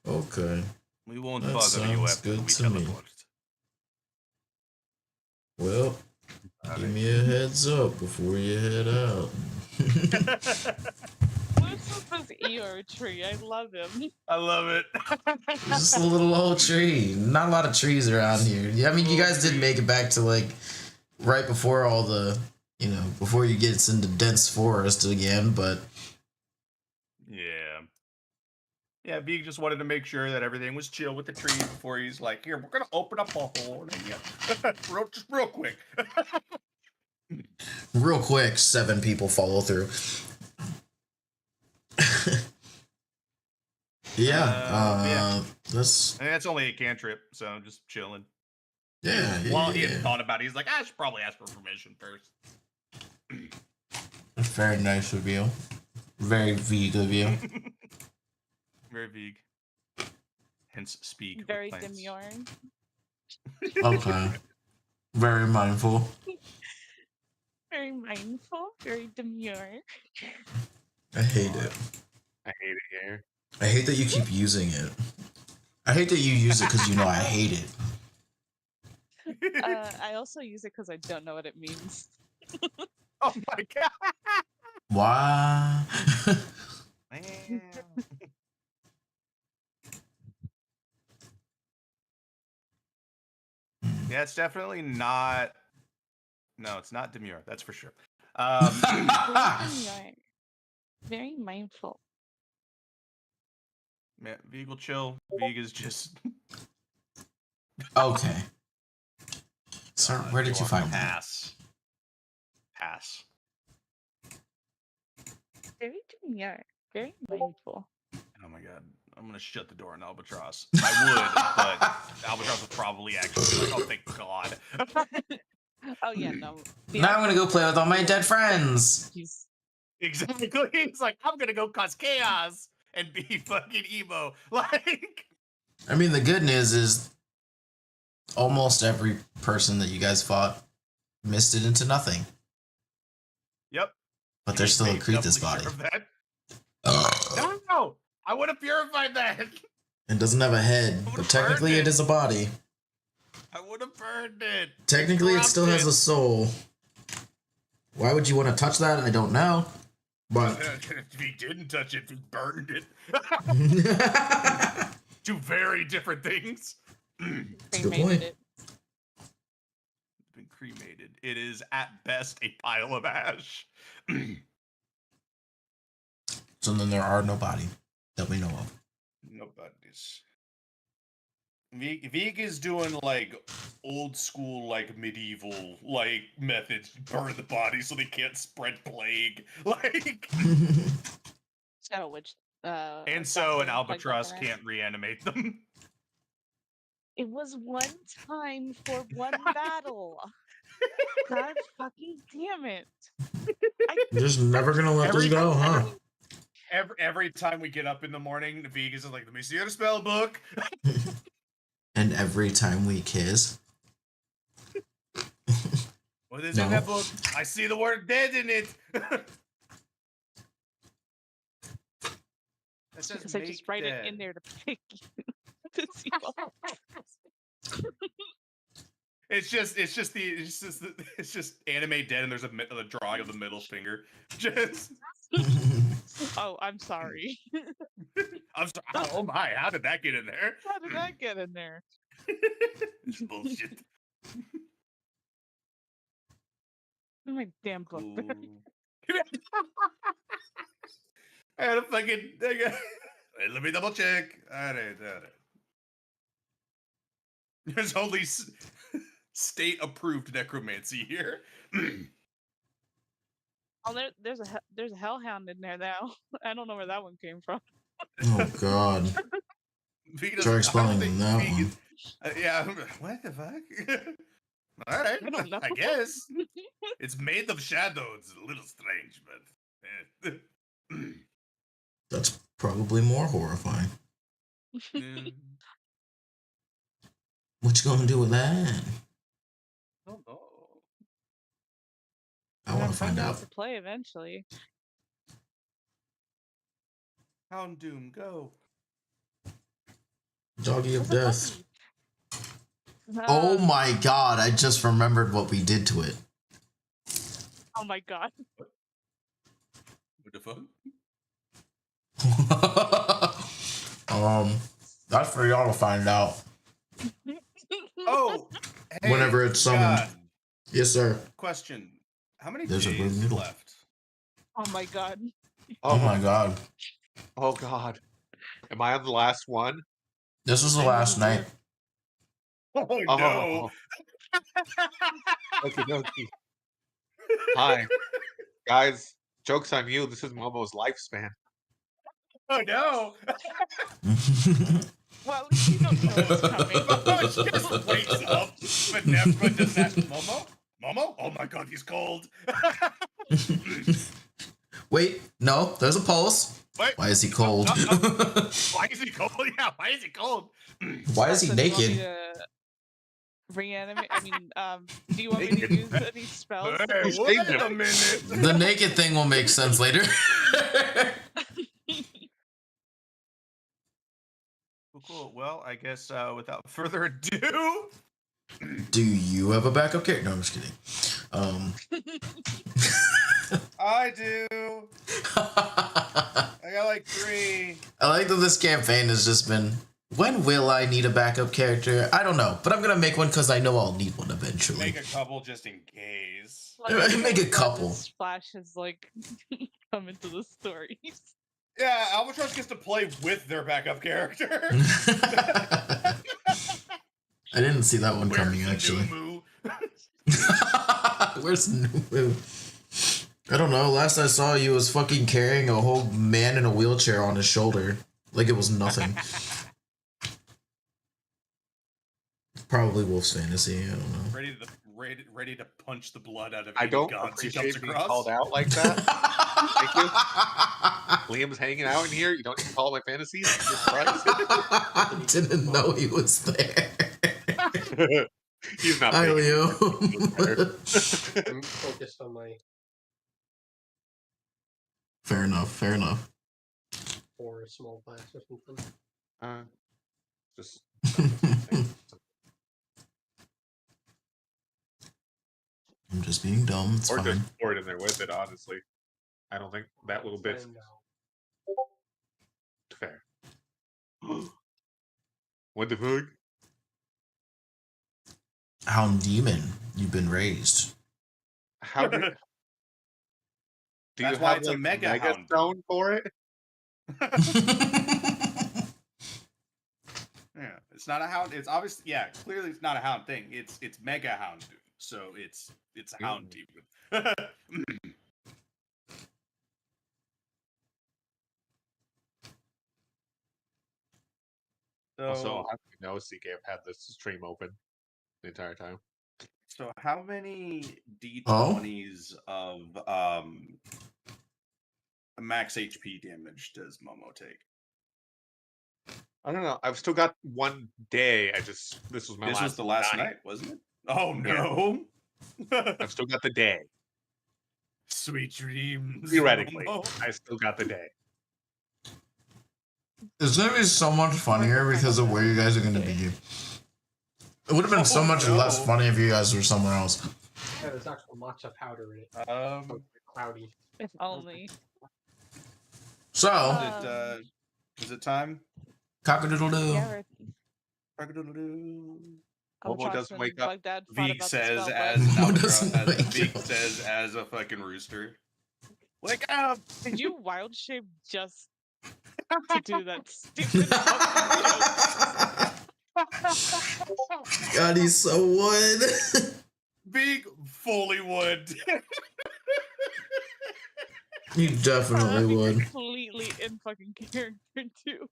Okay. We won't That bother you sounds after good we to me. teleport. Well, give me a heads up before you head out. What's with this Eeyore tree? I love him. I love it. It's just a little old tree. Not a lot of trees around here. I mean, you guys did make it back to like right before all the, before you get into dense forest again, but Yeah. Yeah, Vig just wanted to make sure that everything was chill with the tree before he's like, here, we're going to open up a hole. And just real quick. real quick, 7 people follow through. Yeah, that's only a cantrip, so I'm just chilling. Yeah. He hadn't thought about it. He's like, I should probably ask for permission first. That's very nice of you. Very Vig of you. Very Vig. Hence speak. Very demure. Okay. Very mindful. Very mindful. Very demure. I hate it. I hate it here. I hate that you keep using it. I hate that you use it because you know I hate it. I also use it because I don't know what it means. Oh my god! Why? Man. Yeah, it's definitely not. No, it's not demure. That's for sure. Demure. Very mindful. Man, Vig will chill. Vig is just. Okay. Sir, where did you find that? Pass. Very demure. Very mindful. Oh my god. I'm gonna shut the door on Albatross. I would, but Albatross would probably actually be like, oh, thank god. Oh, yeah, no. Now I'm gonna go play with all my dead friends. Exactly. He's like, I'm gonna go cause chaos and be fucking emo. Like. I mean, the good news is almost every person that you guys fought missed it into nothing. Yep. But there's still a Krethes body. Sure no, I would have purified that. It doesn't have a head, but technically it is a body. I would have burned it. Technically, it still has a soul. Why would you want to touch that? I don't know. But If he didn't touch it, he burned it. Two very different things. That's a good point. It. It's been cremated. It is at best a pile of ash. So then there are no body that we know of. Nobody's. Vig is doing like old school, like medieval, like methods. Burn the body so they can't spread plague. Like. So which. And so an albatross can't reanimate them. It was one time for one battle. God fucking damn it! You're just never gonna let this go, huh? Every time we get up in the morning, Vegas is like, let me see your spell book. And every time we kiss. What is in that book? I see the word dead in it. Because I just write it in there to pick you. To see It's just anime dead, and there's a drawing of the middle finger. Just. Oh, I'm sorry. I'm sorry. Oh my! How did that get in there? How did that get in there? It's bullshit. Oh, my damn book. I had a fucking. Let me double check. All right. There's only state-approved necromancy here. Oh, there's a hellhound in there now. I don't know where that one came from. Oh God! Try explaining that one. Yeah, what the fuck? All right, I don't know. I guess it's made of shadow. It's a little strange, but That's probably more horrifying. What you gonna do with that? I don't know. I want to find out. To play eventually. Hound Doom, go. Doggy of death. Oh my God! I just remembered what we did to it. Oh my God! What the fuck? That's for y'all to find out. Oh, hey, whenever it's summoned. God. Yes, sir. Question: how many There's days a left? Oh my God! Oh my God! Oh God! Am I on the last one? This was the last night. Oh no! Okie dokie. Hi, guys. Joke's on you. This is Momo's lifespan. Oh no! Well, you don't know what's coming. Momo just wakes up, but never does that. Momo? Oh my God, he's cold. Wait, no, there's a pulse. Wait. Why is he cold? Why is he cold? Yeah, why is he cold? Why is he naked? Reanimate. I mean, do you want me to use any spells? Hey, wait a minute. The naked thing will make sense later. Cool. Well, I guess without further ado, do you have a backup character? No, I'm just kidding. I do. I got like 3. I like that this campaign has just been, when will I need a backup character? I don't know, but I'm gonna make one because I know I'll need one eventually. Make a couple just in case. Make a couple. Splash has like come into the stories. Yeah, Albatross gets to play with their backup character. I didn't see that one coming, actually. Where's Numu? I don't know. Last I saw you was fucking carrying a whole man in a wheelchair on his shoulder. Like it was nothing. Probably Wolf's Fantasy. I don't know. Ready to punch the blood out of I don't gods he appreciate comes being across. called out like that. Thank you. Liam's hanging out in here. You don't even call my fantasies. I didn't know he was there. He's not. Hi, Leo. I'm focused on my Fair enough. or small class or something. Just I'm just being dumb. It's or fine. just pour it in there with it. Honestly, I don't think that little bit's fair. What the fuck? Hound demon, you've been raised. How do That's you why have it's a like mega hound. stone for it? Yeah, it's not a hound. It's obviously, yeah, clearly it's not a hound thing. It's mega hound, so it's a hound demon. Also, So, how do you know CK have had this stream open the entire time? so how many Oh? d20s of max HP damage does Momo take? I don't know. I've still got one day. This was my This last was the last night. night, wasn't it? Oh Yeah. no! I've still got the day. Sweet dreams. Theoretically, Momo. I still got the day. It's gonna be so much funnier because of where you guys are gonna be. It would have been so much less funny if you guys were somewhere else. Yeah, there's actual matcha powder in it. Cloudy. If only. So, Is it time? cock-a-doodle-doo. Yeah, we're Cock-a-doodle-doo. Momo Albatross doesn't and wake up. Baghdad fought Veek about the says spell as book. an Momo doesn't albatross, as wake Veek up. says as a fucking rooster. Wake up! Did you wild shape just to do that stupid fucking joke? God, he's so wood. Veek fully would. You definitely would. Completely in fucking character too.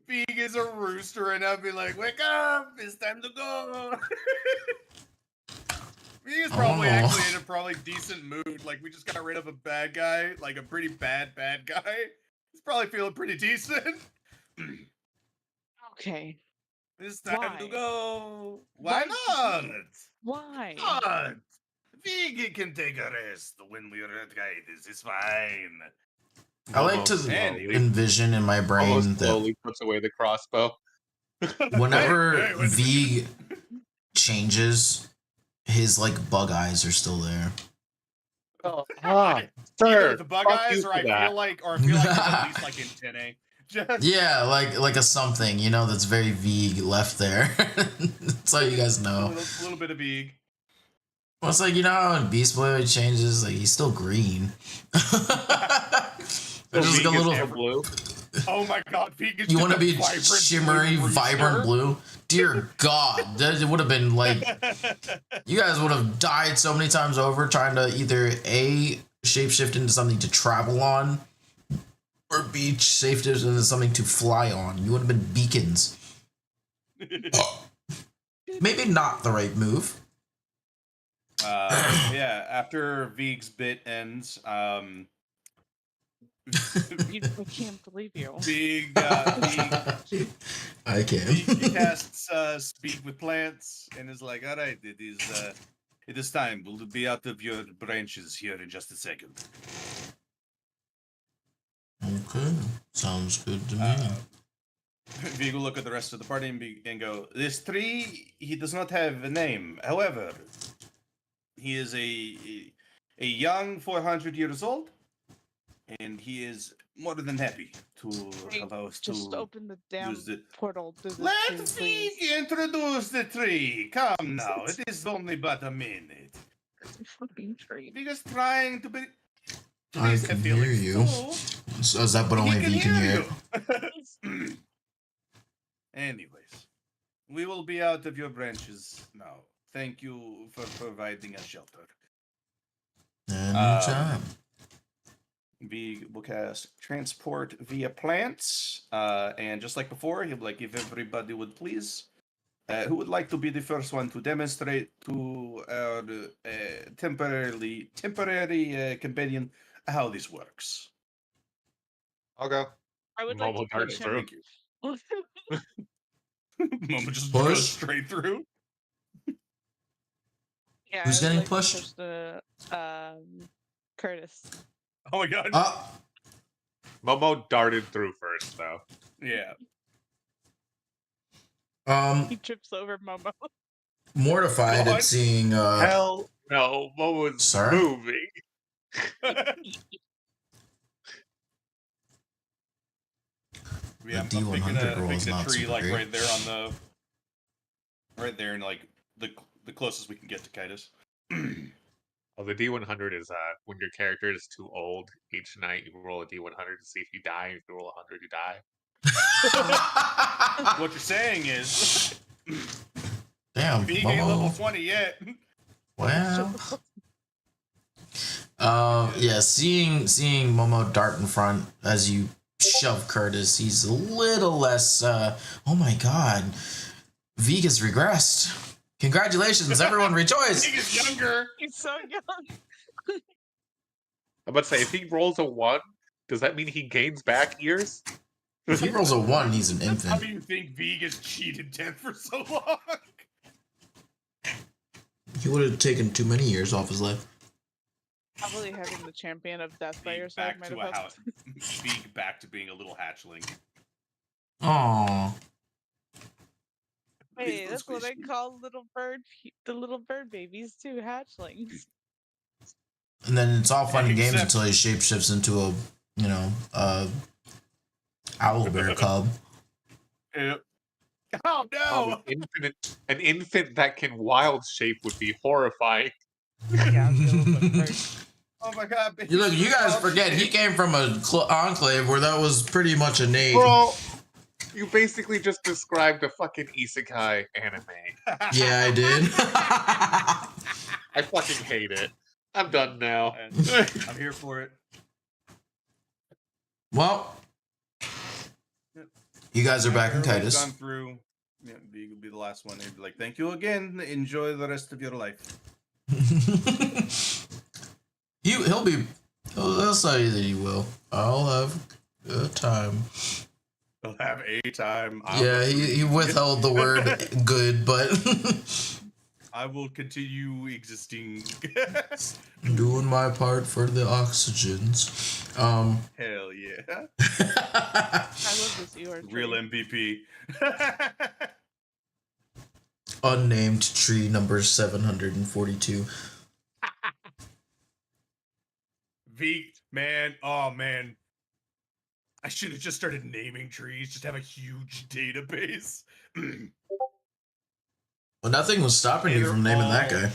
Veek is a rooster, and I'd be like, "Wake up! It's time to go." Veek is probably actually in a probably decent mood. Like we just got rid of a bad guy, like a pretty bad guy. He's probably feeling pretty decent. Okay. It's time to Why? go. Why Why not? Why? What? Vegan can take a rest when we're at Kitus. It's fine. I like to Anyway. envision in my brain Almost that slowly puts away the crossbow. whenever Hey, wait. V changes, his like bug eyes are still there. Oh, Either sir, the bug fuck eyes, you or for I that. feel like it's at least like antennae. Just Yeah, like a something, you know, that's very V left there. That's all you guys a know. little bit of big. Well, it's like, you know how in Beast Boy changes, like he's still green. There's just like a little. Blue. Oh my god, Vegan! You want to be shimmery, vibrant blue? Dear God, that would have been like you guys would have died so many times over trying to either A, shapeshift into something to travel on, or B, shapeshift into something to fly on. You would have been beacons. Maybe not the right move. Yeah, after Veek's bit ends, I can't believe you. Veek, I can. he casts Speak with Plants and is like, all right, it is time. We'll be out of your branches here in just a second. Okay, sounds good to me. Veek will look at the rest of the party and go, this tree, he does not have a name. However, he is a young 400 years old, and he is more than happy to allow us Just to open the damn use the... portal to the Let tree, Veek please. introduce the tree. Come now, it is only but a minute. Fucking tree. Veek is trying to be... I can hear you. So is that but only V can hear? you. Anyways, we will be out of your branches now. Thank you for providing us shelter. Anytime. We will cast transport via plants, and just like before, he'll like if everybody would please. Who would like to be the first one to demonstrate to our temporary companion how this works? I'll go. I would Momo like to darts push through. him. Thank you. Momo just Push? goes straight through. Yeah, Who's I would getting like pushed? To push the Curtis. Oh my god. Momo darted through first, though. Yeah. He trips over Momo. Mortified at seeing. Hell no, Momo's Sorry? moving. Yeah, I'm The D100 roll is picking a not tree super like great. right there on the, right there, and like the closest we can get to Kitus. Oh, the D100 is when your character is too old. Each night you roll a D100 to see if you die. If you roll 100, you die. What you're saying is, Damn, he ain't level Momo. 20 yet. Well. Yeah, seeing Momo dart in front as you shove Curtis, he's a little less. Oh my God, Vig has regressed. Congratulations, everyone! Rejoice. He's younger. He's so young. I'm about to say, if he rolls a 1, does that mean he gains back years? If he rolls a 1, he's an How infant. do you think Vig has cheated death for so long? He would have taken too many years off his life. Probably having the champion of death by your Vig side back might to have a helped. house. Vig back to being a little hatchling. Aww. Hey, that's what I call the little bird babies too, hatchlings. And then it's all fun and games Except- until he shapeshifts into a, owlbear cub. Yep. Oh no! An infant that can wild shape would be horrifying. Yeah, I'm dealing with birds. Oh my God! You look, you guys forget he came from a enclave where that was pretty much innate. Bro, you basically just described a fucking isekai anime. Yeah, I did. I fucking hate it. I'm done now. I'm here for it. Well, you guys are back in Everyone's Kitus. Gone through. Yeah, Vig will be the last one. He'd be like, "Thank you again. Enjoy the rest of your life." He'll say that he will. I'll have a time. He'll have a time. Yeah, he withheld the word good, but I will continue existing. doing my part for the oxygens. Hell yeah. I love this Eeyore Real tree. MVP. Unnamed tree number 742. Vig, man. Oh man. I should have just started naming trees. Just have a huge database. Well, nothing was stopping you from naming that guy.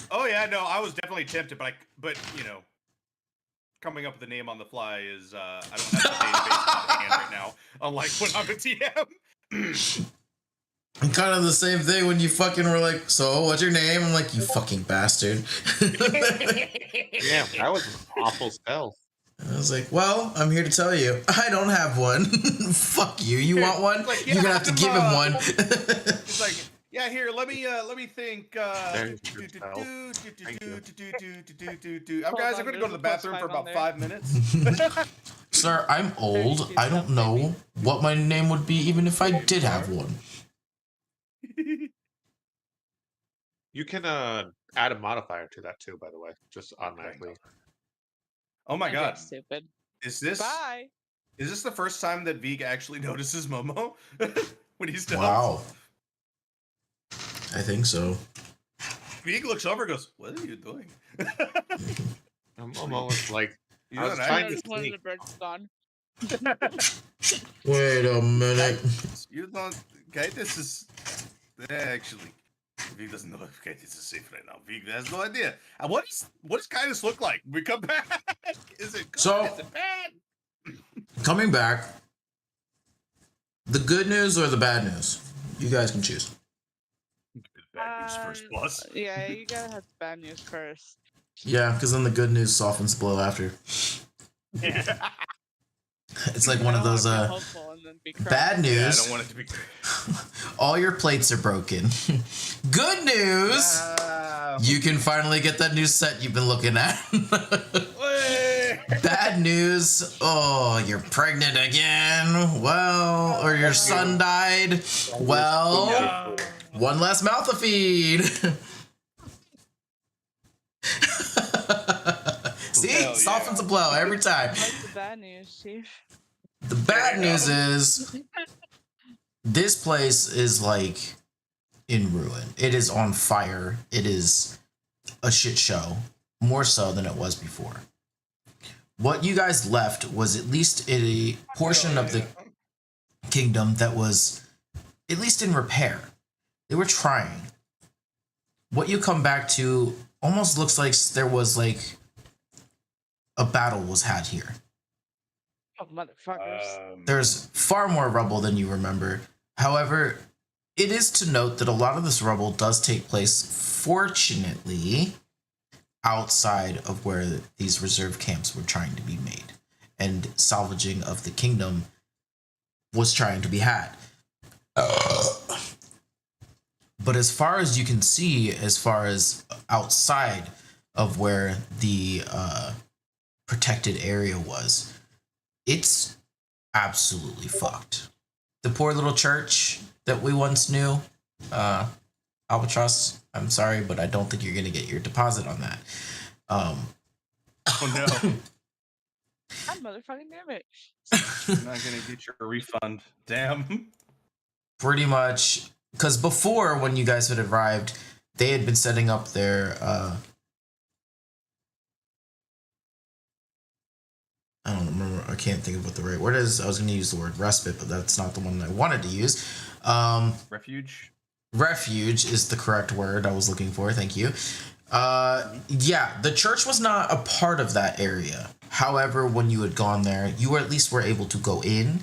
Oh yeah, no, I was definitely tempted, but you know, coming up with a name on the fly is I don't have the database on hand right now. Unlike when I'm a TM. And kind of the same thing when you fucking were like, so what's your name? I'm like, you fucking bastard. Yeah, that was an awful spell. I was like, well, I'm here to tell you, I don't have one. Fuck you. You want one? Like, yeah, you're gonna have to give him one. It's like, yeah, here, let me think. There's your spell. Guys, I'm gonna go to the bathroom for about 5 minutes. Sir, I'm old. I don't know what my name would be even if I did have one. You can add a modifier to that too, by the way, just automatically. Oh my God, Stupid. is this Bye. the first time that Vig actually notices Momo when he's done? Wow. I think so. Vig looks over and goes, "What are you doing?" I'm almost like, You I was know, trying I to just wanted sneak. the birds gone. Wait a minute. You don't. Kitus is actually. Vig doesn't know if Kitus is safe right now. Vig has no idea. And what does Kitus look like when we come back? Is it good? So- Is it bad? Coming back, the good news or the bad news? You guys can choose. Bad news first, boss. Yeah, you gotta have the bad news first. Yeah, because then the good news softens the blow after. Yeah. It's like I one of don't those wanna be hopeful and then be crushed. bad Yeah, I news. don't want it to be. All your plates are broken. Good news. You can finally get that new set you've been looking at. Bad news. Oh, you're pregnant again. Well, or your son died. Well, one less mouth to feed. See, Hell yeah. softens the blow every time. What's the bad news, Chief? The bad news is this place is like in ruin. It is on fire. It is a shit show, more so than it was before. What you guys left was at least a portion of the kingdom that was at least in repair. They were trying. What you come back to almost looks like there was like a battle was had here. Oh, motherfuckers. There's far more rubble than you remember. However, it is to note that a lot of this rubble does take place, fortunately, outside of where these reserve camps were trying to be made. And salvaging of the kingdom was trying to be had. But as far as you can see, as far as outside of where the protected area was, it's absolutely fucked. The poor little church that we once knew, Albatross, I'm sorry, but I don't think you're going to get your deposit on that. Oh no. God motherfucking damn it. You're not going to get your refund. Damn. Pretty much, because before, when you guys had arrived, they had been setting up their I don't remember. I can't think of what the right word is. I was going to use the word respite, but that's not the one I wanted to use. Refuge. Refuge is the correct word I was looking for. Thank you. Yeah, the church was not a part of that area. However, when you had gone there, you were at least were able to go in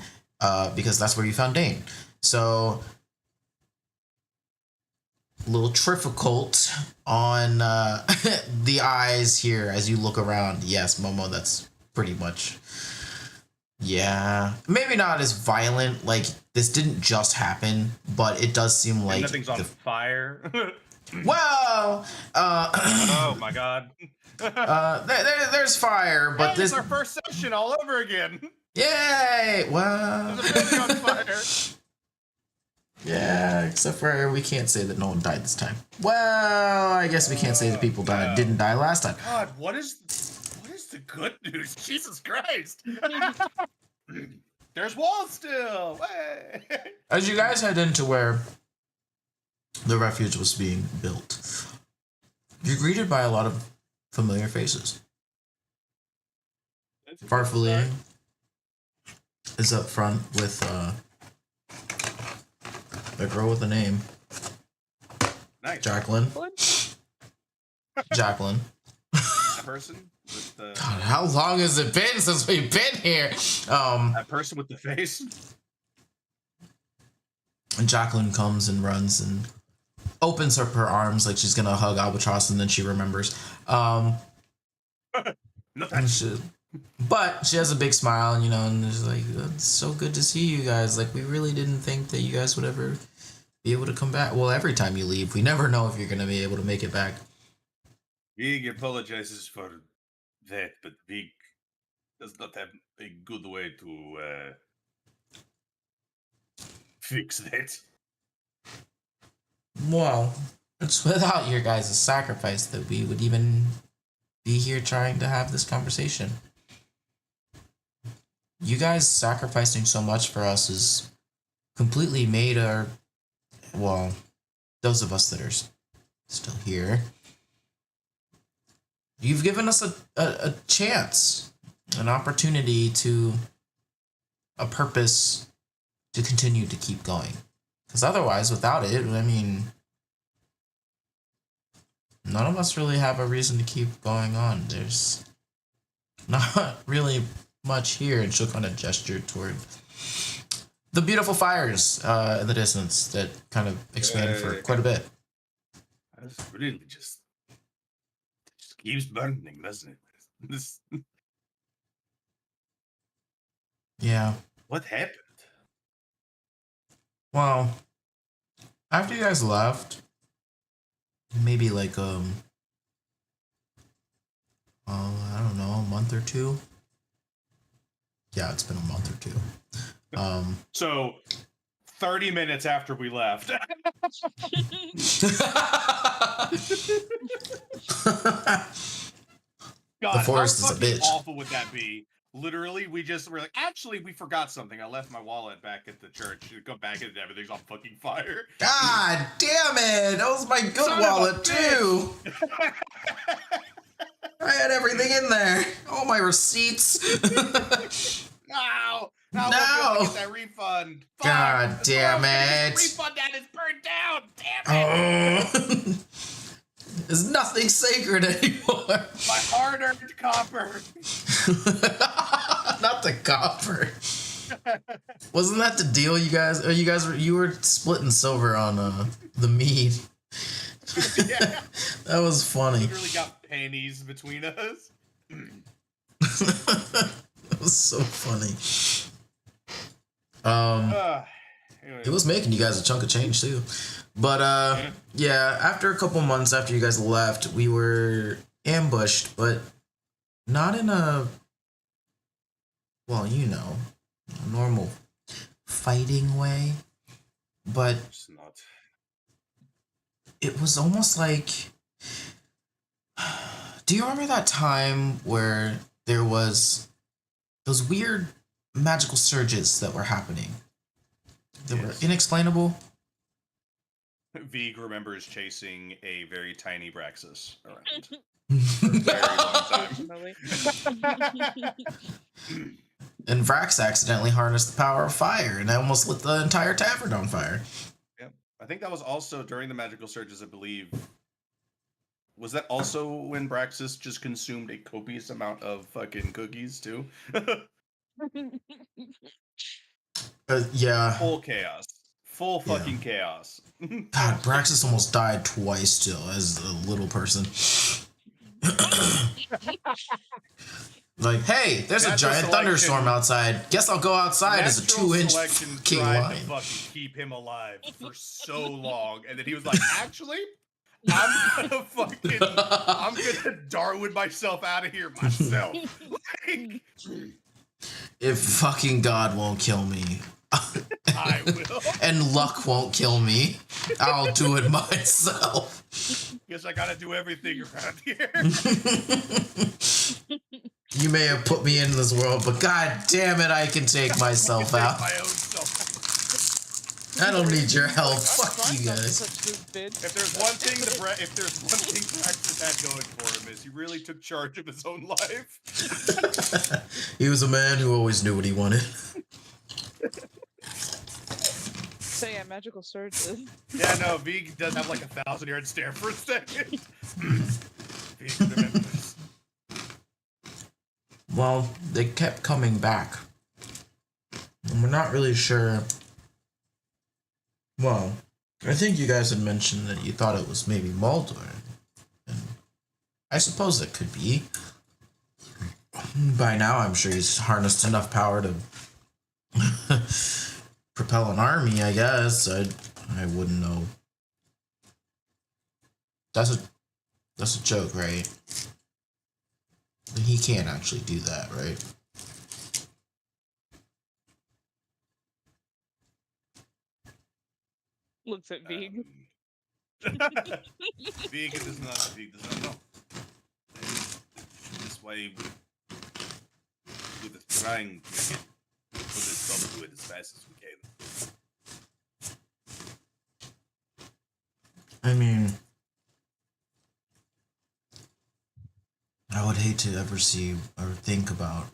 because that's where you found Dane. So, a little difficult on the eyes here as you look around. Yes, Momo, that's pretty much. Yeah, maybe not as violent. Like, this didn't just happen, but it does seem like nothing's on fire. Well, oh my god. There's fire, but hey, this is our first session all over again. Yay! Well, there's a building on fire. Yeah, except for we can't say that no one died this time. Well, I guess we can't say that people didn't die last time. God, what is the good news? Jesus Christ! There's walls still. Hey. As you guys head into where the refuge was being built, you're greeted by a lot of familiar faces. Farfalle is up front with a girl with a name. Nice. Jacqueline. Jacqueline. That person with the... God, how long has it been since we've been here? That person with the face. And Jacqueline comes and runs and opens up her arms like she's gonna hug Albatross, and then she remembers. But she has a big smile, you know, and she's like, "It's so good to see you guys. Like, we really didn't think that you guys would ever be able to come back. Well, every time you leave, we never know if you're gonna be able to make it back." Big apologizes for that, but Big does not have a good way to fix that. Well, it's without your guys' sacrifice that we would even be here trying to have this conversation. You guys sacrificing so much for us has completely made our, well, those of us that are still here, you've given us a chance, an opportunity to, a purpose to continue to keep going. Because otherwise, without it, I mean, none of us really have a reason to keep going on. There's not really much here. And she'll kind of gesture toward the beautiful fires in the distance that kind of expand for quite a bit. That's really just keeps burning, doesn't it? This... Yeah. What happened? Well, after you guys left, maybe like I don't know, a month or two. Yeah, it's been a month or two. So 30 minutes after we left. God, the forest how is a bitch. awful would that be? Literally, we just were like, actually, we forgot something. I left my wallet back at the church. You come back and everything's on fucking fire. God damn it! That was my good wallet too. I had everything in there. All my receipts. No! Now we'll be able to get that refund. Fuck. God damn it. Refund that is burned down. Damn it. Oh. There's nothing sacred anymore. My hard-earned copper. Not the copper. Wasn't that the deal, you guys? Or you were splitting silver on the mead. Yeah. That was funny. Literally got pennies between us. That was so funny. It was making you guys a chunk of change too. But yeah, after a couple months after you guys left, we were ambushed, but not in a, well, you know, a normal fighting way. But It's not. it was almost like, do you remember that time where there was those weird magical surges that were happening? They were inexplainable. Vig remembers chasing a very tiny Braxis around for a very long time. And Vrax accidentally harnessed the power of fire and almost lit the entire tavern on fire. Yep. I think that was also during the magical surges, I believe. Was that also when Braxis just consumed a copious amount of fucking cookies too? Yeah. Full chaos. Full fucking chaos. God, Braxis almost died twice still as a little person. Like, hey, there's a giant thunderstorm outside. Guess I'll go outside as a 2-inch fucking lion. To fucking keep him alive for so long, and then he was like, actually, I'm gonna Darwin myself out of here myself. Like, if fucking God won't kill me, I will. And luck won't kill me, I'll do it myself. Guess I gotta do everything around here. You may have put me in this world, but god damn it, I can take myself out. My own self. I don't need your help. Fuck you guys. If there's one thing Braxton had going for him is he really took charge of his own life. He was a man who always knew what he wanted. So yeah, magical surges. Yeah, no, Vig does have like 1,000-yard stare for a second. Vig remembers. Well, they kept coming back. And we're not really sure. Well, I think you guys had mentioned that you thought it was maybe Mulder. And I suppose it could be. By now, I'm sure he's harnessed enough power to propel an army, I guess. I wouldn't know. That's a joke, right? He can't actually do that, right? Looks at Vig. Vig does not know. This way, we're trying to put this stuff to it as fast as we can. I mean, I would hate to ever see or think about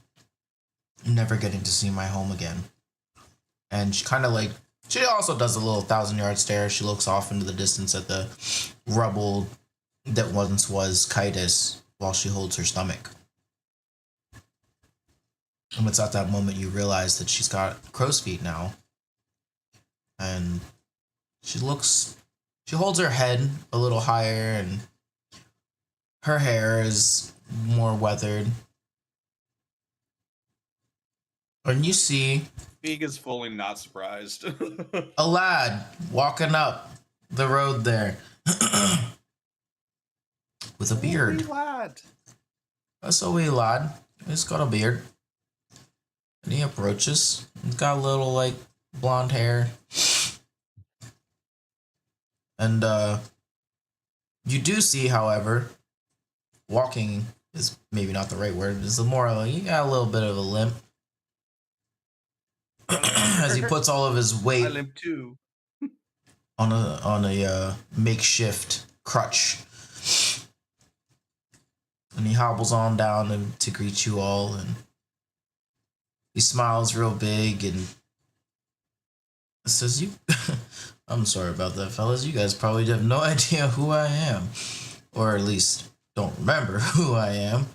never getting to see my home again. And she kind of like, she also does a little 1,000-yard stare. She looks off into the distance at the rubble that once was Kitus while she holds her stomach. And it's at that moment you realize that she's got crow's feet now. And she holds her head a little higher and her hair is more weathered. And you see Vig is fully not surprised. a lad walking up the road there with a beard. That's a wee lad. He's got a beard. And he approaches. He's got a little, like, blonde hair. And, you do see, however, walking is maybe not the right word. It's more like you got a little bit of a limp as he puts all of his I weight limp too. on a makeshift crutch, and he hobbles on down to greet you all, and he smiles real big and says, "You, I'm sorry about that, fellas. You guys probably have no idea who I am, or at least don't remember who I am."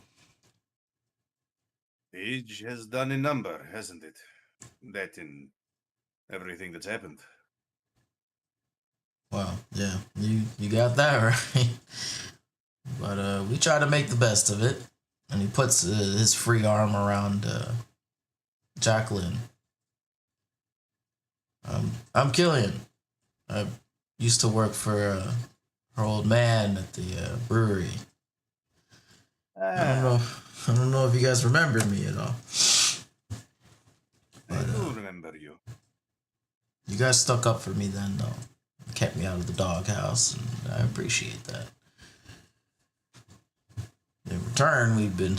Age has done a number, hasn't it? That and everything that's happened. Well, yeah, you got that right. But we try to make the best of it, and he puts his free arm around Jacqueline. I'm Killian. I used to work for her old man at the brewery. I don't know if you guys remember me at all. I do remember you. You guys stuck up for me then, though. Kept me out of the doghouse, and I appreciate that. In return, we've been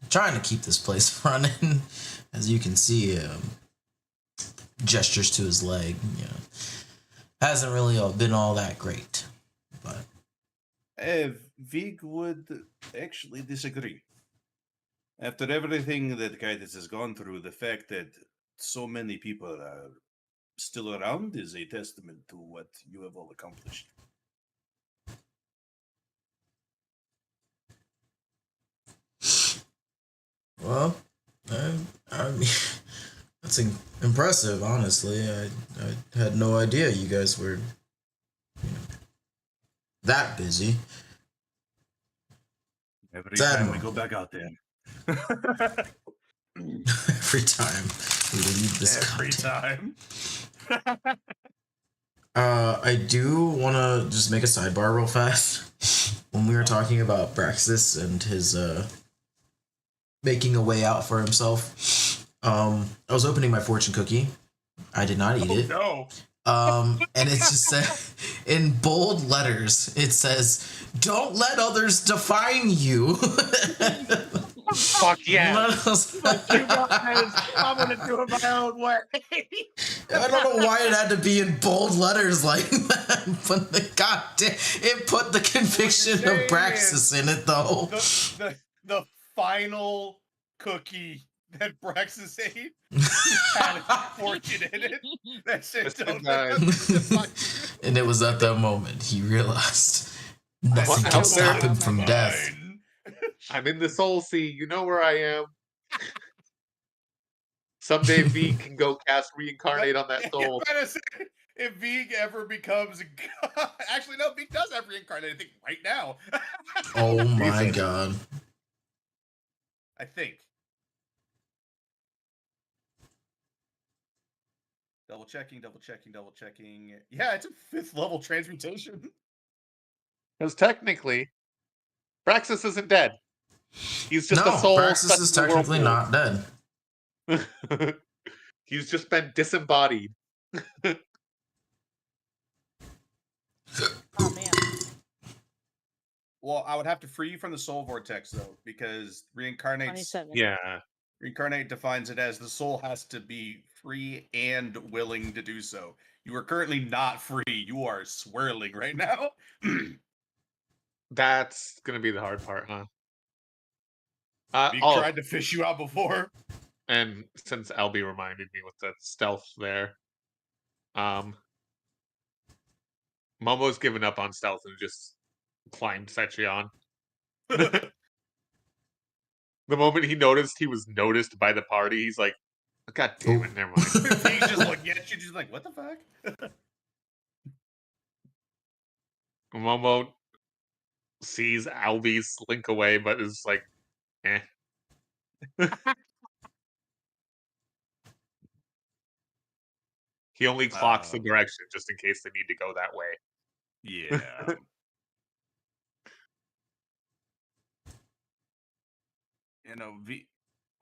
trying to keep this place running. As you can see, gestures to his leg. You know, hasn't really been all that great, but Vig would actually disagree. After everything that Kitus has gone through, the fact that so many people are still around is a testament to what you have all accomplished. well, I mean, that's impressive. Honestly, I had no idea you guys were, that busy. Every time we go back out there. Every time we leave this Every time. I do want to just make a sidebar real fast. When we were talking about Braxis and his making a way out for himself, I was opening my fortune cookie. I did not eat it. No. And it's just said in bold letters, it says, "Don't let others define you." Fuck yeah. I'm gonna do it my own way. I don't know why it had to be in bold letters like that, but it put the conviction of Braxis in it, though. The final cookie that Braxis ate had a fortune in it. That shit Listen, don't guys. And it was at that moment he realized nothing Out can stop there him from death. I'm in the Soul Sea. You know where I am. Someday V can go cast Reincarnate on that soul. If Vig ever becomes actually no, Vig does have reincarnated, I think, right now. Oh my Jesus. god. I think. Double checking. Yeah, it's a 5th level transmutation. Because technically, Praxis isn't dead. He's just No, a soul. Braxis is technically not dead. He's just been disembodied. Oh man. Well, I would have to free you from the soul vortex though, because reincarnate 27. Yeah. Reincarnate defines it as the soul has to be free and willing to do so. You are currently not free. You are swirling right now. That's gonna be the hard part, huh? We tried to fish you out before. And since Albie reminded me with the stealth there, Momo's given up on stealth and just climbed Sechion. The moment he noticed he was noticed by the party, he's like, "God damn it, never mind." He's just looking at you, just like, "What the fuck?" Momo sees Albie slink away, but is like, "Eh." He only clocks the direction just in case they need to go that way. Yeah. You know,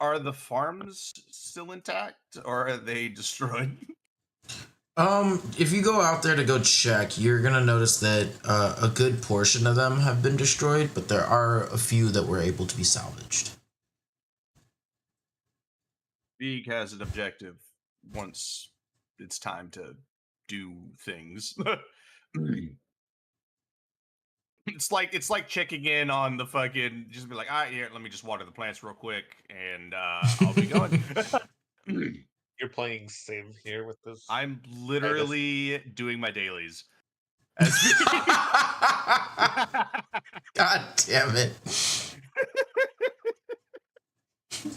are the farms still intact or are they destroyed? If you go out there to go check, you're gonna notice that a good portion of them have been destroyed, but there are a few that were able to be salvaged. Beak has an objective once it's time to do things. It's like checking in on the fucking, just be like, all right, here, let me just water the plants real quick, and I'll be going. You're playing Civ here with this. I'm literally doing my dailies. As God damn it.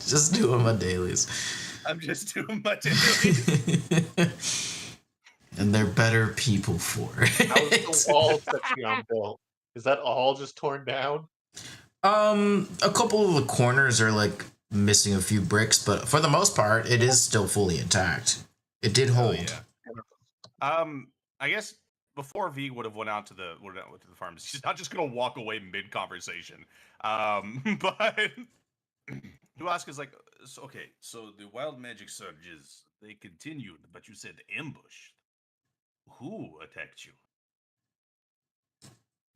Just doing my dailies. I'm just doing my dailies. And they're better people for it. How's the wall section built? Is that all just torn down? A couple of the corners are like missing a few bricks, but for the most part, it is still fully intact. It did hold. Yeah. I guess before V would have went out to the farms, she's not just gonna walk away mid conversation. But Duask is like, okay, so the wild magic surges, they continued, but you said ambushed. Who attacked you?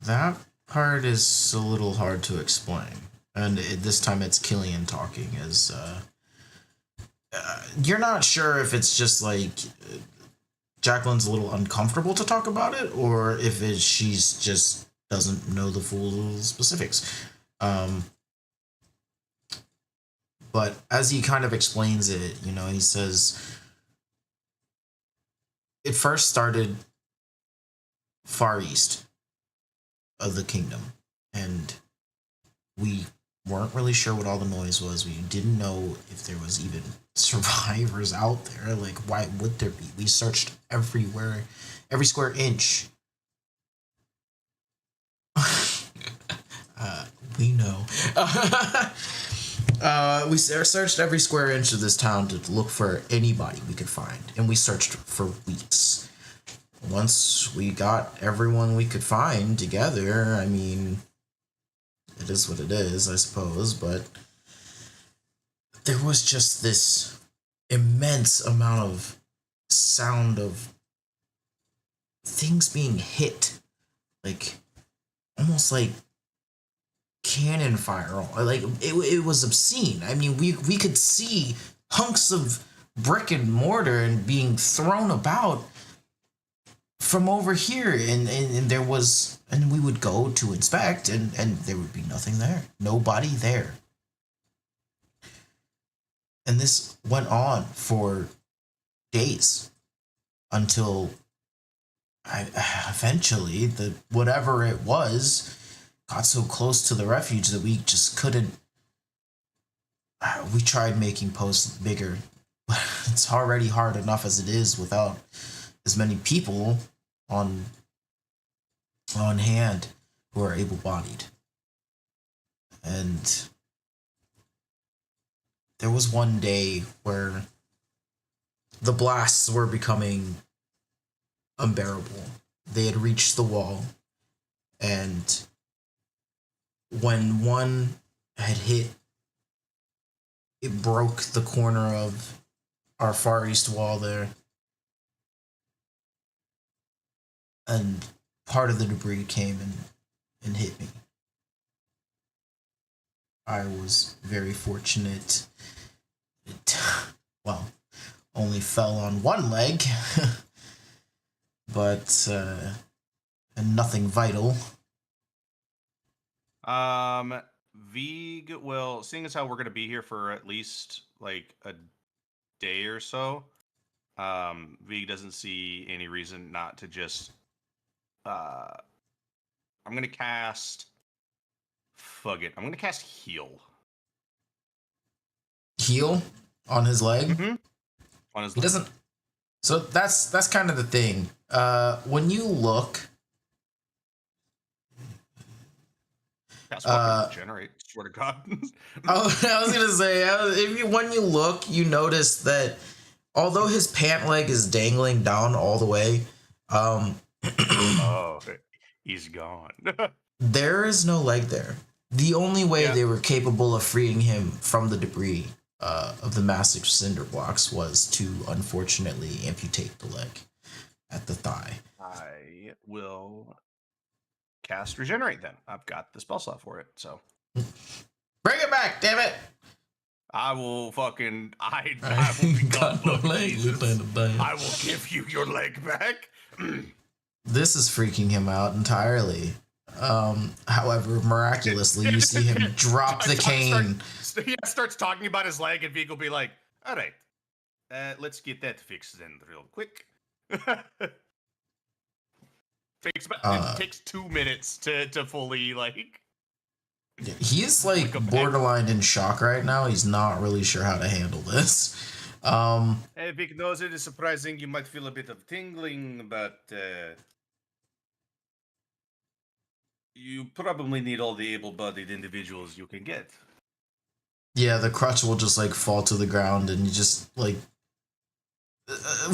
That part is a little hard to explain. And this time it's Killian talking, as you're not sure if it's just like Jacqueline's a little uncomfortable to talk about it, or if she's just doesn't know the full specifics. But as he kind of explains it, he says it first started far east of the kingdom, and we weren't really sure what all the noise was. We didn't know if there was even survivors out there. Like, why would there be? We searched everywhere, every square inch. We know. We searched every square inch of this town to look for anybody we could find, and we searched for weeks. Once we got everyone we could find together, I mean, it is what it is, I suppose, but there was just this immense amount of sound of things being hit, like almost like cannon fire. Like it was obscene. I mean, we could see hunks of brick and mortar and being thrown about from over here, and there was, and we would go to inspect, and there would be nothing there, nobody there. And this went on for days until eventually the whatever it was got so close to the refuge that we just couldn't. We tried making posts bigger, but it's already hard enough as it is without as many people on hand who are able-bodied. And there was one day where the blasts were becoming unbearable. They had reached the wall, and when one had hit, it broke the corner of our far east wall there. And part of the debris came and hit me. I was very fortunate. It, well, only fell on one leg, but and nothing vital. Vig, well, seeing as how we're gonna be here for at least like a day or so, Vig doesn't see any reason not to just I'm gonna cast fuck it. I'm gonna cast heal. Heal on his leg? Mm-hmm. On his leg. He doesn't. So that's kind of the thing. When you look, that's fucking generate. Swear to God. I was gonna say, when you look, you notice that although his pant leg is dangling down all the way, oh, he's gone. There is no leg there. The only way they were capable of freeing him from the debris of the massive cinder blocks was to unfortunately amputate the leg. at the thigh. I will cast Regenerate then. I've got the spell slot for it, so. Bring it back, damn it! I will fucking. I will become no Bug leg, Jesus. I will give you your leg back. This is freaking him out entirely. However, miraculously, you see him drop the cane. Starts talking about his leg, and Vic will be like, all right, let's get that fixed then real quick. It takes 2 minutes to fully, like... He's, like borderline in shock right now. He's not really sure how to handle this. Hey, Vic knows it is surprising. You might feel a bit of tingling, but... you probably need all the able-bodied individuals you can get. Yeah, the crutch will just like fall to the ground, and you just like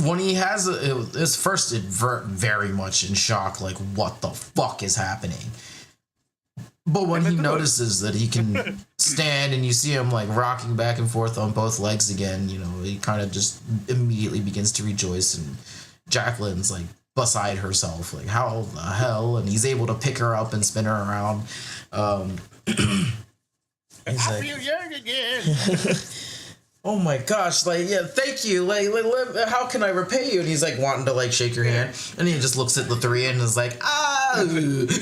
when he has it's first very much in shock, like what the fuck is happening. But when he notices that he can stand, and you see him like rocking back and forth on both legs again, you know, he kind of just immediately begins to rejoice, and Jacqueline's like beside herself, like how the hell, and he's able to pick her up and spin her around. I feel young again. Oh my gosh, like, yeah, thank you. Like, how can I repay you? And he's like wanting to like shake your hand, and he just looks at the three and is like, oh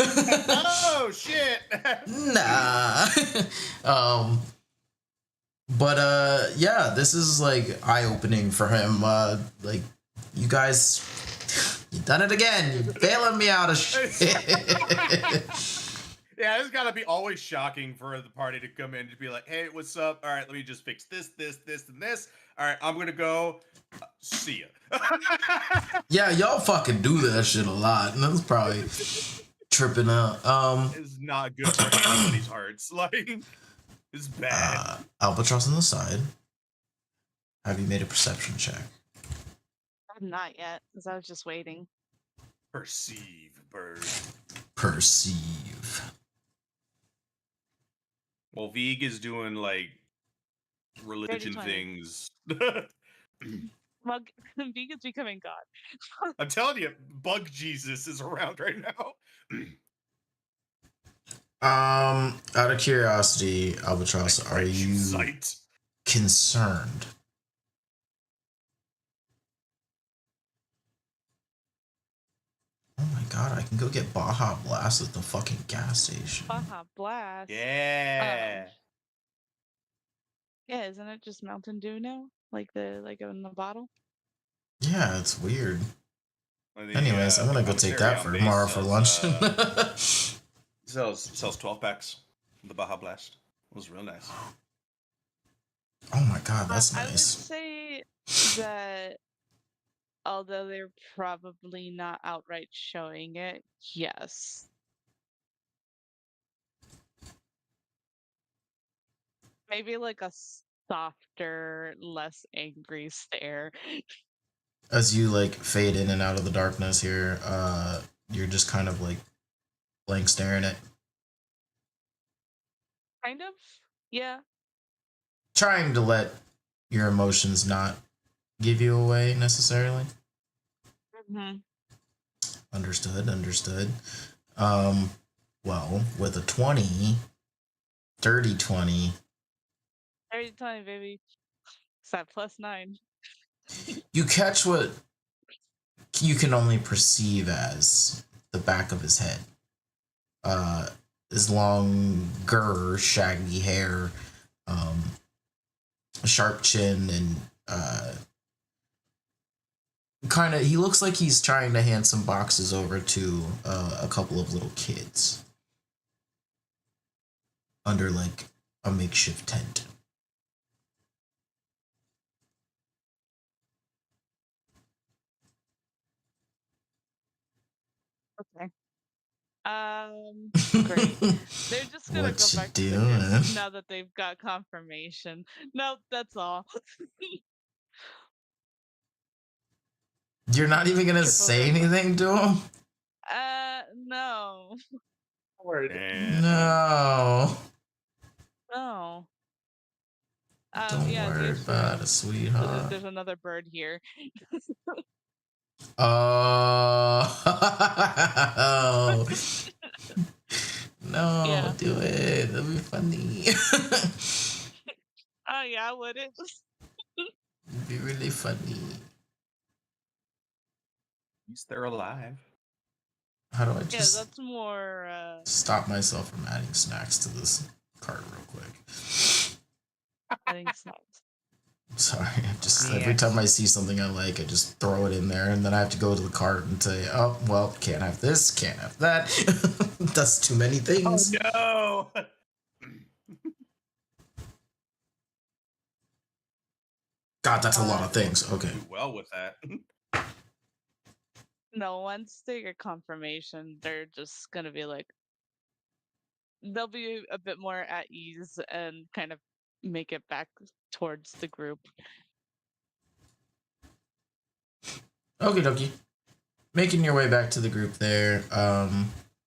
shit. Nah. But yeah, this is like eye-opening for him. Like, you guys, you done it again. You're bailing me out of shit. Yeah, it's gotta be always shocking for the party to come in and be like, hey, what's up? All right, let me just fix this, and this. All right, I'm gonna go. See ya. Yeah, y'all fucking do that shit a lot, and that's probably tripping out. It's not good for anybody's hearts. Like, it's bad. Albatross on the side. Have you made a perception check? Not yet, because I was just waiting. Perceive, bird. Perceive. Well, Vig is doing like religion things. Well, Vig is becoming God. I'm telling you, Bug Jesus is around right now. Out of curiosity, Albatross, are you concerned? Oh my god, I can go get Baja Blast at the fucking gas station. Baja Blast? Yeah. Yeah, isn't it just Mountain Dew now? Like in the bottle? Yeah, it's weird. Anyways, I'm gonna go take that for tomorrow for lunch. sells 12 packs. The Baja Blast. It was real nice. Oh my god, that's I would nice. say that although they're probably not outright showing it, yes. Maybe like a softer, less angry stare. As you like fade in and out of the darkness here, you're just kind of like blank staring at. Kind of, yeah. Trying to let your emotions not give you away necessarily. Mm-hmm. Understood. Well, with a 20, dirty 20. Dirty 20, baby. It's that +9. You catch what you can only perceive as the back of his head. His longer, shaggy hair, a sharp chin, and kind of, he looks like he's trying to hand some boxes over to a couple of little kids under like a makeshift tent. Okay. Great. They're just gonna go back to the nest now that they've got confirmation. Nope, that's all. You're not even gonna say anything to him? No. No. No. Don't worry about it, sweetheart. There's another bird here. Oh. No, Yeah. do it. That'd be funny. Oh yeah, would it? It'd be really funny. At least they're alive. How do I Yeah, just that's more. stop myself from adding snacks to this cart real quick? I think so. Sorry, just every time I see something I like, I just throw it in there, and then I have to go to the cart and say, "Oh, well, can't have this, can't have that." That's too many things. Oh no! God, that's a lot of things. Okay. Do well with that. No, once they get confirmation, they're just gonna be like, they'll be a bit more at ease and kind of make it back towards the group. Okie dokie. Making your way back to the group there.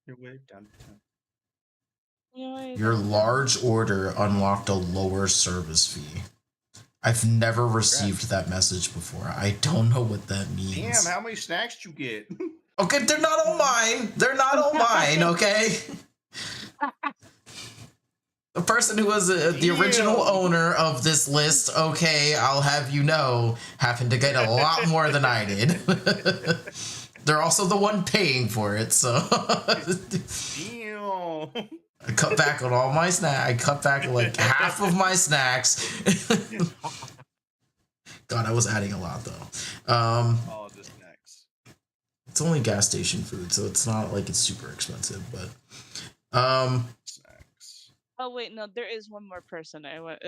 Your way downtown. Your large order unlocked a lower service fee. I've never received that message before. I don't know what that means. Damn, how many snacks did you get? Okay, they're not all mine. They're not all mine, okay? The person who was the original owner of this list, okay, I'll have you know, happened to get a lot more than I did. They're also the one paying for it, so. Damn. I cut back on all my snacks. I cut back like half of my snacks. God, I was adding a lot though. All the snacks. It's only gas station food, so it's not like it's super expensive, but Snacks. Oh wait, no, there is one more person. I want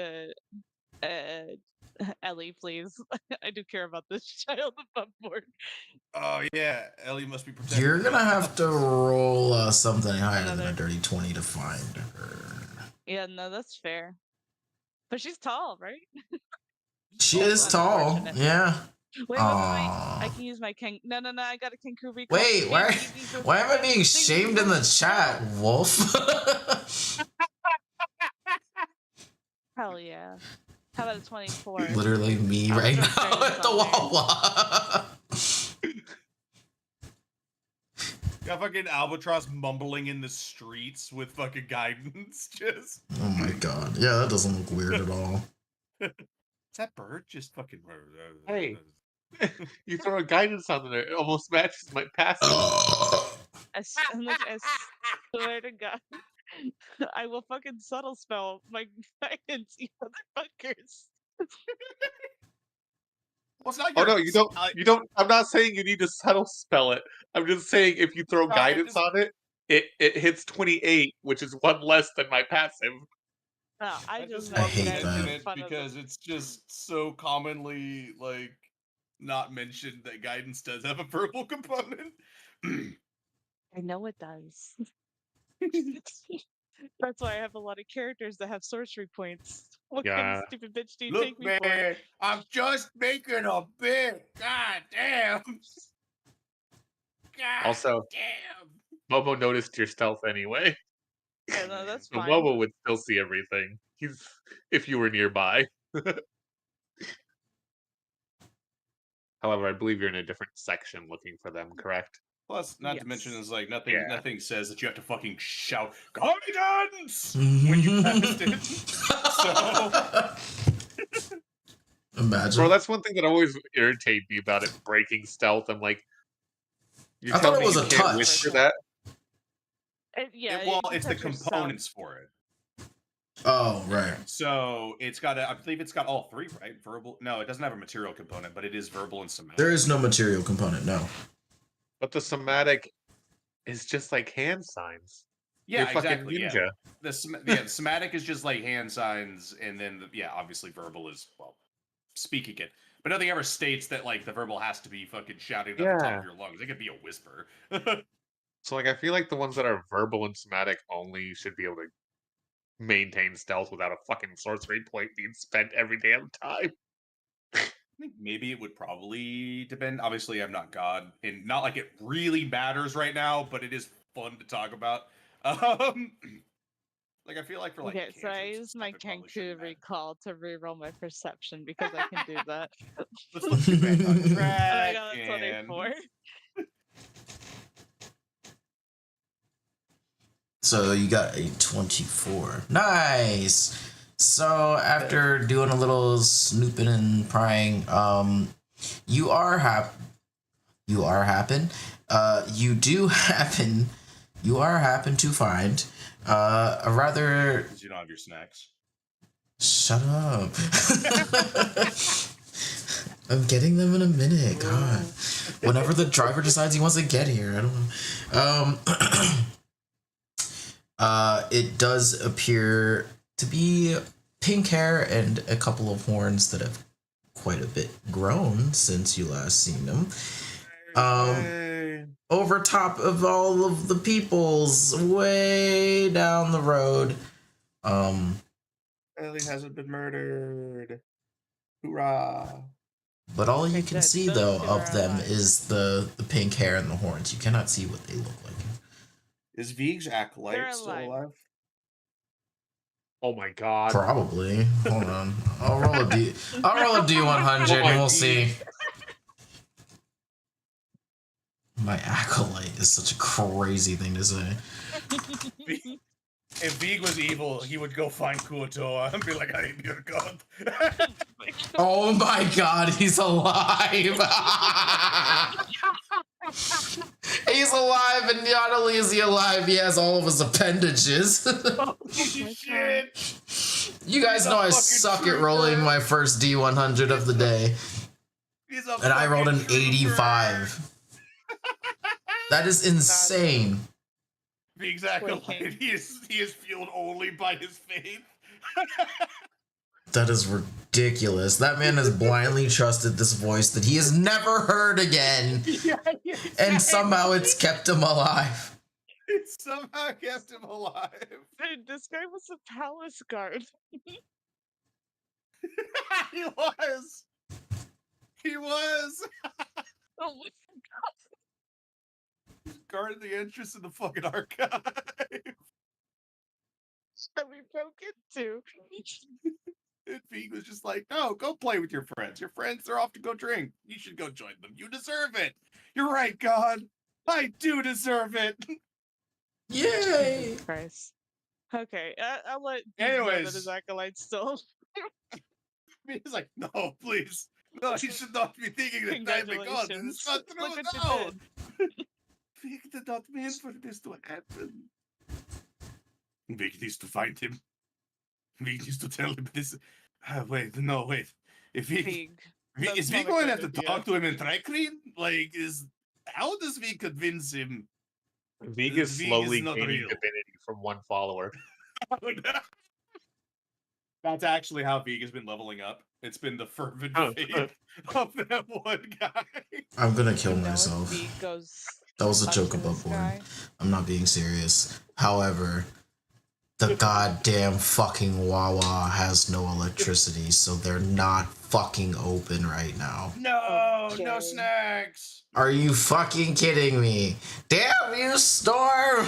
Ellie, please. I do care about this child above board. Oh yeah, Ellie must be protected. you're gonna have to roll something higher than a dirty 20 to find her. Yeah, no, that's fair. But she's tall, right? She is tall, Unfortunate. yeah. Wait, I can use my king. No, I got a Kenku recall. Wait, why am I being shamed in the chat, Wolf? Hell yeah. How about a 24? Literally me I'll right throw now fairies at the on there. Wawa. Got fucking Albatross mumbling in the streets with fucking guidance. Just. Oh my god. Yeah, that doesn't look weird at all. Is that bird just fucking? Hey. You throw a guidance on there, it almost matches my passive. I swear to God, I will fucking subtle spell my guidance, you motherfuckers. Well, it's not Oh your, no, you don't. You don't. I'm not saying you need to subtle spell it. I'm just saying if you throw guidance on it, it hits 28, which is one less than my passive. No, I just I hate mention that. it because it's just so commonly like not mentioned that guidance does have a verbal component. I know it does. That's why I have a lot of characters that have sorcery points. What kind of stupid bitch do you Look, take me for? man, I'm just making a bit. God damn. God Also, damn. Momo noticed your stealth anyway. Yeah, no, that's So fine. Momo would still see everything. If you were nearby. However, I believe you're in a different section looking for them, correct? Plus, not to mention, Yes. is like nothing. Yeah. Nothing says that you have to fucking shout guidance when you cast it. So, Imagine. Bro, that's one thing that always irritated me about it breaking stealth. I'm like, you're I thought telling it me was you a can't touch. whisper that? Yeah, it's the components for it. Oh, right. So it's got I believe it's got all three, right? Verbal. No, it doesn't have a material component, but it is verbal and somatic. There is no material component, no. But the somatic is just like hand signs. Yeah, You're fucking exactly. ninja. Yeah. The somatic is just like hand signs, and then obviously verbal is speaking it. But nothing ever states that like the verbal has to be fucking shouting at the top of your lungs. It could be a whisper. So like I feel like the ones that are verbal and somatic only should be able to maintain stealth without a fucking sorcery point being spent every damn time. I think maybe it would probably depend. Obviously, I'm not God, and not like it really matters right now, but it is fun to talk about. Like I feel like for like Okay, so I cantrips and use stuff, my it probably Kenku shouldn't matter. recall to reroll my perception because I can do that. Let's get back on I track. got a And 24. So you got a 24. Nice. So after doing a little snooping and prying, you are you are happen to find a rather. because you don't have your snacks. Shut up. I'm getting them in a minute. God. Whenever the driver decides he wants to get here, I don't know. It does appear to be pink hair and a couple of horns that have quite a bit grown since you last seen them. Over top of all of the peoples way down the road. Ellie hasn't been murdered. Hoorah. But all you Okay, can good. see, Those though, two of are them alive. is the pink hair and the horns. You cannot see what they look like. Is Vig's They're acolyte still alive. alive? Oh my god. Probably. Hold on. I'll roll a D100 Oh my and we'll D. see. My acolyte is such a crazy thing to say. If Vig was evil, he would go find Kuotoa and be like, I am your god. Oh my god, he's alive! He's alive, and not only is he alive, he has all of his appendages. Holy shit! You guys know I suck at rolling my first D100 of the day. And I rolled an 85. That is insane. Vig's acolyte, he is fueled only by his faith. That is ridiculous. That man has blindly trusted this voice that he has never heard again. And somehow it's kept him alive. It somehow kept him alive. Dude, this guy was a palace guard. He was. He was. Oh my Guarding the entrance of the fucking archive. that we broke into. And Vig was just like, no, go play with your friends. Your friends are off to go drink. You should go join them. You deserve it. You're right, God. I do deserve it. Yay! Jesus Christ. Okay, I'll let Anyways. his acolyte's still. He's like, no, please. No, you should not be thinking that time is gone. It's not true. Look what you No. did. Vig did not mean for this to happen. Vig needs to find him. Vig needs to tell him this. Wait. If Vig, Vig. is Vig going to have to talk to him in Tricrene? Like, how does Vig convince him? Vig is Vig slowly is not gaining real. divinity from one follower. That's actually how Vig has been leveling up. It's been the fervent faith of that one guy. I'm gonna kill You know, if myself. Vig goes That was a up joke to above this board. guy. I'm not being serious. However, the goddamn fucking Wawa has no electricity, so they're not fucking open right now. No, no Okay. snacks. Are you fucking kidding me? Damn you, Storm!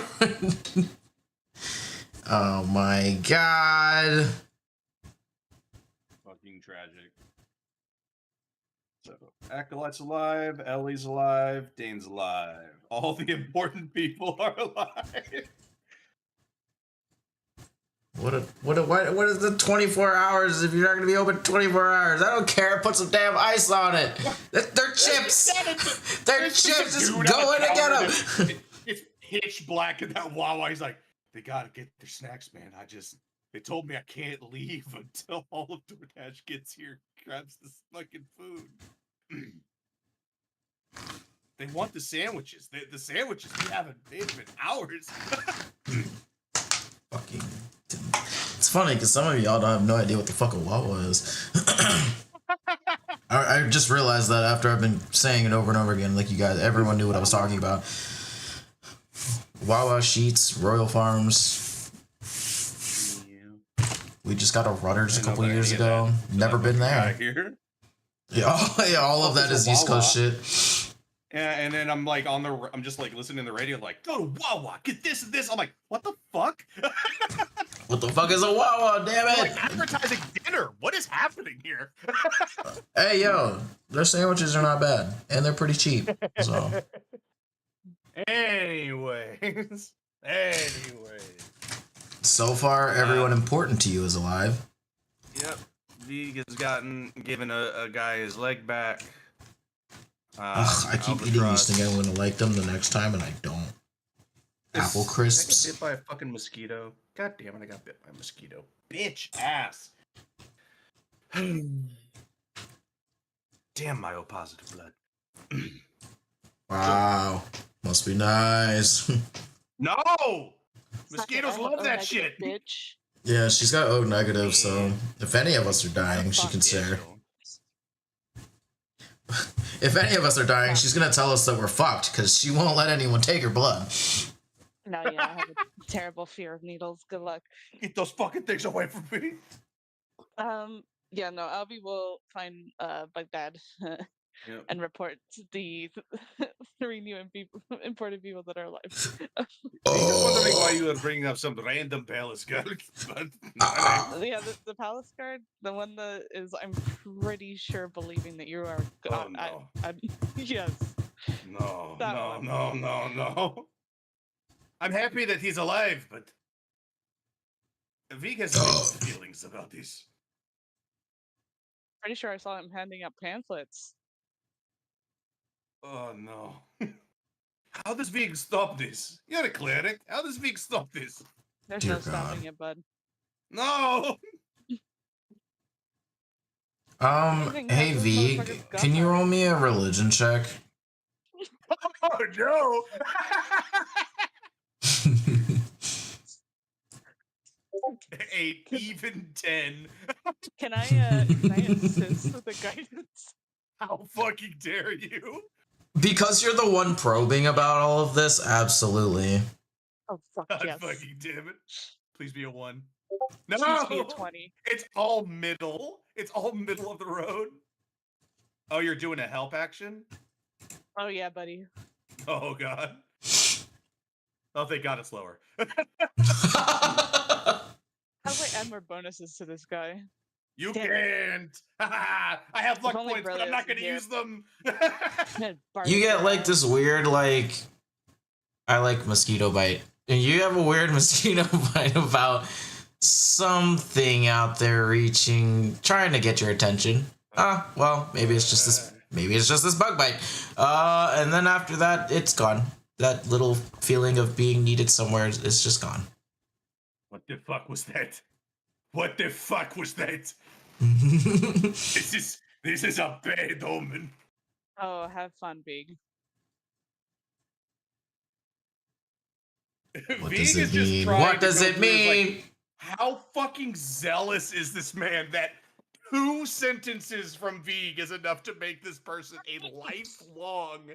Oh my god. Fucking tragic. So, Acolyte's alive, Ellie's alive, Dane's alive. All the important people are alive. What is the 24 hours if you're not gonna be open 24 hours? I don't care. Put some damn ice on it. They're chips. They're chips. Just go in and get them. It's pitch black in that Wawa. He's like, they gotta get their snacks, man. They told me I can't leave until all of DoorDash gets here, grabs this fucking food. They want the sandwiches. The sandwiches we haven't made them in hours. Fucking. It's funny because some of y'all don't have no idea what the fuck a Wawa is. I just realized that after I've been saying it over and over again, like you guys, everyone knew what I was talking about. Wawa Sheets, Royal Farms. We just got a Rudders a couple years ago. Never been there. Here. Yeah, all of that is East Coast shit. Yeah, and then I'm just like listening to the radio, like, go to Wawa, get this and this. I'm like, what the fuck? What the fuck is a Wawa? Damn We're it! like advertising dinner. What is happening here? Hey yo, their sandwiches are not bad, and they're pretty cheap. So. Anyways. So far, everyone important to you is alive. Yep. Vig has given a guy his leg back. Ugh, I keep eating these thinking I'm gonna like them the next time, and I don't. Apple crisps. I got bit by a fucking mosquito. God damn it, I got bit by a mosquito. Bitch ass. Damn my O positive blood. Wow. Must be nice. No! Mosquitoes love that shit. Bitch. Yeah, she's got O negative, so if any of us are dying, she can share. If any of us are dying, she's gonna tell us that we're fucked, because she won't let anyone take her blood. No, yeah, I have a terrible fear of needles. Good luck. Get those fucking things away from me. Yeah, no, Albie will find Baghdad and report the 3 new imported people that are alive. I was wondering why you were bringing up some random palace guard. Yeah, the palace guard, the one that is, I'm pretty sure, believing that you are. Oh no. Yes. No. I'm happy that he's alive, but Vig has mixed feelings about this. Pretty sure I saw him handing out pamphlets. Oh no. How does Vig stop this? You're a cleric. How does Vig stop this? There's no stopping it, bud. No! Hey Vig, can you roll me a religion check? Oh no! 8, even 10. Can I assist with the guidance? How fucking dare you? Because you're the one probing about all of this, absolutely. Oh fuck God yes. fucking damn it. Please be a 1. Please No! be a 20. It's all middle. It's all middle of the road. Oh, you're doing a help action? Oh yeah, buddy. Oh god. Oh, thank God it's lower. How do I add more bonuses to this guy? You Damn can't. I have luck only points, but I'm brothers not going to here. use them. You get like this weird, like, I like mosquito bite. And you have a weird mosquito bite about something out there trying to get your attention. Well, maybe it's just this bug bite. And then after that, it's gone. That little feeling of being needed somewhere is just gone. What the fuck was that? What the fuck was that? This is a bad omen. Oh, have fun, Big. What does it mean? What does it mean? Like, how fucking zealous is this man that 2 sentences from Vig is enough to make this person a lifelong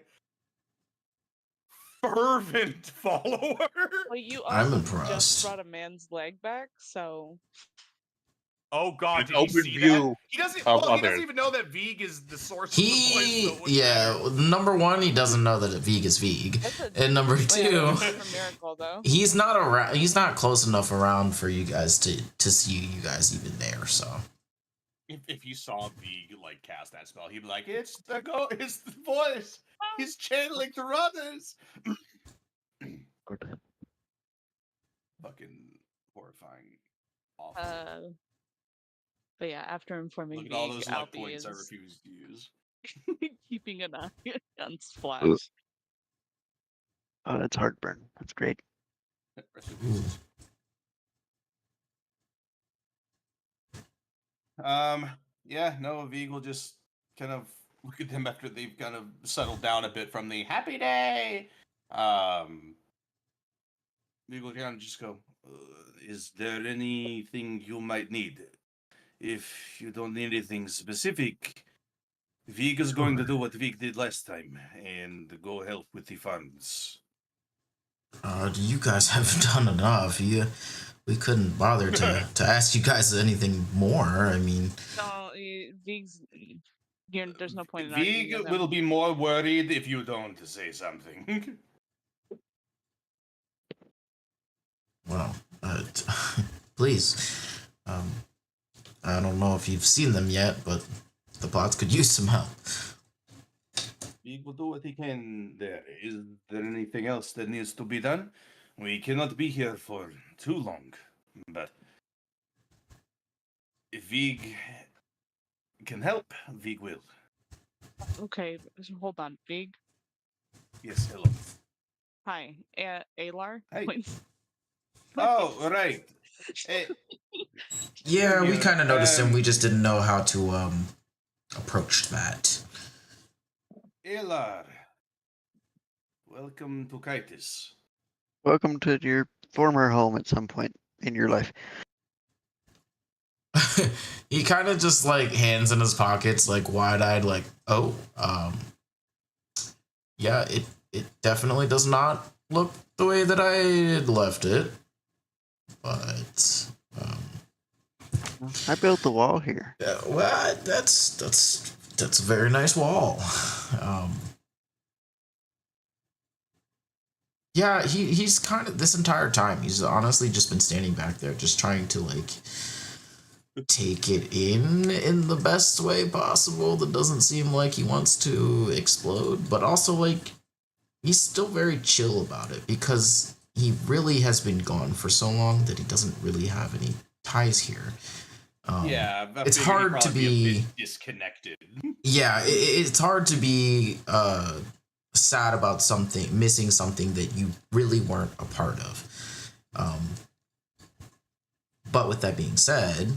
fervent follower? Well, you I'm also impressed. just brought a man's leg back, so. Oh god, An did you see overview that? He doesn't. of Well, he doesn't others. even know that Vig is the source of the voice. So it wouldn't matter. Number one, he doesn't know that Vig is Vig, and number two, From Miracle, though. he's not around. He's not close enough around for you guys to see you guys even there. So If you saw Vig like cast that spell, he'd be like, "It's the voice. He's channeling through others." Fucking horrifying. Awful. But yeah, after informing Look at Vig, all those luck Albie points I is refuse to use. keeping an eye on Splash. Oh, that's heartburn. That's great. Yeah, no, Vig will just kind of look at them after they've kind of settled down a bit from the happy day. Vig will kind of just go, is there anything you might need? If you don't need anything specific, Vig is going to do what Vig did last time and go help with the funds. you guys haven't done enough. We couldn't bother to ask you guys anything more. I mean, No, Vig's. There's no point in Vig arguing with will him. be more worried if you don't say something. well, please. I don't know if you've seen them yet, but the bots could use some help. He will do what he can there. Is there anything else that needs to be done? We cannot be here for too long, but if Vig can help, Vig will. Okay, hold on. Vig. Yes, hello. Hi. Alar. Hi. Points. Oh, right. Yeah, we Here, kind of noticed him. We just didn't know how to approach that. Elar, welcome to Kitus. Welcome to your former home at some point in your life. He kind of just like hands in his pockets, like wide-eyed, like, oh, yeah, it definitely does not look the way that I had left it, but I built the wall here. well, that's a very nice wall. Yeah, he's kind of this entire time he's honestly just been standing back there, just trying to like take it in the best way possible. That doesn't seem like he wants to explode, but also like he's still very chill about it because he really has been gone for so long that he doesn't really have any ties here. Yeah, it's hard to be a bit disconnected. Yeah, it's hard to be sad about something, missing something that you really weren't a part of. But with that being said,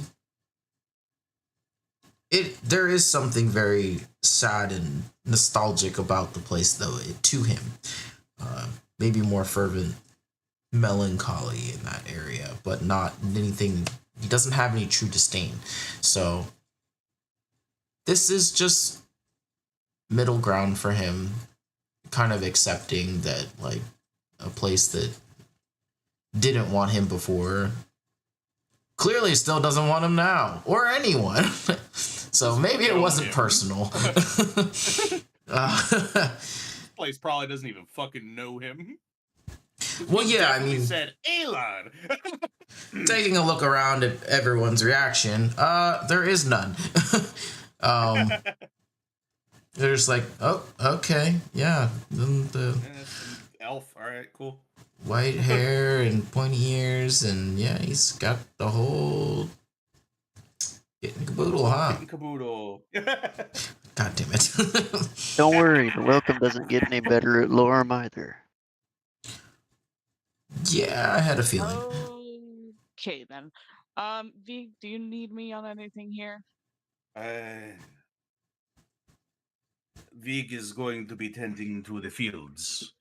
there is something very sad and nostalgic about the place, though, to him. Maybe more fervent melancholy in that area, but not anything. He doesn't have any true disdain. So this is just middle ground for him, kind of accepting that like a place that didn't want him before clearly still doesn't want him now, or anyone. So maybe it wasn't personal. This place probably doesn't even fucking know him. Well, yeah, I mean, said Alar. Taking a look around at everyone's reaction, there is none. They're just like, oh, okay, yeah. The elf, all right, cool. White hair and pointy ears, and yeah, he's got the whole getting caboodle, huh? Getting caboodle. God damn it. Don't worry, the welcome doesn't get any better at Lorem either. Yeah, I had a feeling. Okay then. Vig, do you need me on anything here? Vig is going to be tending to the fields.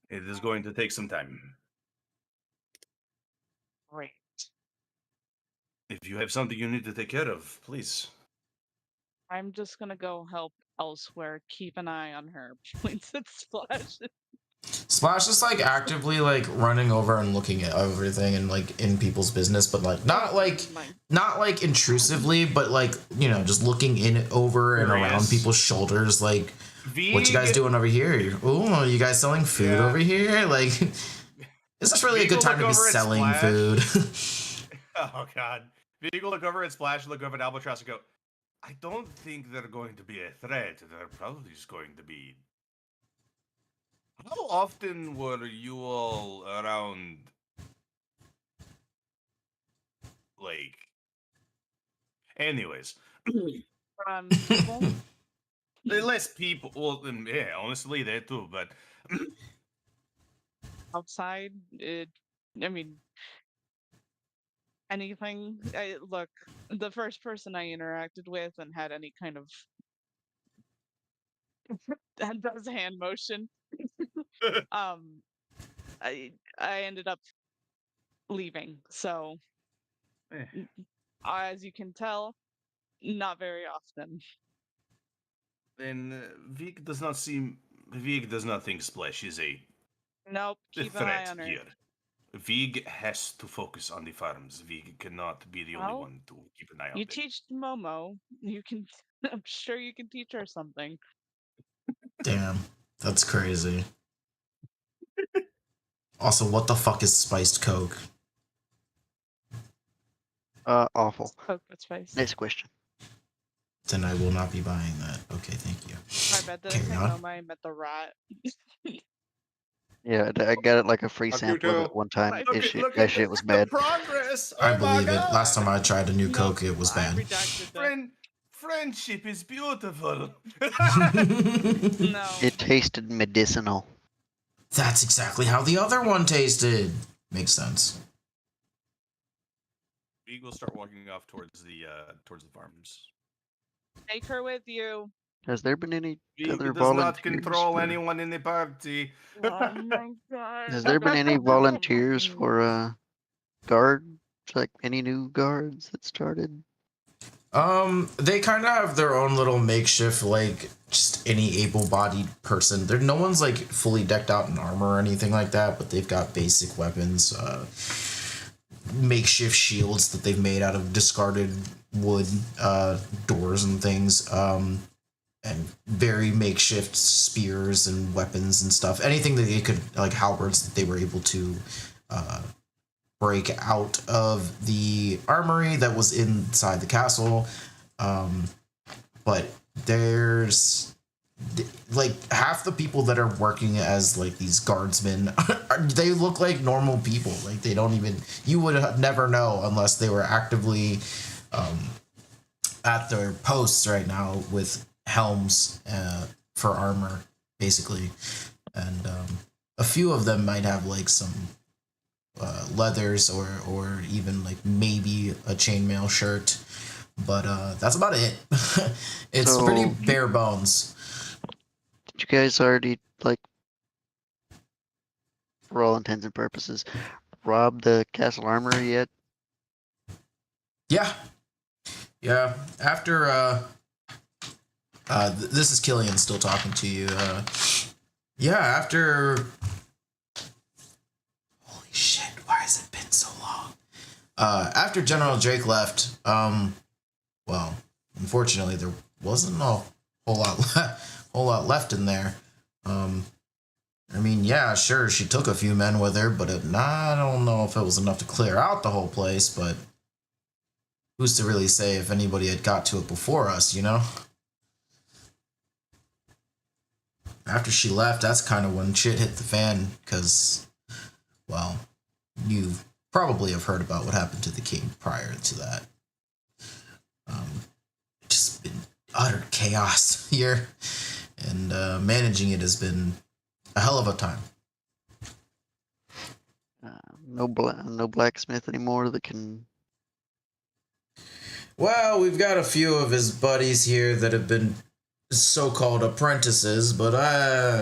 It is going to take some time. Great. If you have something you need to take care of, please. I'm just gonna go help elsewhere. Keep an eye on her. Points at Splash. Splash is like actively like running over and looking at everything and like in people's business, but like not like intrusively, but like, you know, just looking in over and around people's shoulders, like what you guys doing over here? Oh, you guys selling food over here? Like, is this really a good time to be selling food? Oh god. Vig will look over at Splash, look over at Albatross and go, I don't think they're going to be a threat. They're probably just going to be... How often were you all around, like... Anyways. People? Less people, well, yeah, honestly, that too, but... Outside? I mean... Anything? Look, the first person I interacted with and had any kind of... that does hand motion. I ended up leaving, so as you can tell, not very often. Then Vig does not think Splash is a Nope, keep an eye threat on her. here. Vig has to focus on the farms. Vig cannot be the only one to keep an eye on You them. teach Momo, you can... I'm sure you can teach her something. Damn, that's crazy. Also, what the fuck is spiced Coke? Awful. Poke with spice. Next question. Then I will not be buying that. Okay, thank you. My bad. Did I Carry say on. Moma? I meant the rat. Yeah, I got it like a free Fuck you sample of too. it one time. Look That shit was bad. progress. I Oh my believe it. Last god. time I tried a new No, Coke, it was I bad. redacted that. Friendship is beautiful. No. It tasted medicinal. That's exactly how the other one tasted. Makes sense. We will start walking off towards the farms. Take her with you. Has there been any He other does not volunteers? control anyone in the party. Oh my god. Has there been any volunteers for guards? Like any new guards that started? They kind of have their own little makeshift, like just any able-bodied person. There, no one's like fully decked out in armor or anything like that, but they've got basic weapons, makeshift shields that they've made out of discarded wood, doors and things, and very makeshift spears and weapons and stuff. Anything that they could, like halberds that they were able to, break out of the armory that was inside the castle. But there's like half the people that are working as like these guardsmen, they look like normal people. Like they don't even, you would never know unless they were actively at their posts right now with helms for armor, basically. And a few of them might have like some leathers or even like maybe a chainmail shirt, but that's about it. It's So- pretty bare bones. Did you guys already, like, for all intents and purposes, rob the castle armory yet? Yeah, after this is Killian still talking to you. Yeah, after, holy shit, why has it been so long? After General Drake left, well, unfortunately there wasn't a whole lot left in there. I mean, yeah, sure, she took a few men with her, but I don't know if it was enough to clear out the whole place, but who's to really say if anybody had got to it before us, you know? After she left, that's kind of when shit hit the fan, because, well, you probably have heard about what happened to the king prior to that. Just been utter chaos here, and managing it has been a hell of a time. No blacksmith anymore that can. Well, we've got a few of his buddies here that have been so-called apprentices, but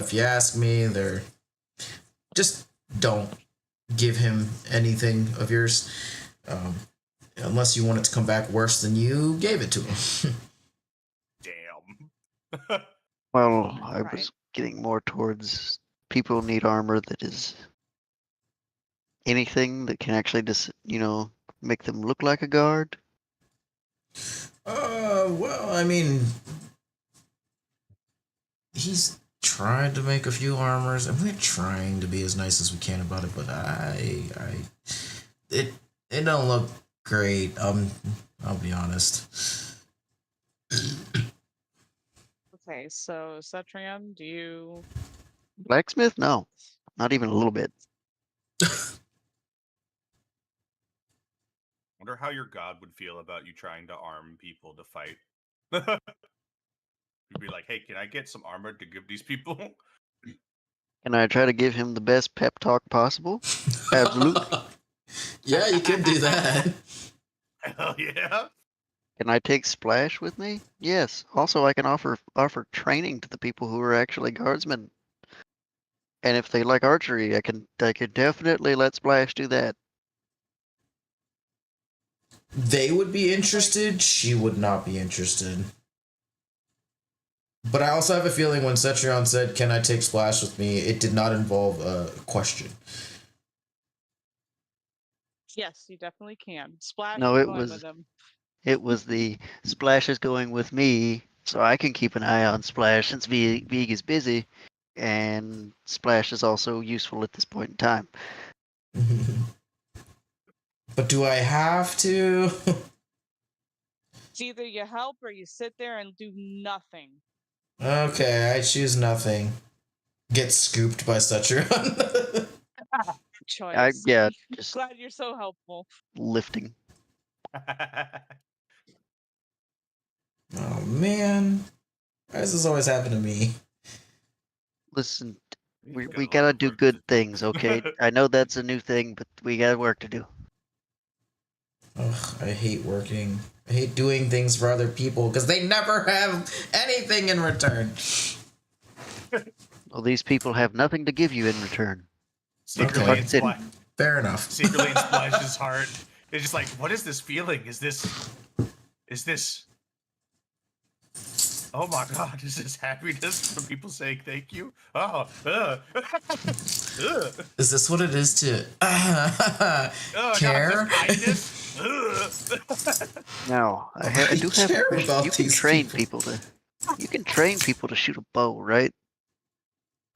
if you ask me, they're just don't give him anything of yours, unless you want it to come back worse than you gave it to him. Damn. Well, I Right. was getting more towards people need armor that is anything that can actually just, make them look like a guard. Well, I mean, he's tried to make a few armors, and we're trying to be as nice as we can about it, but it don't look great. I'll be honest. Okay, so Cetrion, do you? Blacksmith? No, not even a little bit. Wonder how your god would feel about you trying to arm people to fight. You'd be like, hey, can I get some armor to give these people? Can I try to give him the best pep talk possible? Absolutely. Yeah, you can do that. Hell yeah. Can I take Splash with me? Yes. Also, I can offer training to the people who are actually guardsmen. And if they like archery, I could definitely let Splash do that. They would be interested. She would not be interested. But I also have a feeling when Cetrion said, "Can I take Splash with me?" it did not involve a question. Yes, you definitely can. Splash No, is it going was- with him. It was the Splash is going with me, so I can keep an eye on Splash since Vig is busy, and Splash is also useful at this point in time. But do I have to? It's either you help or you sit there and do nothing. Okay, I choose nothing. Get scooped by Setron. Choice. Yeah, just Glad you're so helpful. lifting. Oh man, why does this always happen to me? Listen, You've got we a lot gotta of do work good to do. things, okay? I know that's a new thing, but we got work to do. Ugh, I hate working. I hate doing things for other people because they never have anything in return. Well, these people have nothing to give you in return. Secretly Okay. in Fucking Spla- Fair enough. secretly in Splash's heart. It's just like, what is this feeling? Is this oh my god, is this happiness from people saying thank you? Oh, Is this what it is to oh god, care? this kindness. Now, I I do have a care question. about You can these train people. you can train people to shoot a bow, right?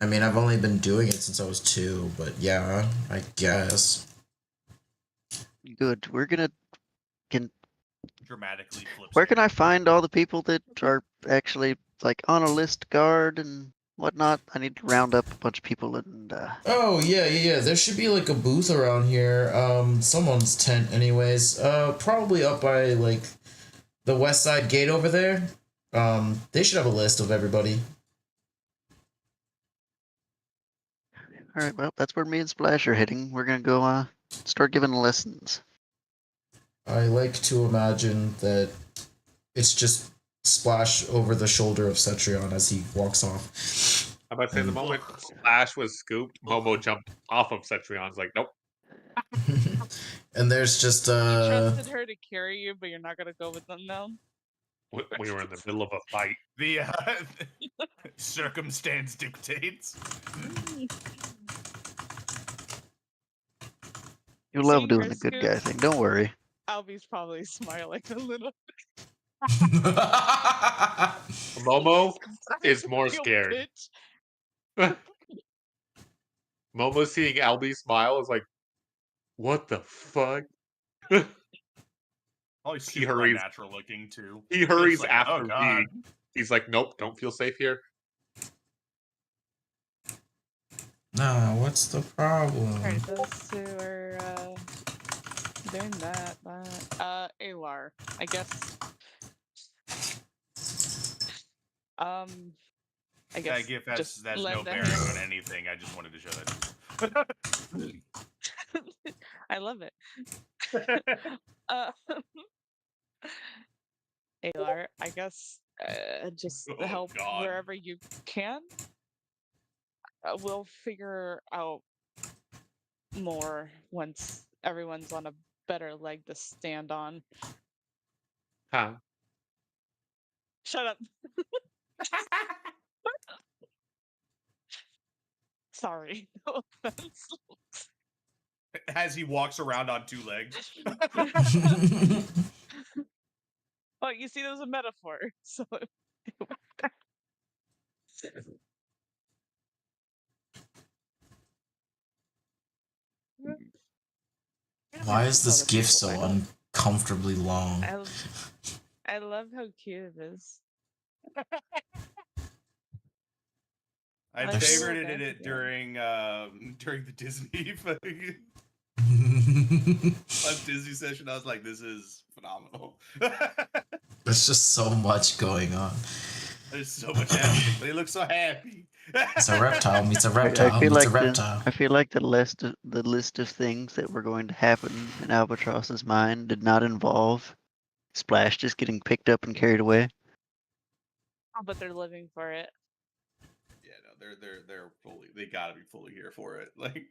I mean, I've only been doing it since I was 2, but yeah, I guess. Good. Dramatically flips. Where can I find all the people that are actually like on a list guard and whatnot? I need to round up a bunch of people and Oh yeah. There should be like a booth around here. Someone's tent, anyways. Probably up by like the west side gate over there. They should have a list of everybody. all right, well, that's where me and Splash are heading. We're gonna go start giving lessons. I like to imagine that it's just Splash over the shoulder of Cetrion as he walks off. I'm about to say the moment Splash was scooped, Momo jumped off of Cetrion's like, nope. And there's just You trusted her to carry you, but you're not gonna go with them now. We were in the middle of a fight. The circumstance dictates. You love Seeing doing her the good scoop- guy thing. Don't worry. Albie's probably smiling a little. Momo is more You scared. bitch. Momo seeing Albie smile is like, what the fuck? Oh, he's He super hurries. unnatural looking too. He hurries Like, after oh god. V. He's like, nope, don't feel safe here. Nah, what's the problem? Alright, those two are doing that. Alar, I guess. I guess That gift has just no lend a bearing hand. on anything. I just wanted to show that. I love it. Alar, I guess just Oh, help God. wherever you can. We'll figure out more once everyone's on a better leg to stand on. Huh? Shut up. Sorry, no offense. As he walks around on 2 legs. Oh, you see, there was a metaphor. So. Why is this Other gift people, so I don't- uncomfortably long? I love how cute it is. I Like, favorited okay, it yeah. during the Disney Disney session. I was like, this is phenomenal. There's just so much going on. There's so much happening. They look so happy. It's a reptile meets a I reptile feel meets a like reptile. I feel like the list of things that were going to happen in Albatross's mind did not involve Splash just getting picked up and carried away. But they're living for it. Yeah, no, they're fully. They gotta be fully here for it. Like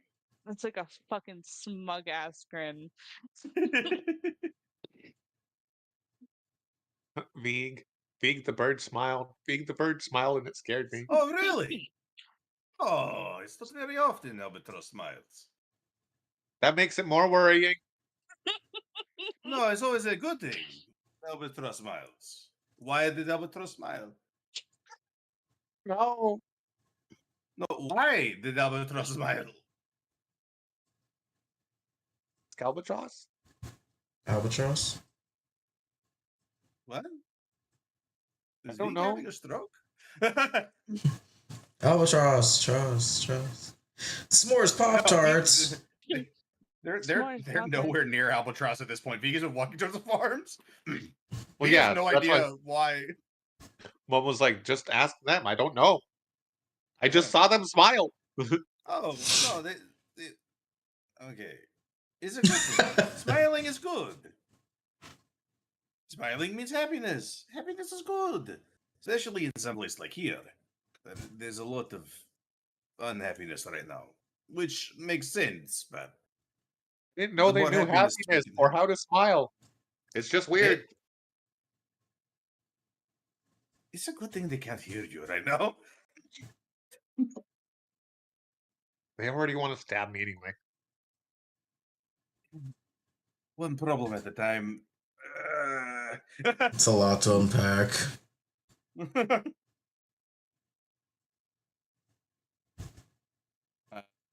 It's like a fucking smug ass grin. Being the bird smiled. Being the bird smiled and it scared me. oh, really? Oh, it's not very often Albatross smiles. That makes it more worrying. No, it's always a good thing. Albatross smiles. Why did Albatross smile? No. No, why did Albatross smile? Albatross? Albatross? What? I Is don't Vig know. having a stroke? Albatross, Tross. S'mores Pop No, Tarts. they're S'mores, they're not nowhere near Albatross at this point. Vega's been walking towards the farms. Well, He has yeah, no that's why idea why. Mom was like, just ask them. I don't know. I just Yeah. saw them smile. Oh no, okay. It's a good thing. Smiling is good. Smiling means happiness. Happiness is good, especially in some place like here. There's a lot of unhappiness right now, which makes sense. But Didn't know the they more knew happiness we happiness can or have, how to smile. It's just weird. it's a good thing they can't hear you right now. They already want to stab me anyway. One problem at a time. It's a lot to unpack.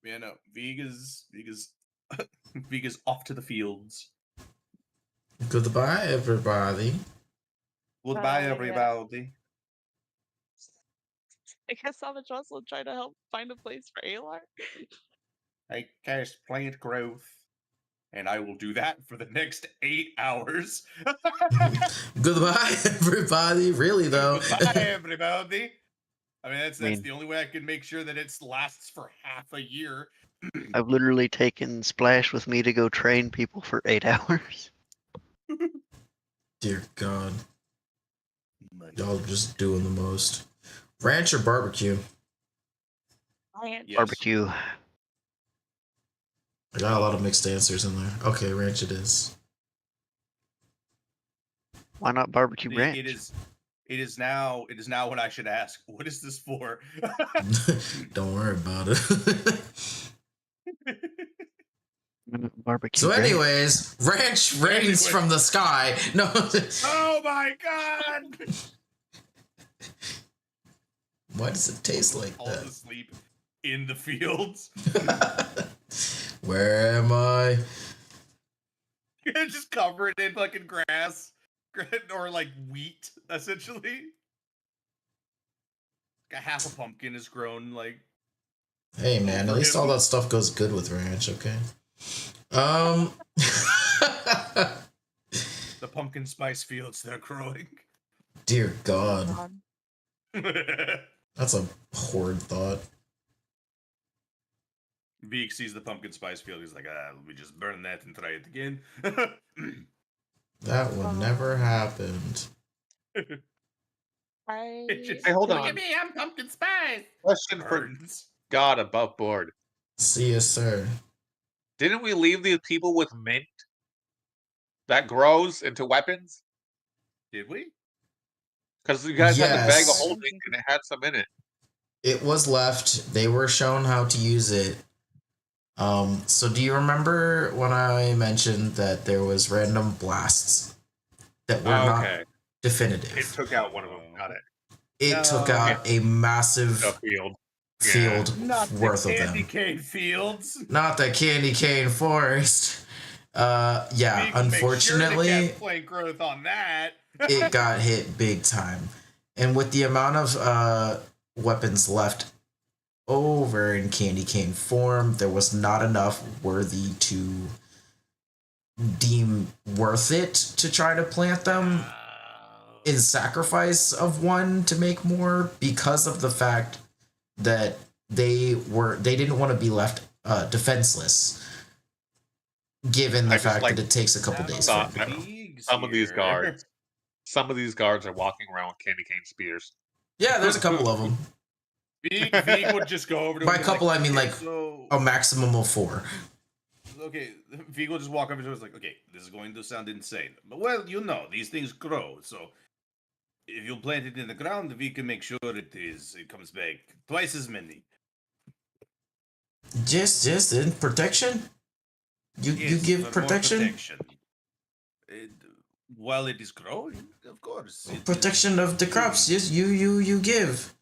Yeah, no, Vega's Vega's off to the fields. Goodbye, everybody. Goodbye, Yeah. everybody. I guess Albatross will try to help find a place for Alar. I cast plant growth, and I will do that for the next 8 hours. Goodbye, everybody. Really, though. Goodbye, everybody. I mean, that's mean- the only way I can make sure that it lasts for half a year. I've literally taken Splash with me to go train people for 8 hours. Dear God. My Y'all just doing the most. Ranch or barbecue? Ranch. Yes. Barbecue. I got a lot of mixed answers in there. Okay, ranch it is. Why not barbecue ranch? It is now when I should ask, what is this for? Don't worry about it. Barbecue So, ranch. anyways, ranch rains from the sky. No. Oh my God! Why does it taste like Falls that? asleep in the fields. Where am I? Just cover it in fucking grass or like wheat, essentially. Like half a pumpkin is grown. Like, Hey man, at Over least him. all that stuff goes good with ranch, okay? the pumpkin spice fields they're growing. Dear God. God. That's a horrid thought. Beak sees the pumpkin spice field. He's like, let me just burn that and try it again. That would never happened. I Hey, hold Look on. at me, I'm pumpkin spice. Question for Burns. God above board. See you, sir. Didn't we leave these people with mint that grows into weapons? Did we? Because you guys had the bag of Yes. holding and it had some in it. It was left. They were shown how to use it. So do you remember when I mentioned that there was random blasts that were not definitive? It took out one of them. Got it. It took out a massive The field. field Not worth the of candy them. cane fields. Not the candy cane forest. Yeah, We can unfortunately, make sure to get plant growth on that. it got hit big time. And with the amount of weapons left over in candy cane form, there was not enough worthy to deem worth it to try to plant them in sacrifice of one to make more, because of the fact that they didn't want to be left defenseless, given the fact that it takes a couple days for it to grow. Some of these guards are walking around with candy cane spears. Yeah, there's a couple of them. Vig would just go over to By him. couple, like, I mean like so, a maximum of 4. okay, Vig will just walk over to him. It's like, okay, this is going to sound insane, but well, these things grow. So if you plant it in the ground, we can make sure it comes back twice as many. Just in protection. You give for protection. More protection. While it is growing, of course. Protection of the crops. Yes, you give.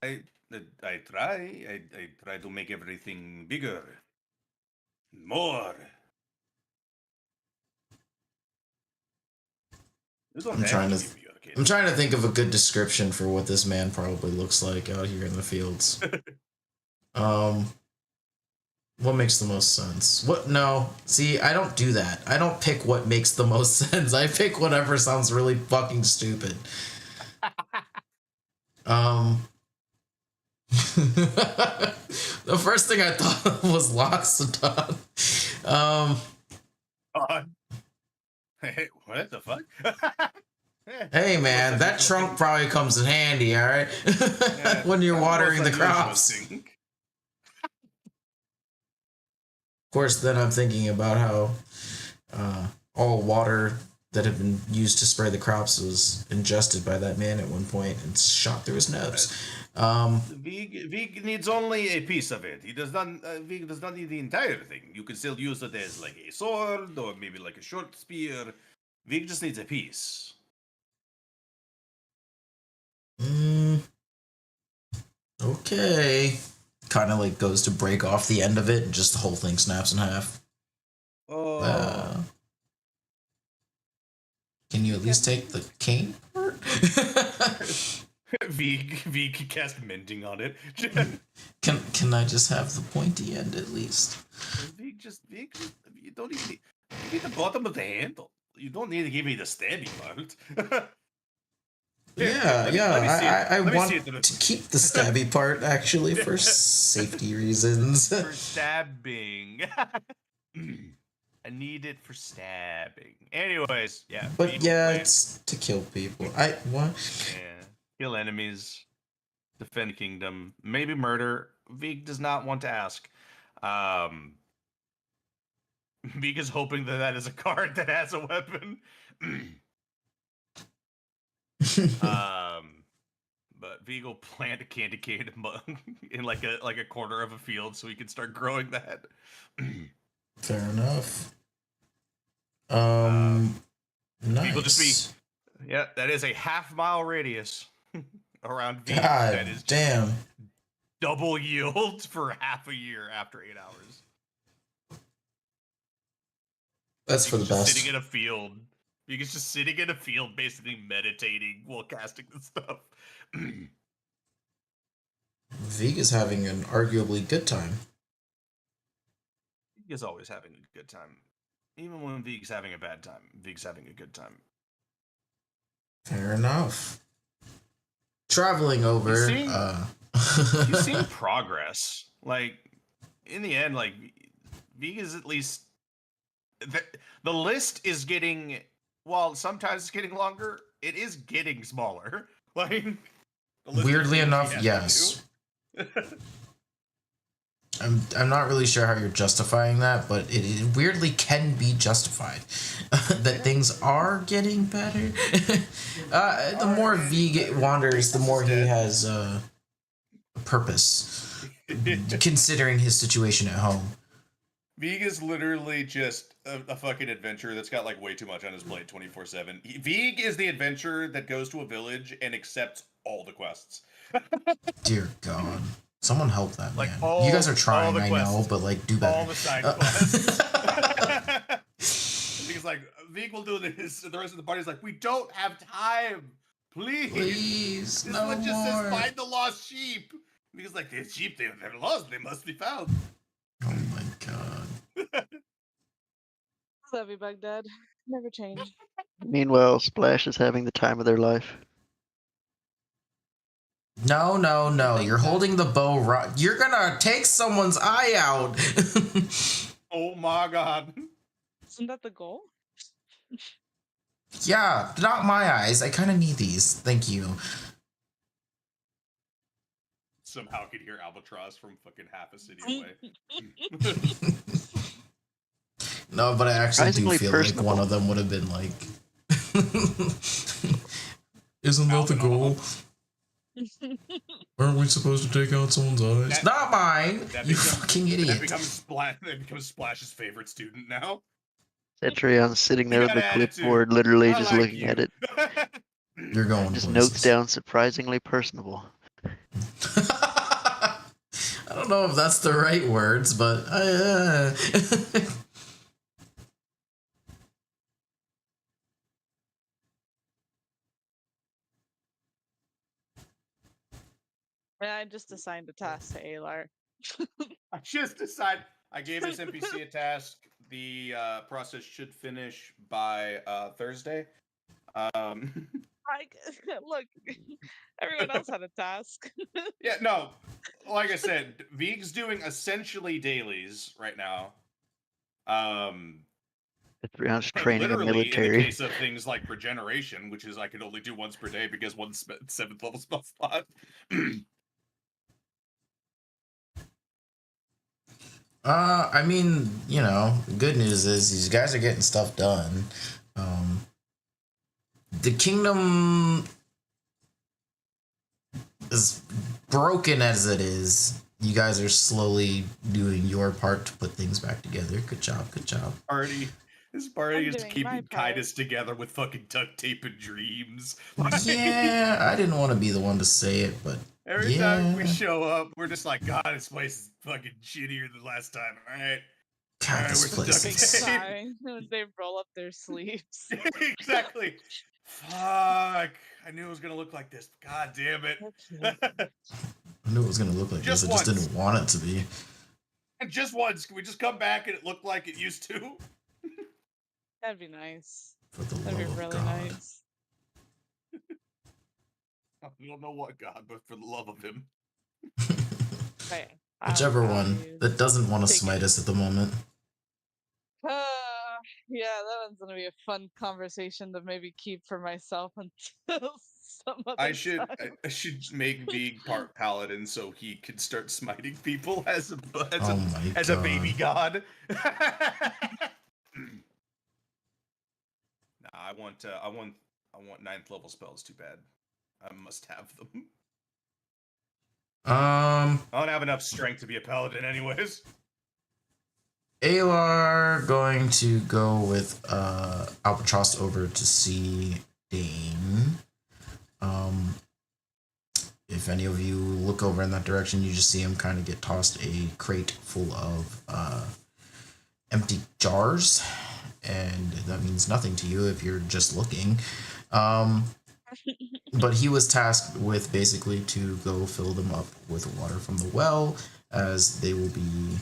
I try. I try to make everything bigger, more. You don't I'm have trying to give me your kid. I'm trying to think of a good description for what this man probably looks like out here in the fields. What makes the most sense? What? No. See, I don't do that. I don't pick what makes the most sense. I pick whatever sounds really fucking stupid. The first thing I thought of was Loxodon. Hey, what the fuck? Hey man, that trunk probably comes in handy, alright? When you're watering the crops. Of course, then I'm thinking about how all water that had been used to spray the crops was ingested by that man at one point and shot through his nose. Vig needs only a piece of it. He does not. Vig does not need the entire thing. You can still use it as like a sword or maybe like a short spear. Vig just needs a piece. Okay. Kind of like goes to break off the end of it and just the whole thing snaps in half. Oh. Can you at least take the cane part? Vig cast mending on it. Can I just have the pointy end at least? Vig, you don't even need, you need the bottom of the handle. You don't need to give me the stabby part. I want to keep the stabby part actually for safety reasons. For stabbing. I need it for stabbing. Anyways, yeah. But yeah, it's to kill people. What? Yeah. Kill enemies. Defend kingdom. Maybe murder. Vig does not want to ask. Vig is hoping that is a card that has a weapon. But Vig will plant a candy cane in like a corner of a field so he can start growing that. Fair enough. Nice. Vig will just be, yeah, that is a half-mile radius around Vig. God that is damn. Double yield for half a year after 8 hours. That's for the best. Sitting in a field. Vig is just sitting in a field, basically meditating while casting the stuff. Vig is having an arguably good time. Vig is always having a good time. Even when Vig's having a bad time, Vig's having a good time. Fair enough. Traveling over. You've seen progress. Like, in the end, like, Vig is at least... The list is getting... While sometimes it's getting longer, it is getting smaller. Like... Weirdly enough, yes. I'm not really sure how you're justifying that, but it weirdly can be justified. That things are getting better. The more Vig wanders, the more he has a purpose, considering his situation at home. Vig is literally just a fucking adventurer that's got like way too much on his plate 24/7. Vig is the adventurer that goes to a village and accepts all the quests. Dear God. Someone help that like man. You guys are trying, I know, but like do better. All the side quests. He's like, Vig will do this, and the rest of the party's like, we don't have time. Please. This no one just more. says find the lost sheep. He's like, the sheep, they're lost, they must be found. Oh my God. Love you, Baghdad. Never change. Meanwhile, Splash is having the time of their life. No. You're holding the bow right. You're gonna take someone's eye out. Oh my God. Isn't that the goal? Yeah, not my eyes. I kind of need these. Thank you. Somehow could hear Albatross from fucking half a city away. No, but I actually do feel personable. like one of them would have been like, isn't that the goal? Aren't we supposed to take out someone's eyes? Not mine! You fucking idiot. That becomes Splash's favorite student now. Cetrion's sitting there with the clipboard, literally just like looking at it. You're going Just places. notes down surprisingly personable. I don't know if that's the right words, but I just assigned a task to Alar. I just decided I gave this NPC a task. The process should finish by Thursday. Look, everyone else had a task. Yeah, no. Like I said, Vig's doing essentially dailies right now. To be honest, training a Literally, in the military. case of things like regeneration, which is I can only do once per day because one 7th level spell slot. I mean, you know, the good news is these guys are getting stuff done. The kingdom, as broken as it is, you guys are slowly doing your part to put things back together. Good job, good job. This party I'm is doing keeping my part. Kitus together with fucking duct tape and dreams. Yeah, I didn't want to be the one to say it, but Every time we show up, we're just like, God, this place is fucking shittier than last time. All right. God, this where's the place Big is. sigh when they roll up their sleeves. Exactly. Fuck. I knew it was gonna look like this. God damn it. I knew it was gonna look like Just this. I just once. didn't want it to be. And just once, can we just come back and it looked like it used to? That'd be nice. For the That'd love be of really God. nice. I don't know what God, but for the love of him. Right. Whichever one that doesn't want to take smite it. us at the moment. Yeah, that one's gonna be a fun conversation to maybe keep for myself until some other I should time. make Vig part paladin so he can start smiting people as a baby god. Nah, I want 9th level spells. Too bad. I must have them. I don't have enough strength to be a paladin, anyways. Alar going to go with Albatross over to see Dane. If any of you look over in that direction, you just see him kind of get tossed a crate full of empty jars, and that means nothing to you if you're just looking. But he was tasked with basically to go fill them up with water from the well, as they will be,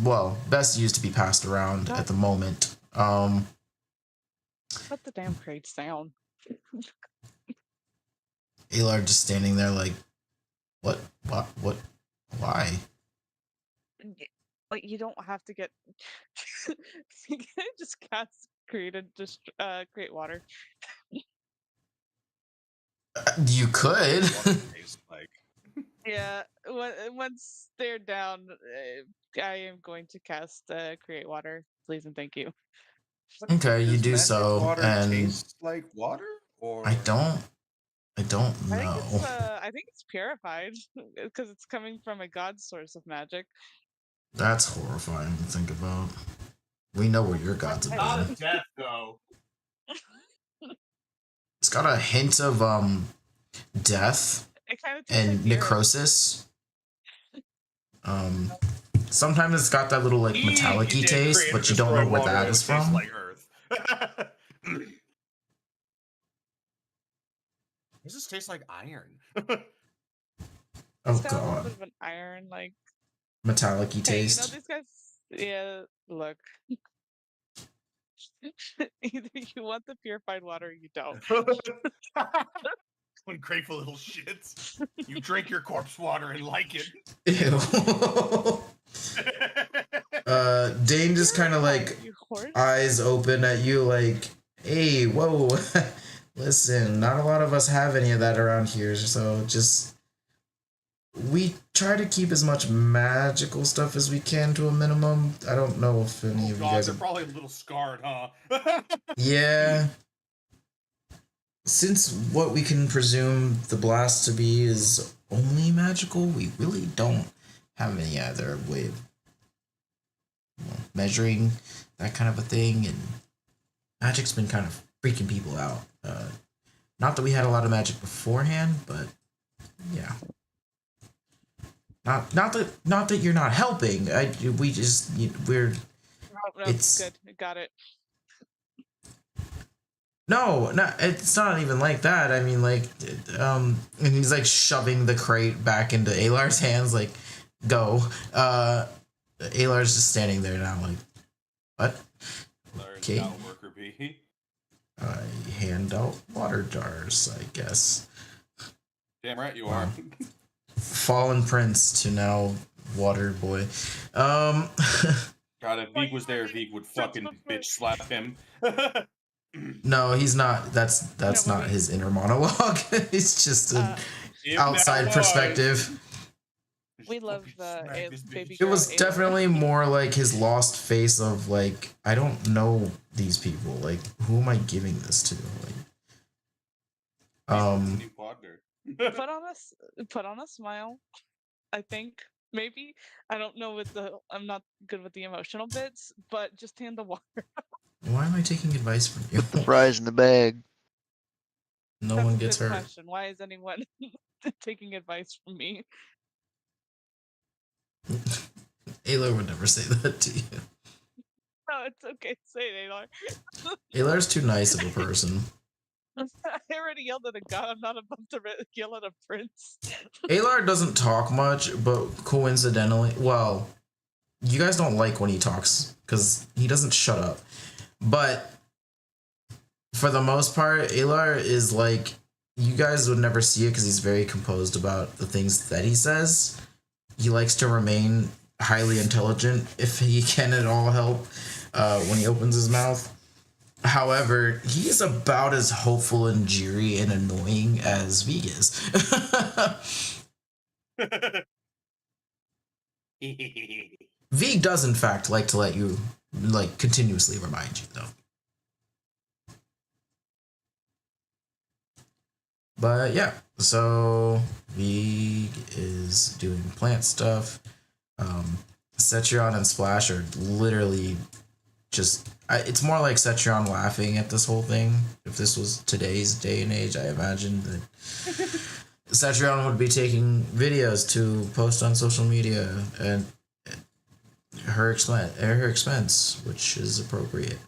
well, best used to be passed around at the moment. Put the damn crates down. Alar just standing there like, what, why? Like, you don't have to get. You can just cast create water. You could. Yeah, once they're down, I am going to cast create water, please and thank you. Okay, you do so, water and taste like water, or I don't know. I think it's purified because it's coming from a god source of magic. That's horrifying to think about. We know where your gods have not been. a death though. It's got a hint of death and like necrosis. Sometimes it's got that little like metallic-y taste, but you don't know where that is from. Like earth. Does this taste like iron? Oh god. A little bit of an iron, like metallic-y taste. You know these guys. Yeah, look. Either you want the purified water or you don't. Ungrateful little shits. You drink your corpse water and like it. Ew. Dane just kind of like eyes open at you like, hey, whoa. Listen, not a lot of us have any of that around here, so just we try to keep as much magical stuff as we can to a minimum. I don't know if any of you guys are probably a little scarred, huh? Yeah. Since what we can presume the blast to be is only magical, we really don't have any other way of measuring that kind of a thing, and magic's been kind of freaking people out. Not that we had a lot of magic beforehand, but yeah. Not that you're not helping. We're. No, it's good. Got it. No, it's not even like that. I mean, like, and he's like shoving the crate back into Alar's hands, like, go. Alar's just standing there now, like, what? Okay. Worker bee. I hand out water jars, I guess. Damn right you are. Fallen prince to now water boy. God, if Veek was there, Veek would fucking bitch slap him. No, he's not. That's not his inner monologue. It's just an outside perspective. We love baby It girl. was definitely more like his lost face of like, I don't know these people. Like, who am I giving this to? Like, put on a smile. I think maybe I don't know I'm not good with the emotional bits, but just hand the water. Why am I taking advice from you? Put the fries in the bag. No one gets hurt. Question. Why is anyone taking advice from me? Alar would never say that to you. No, it's okay to say it, Alar. Alar's too nice of a person. I already yelled at a god. I'm not about to yell at a prince. Alar doesn't talk much, but coincidentally, well, you guys don't like when he talks because he doesn't shut up. But for the most part, Alar is like, you guys would never see it because he's very composed about the things that he says. He likes to remain highly intelligent if he can at all help when he opens his mouth. However, he's about as hopeful and jeery and annoying as Veek is. Veek does, in fact, like to let you, like, continuously remind you, though. But yeah, so Veek is doing plant stuff. Cetrion and Splash are literally just... it's more like Cetrion laughing at this whole thing. If this was today's day and age, I imagine that Cetrion would be taking videos to post on social media at her expense, which is appropriate.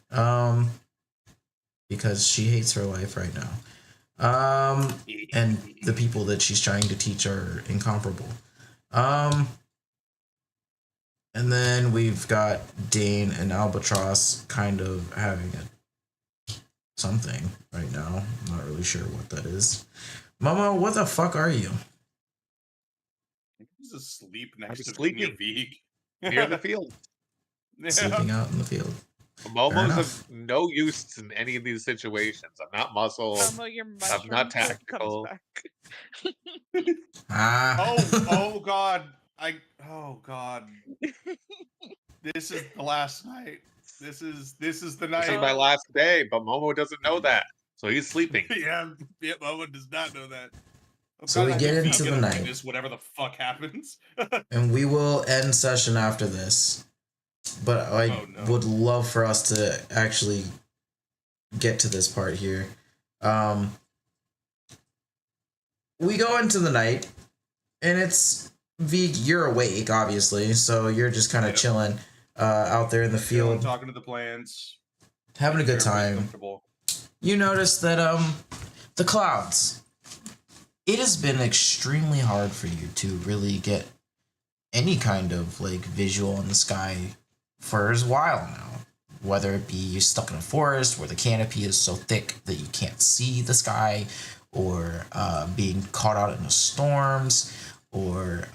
Because she hates her life right now. And the people that she's trying to teach are incomparable. And then we've got Dane and Albatross kind of having something right now. I'm not really sure what that is. Momo, what the fuck are you? He's asleep next to Veek. Near the field. Yeah. Sleeping out in the field. Momo's of no use in any of these situations. I'm not muscle. Momo, I'm not tactical. Oh God. Oh God. This is the last night. This is the night. This is my last day, but Momo doesn't know that. So he's sleeping. yeah, Momo does not know that. So we get into the night. Whatever the fuck happens. And we will end session after this. But I would love for us to actually get to this part here. We go into the night, and it's Veek, you're awake, obviously, so you're just kind of chilling out there in the field. Talking to the plants. Having a good time. You notice that the clouds. It has been extremely hard for you to really get any kind of like visual in the sky for a while now. Whether it be you're stuck in a forest where the canopy is so thick that you can't see the sky, or being caught out in the storms, or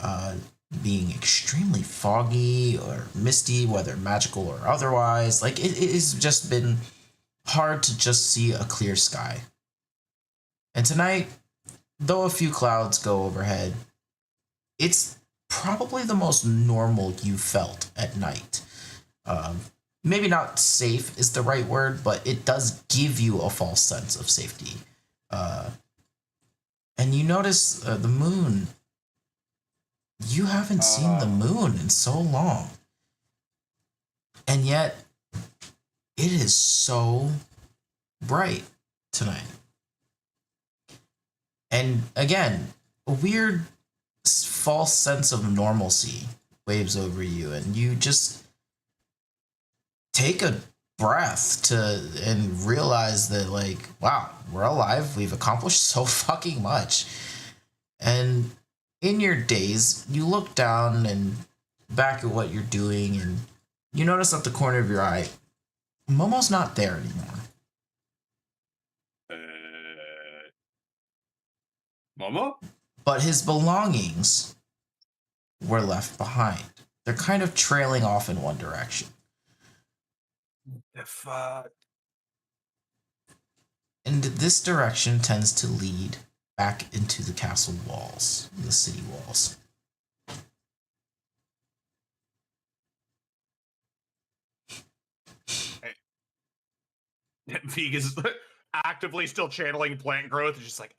being extremely foggy or misty, whether magical or otherwise. Like it has just been hard to just see a clear sky. And tonight, though a few clouds go overhead, it's probably the most normal you felt at night. Maybe not safe is the right word, but it does give you a false sense of safety. And you notice the moon. You haven't seen the moon in so long. And yet, it is so bright tonight. And again, a weird false sense of normalcy waves over you, and you just take a breath and realize that, like, wow, we're alive. We've accomplished so fucking much. And in your daze, you look down and back at what you're doing, and you notice at the corner of your eye, Momo's not there anymore. Momo? But his belongings were left behind. They're kind of trailing off in one direction. The fuck? And this direction tends to lead back into the castle walls, the city walls. Vig is actively still channeling plant growth. It's just like,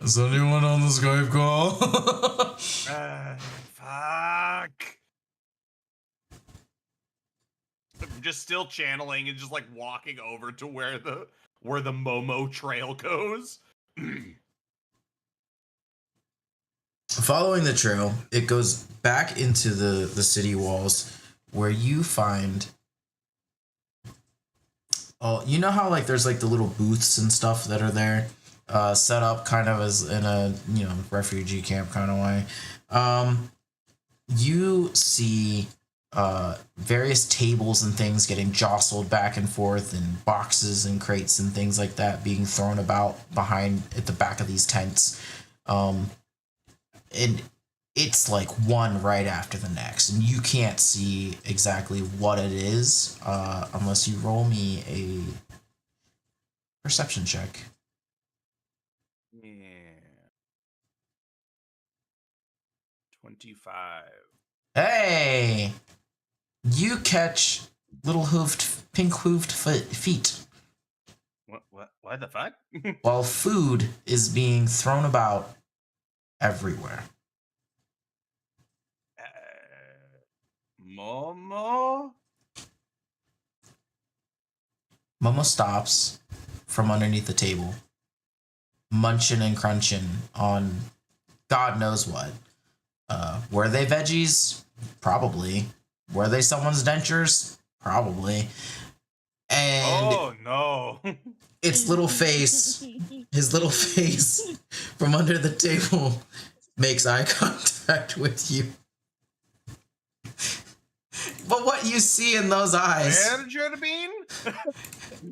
Is anyone on the Skype call? fuck. I'm just still channeling and just like walking over to where the Momo trail goes. Following the trail, it goes back into the city walls where you find. Oh, you know how like there's like the little booths and stuff that are there, set up kind of as in a refugee camp kind of way. You see various tables and things getting jostled back and forth, and boxes and crates and things like that being thrown about behind at the back of these tents. And it's like one right after the next, and you can't see exactly what it is unless you roll me a perception check. Yeah. 25. Hey! You catch little pink hooved feet What the fuck? while food is being thrown about everywhere. Momo? Momo stops from underneath the table, munching and crunching on God knows what. Were they veggies? Probably. Were they someone's dentures? Probably. And oh no. its little face, his little face from under the table makes eye contact with you. But what you see in those eyes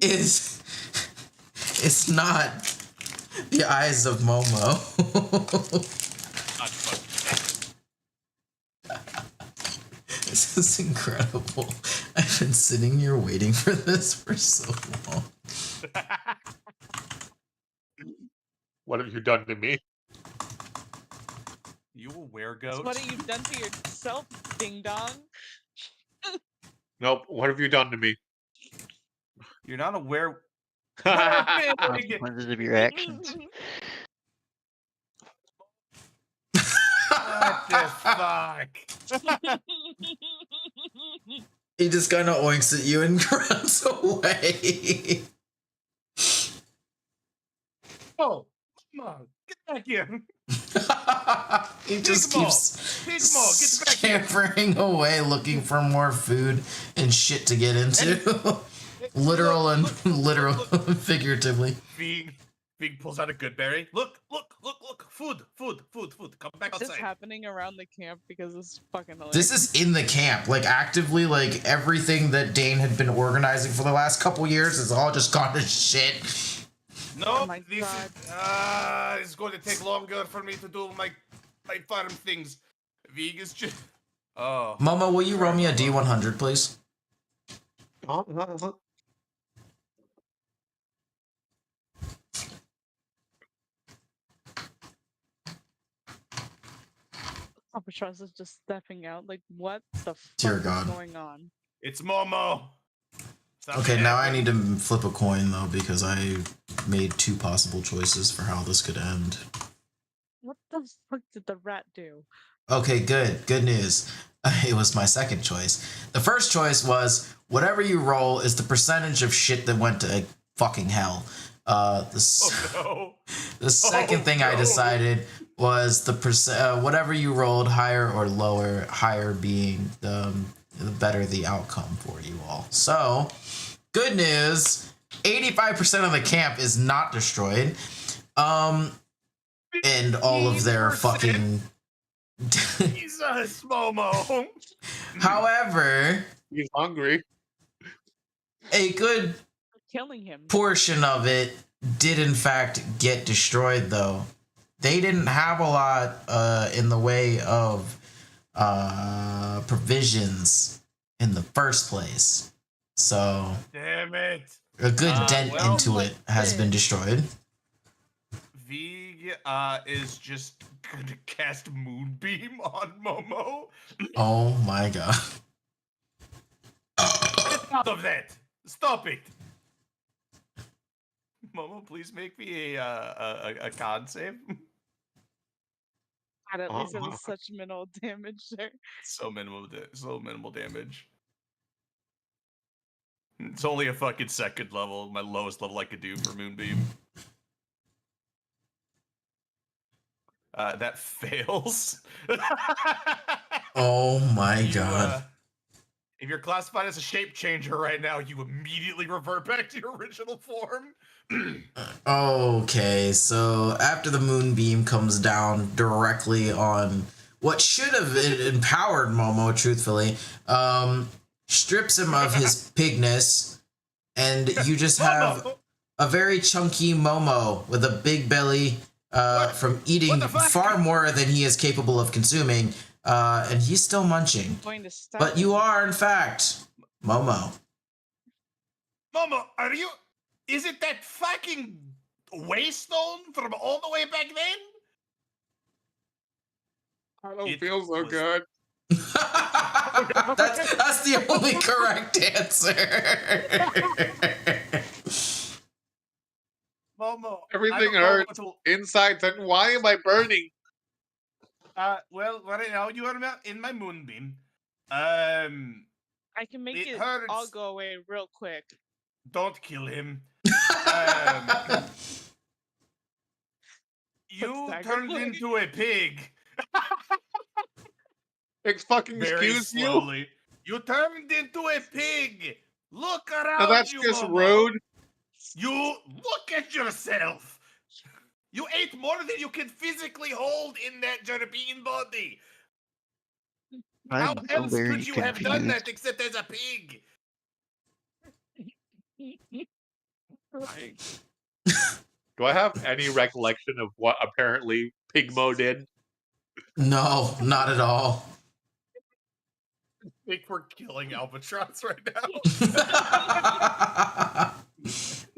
is it's not the eyes of Momo. This is incredible. I've been sitting here waiting for this for so long. What have you done to me? You a weregoat? What have you done to yourself, ding dong? Nope. What have you done to me? You're not a were. Consequences of your actions. What the fuck? He just kind of oinks at you and runs away. Oh, come on, get back here. He just keeps scampering away looking for more food and shit to get into. Literal and figuratively. Big pulls out a good berry. Look. Food. Come back outside. Is this happening around the camp? Because it's fucking hilarious. This is in the camp. Like, actively, like, everything that Dane had been organizing for the last couple years is all just gone to shit. No, it's going to take longer for me to do my farm things. Vig is just... Oh. Momo, will you roll me a D100, please? Albatross is just stepping out. Like, what the Dear fuck God. is going on? It's Momo. Stop Okay, it. now I need to flip a coin, though, because I made two possible choices for how this could end. What the fuck did the rat do? Okay, good news. It was my second choice. The first choice was whatever you roll is the percentage of shit that went to fucking hell. The second thing I decided was the whatever you rolled, higher or lower, higher being the the better the outcome for you all. So, good news, 85% of the camp is not destroyed. And all of their fucking... Jesus, Momo! However, He's hungry. a good Killing him. portion of it did in fact get destroyed, though. They didn't have a lot in the way of provisions in the first place. So Damn it. a good dent well, into it has been destroyed. Vig is just gonna cast Moonbeam on Momo. Oh my god. Get out of that! Stop it! Momo, please make me a con save. God, at least it was such minimal damage there. So minimal damage. It's only a fucking second level, my lowest level I could do for Moonbeam. That fails. Oh my god. If you're classified as a shape changer right now, you immediately revert back to your original form. Okay, so after the moonbeam comes down directly on what should have empowered Momo, truthfully, strips him of his pigness, and you just have a very chunky Momo with a big belly from eating far more than he is capable of consuming, and he's still munching. But you are, in fact, Momo. Momo, are you... Is it that fucking waystone from all the way back then? I don't feel so good. That's the only correct answer. Momo, everything hurts. Insides, and why am I burning? Well, right now you are in my moonbeam. I can make it hurts. all go away real quick. Don't kill him. You turned into a pig. Fucking excuse slowly. You turned into a pig. Look around now that's you, just Momo. rude. You look at yourself. You ate more than you can physically hold in that Jarabin body. How I'm else very could you have done confused. that except as a pig? Do I have any recollection of what apparently Pigmo did? No, not at all. I think we're killing Albatross right now.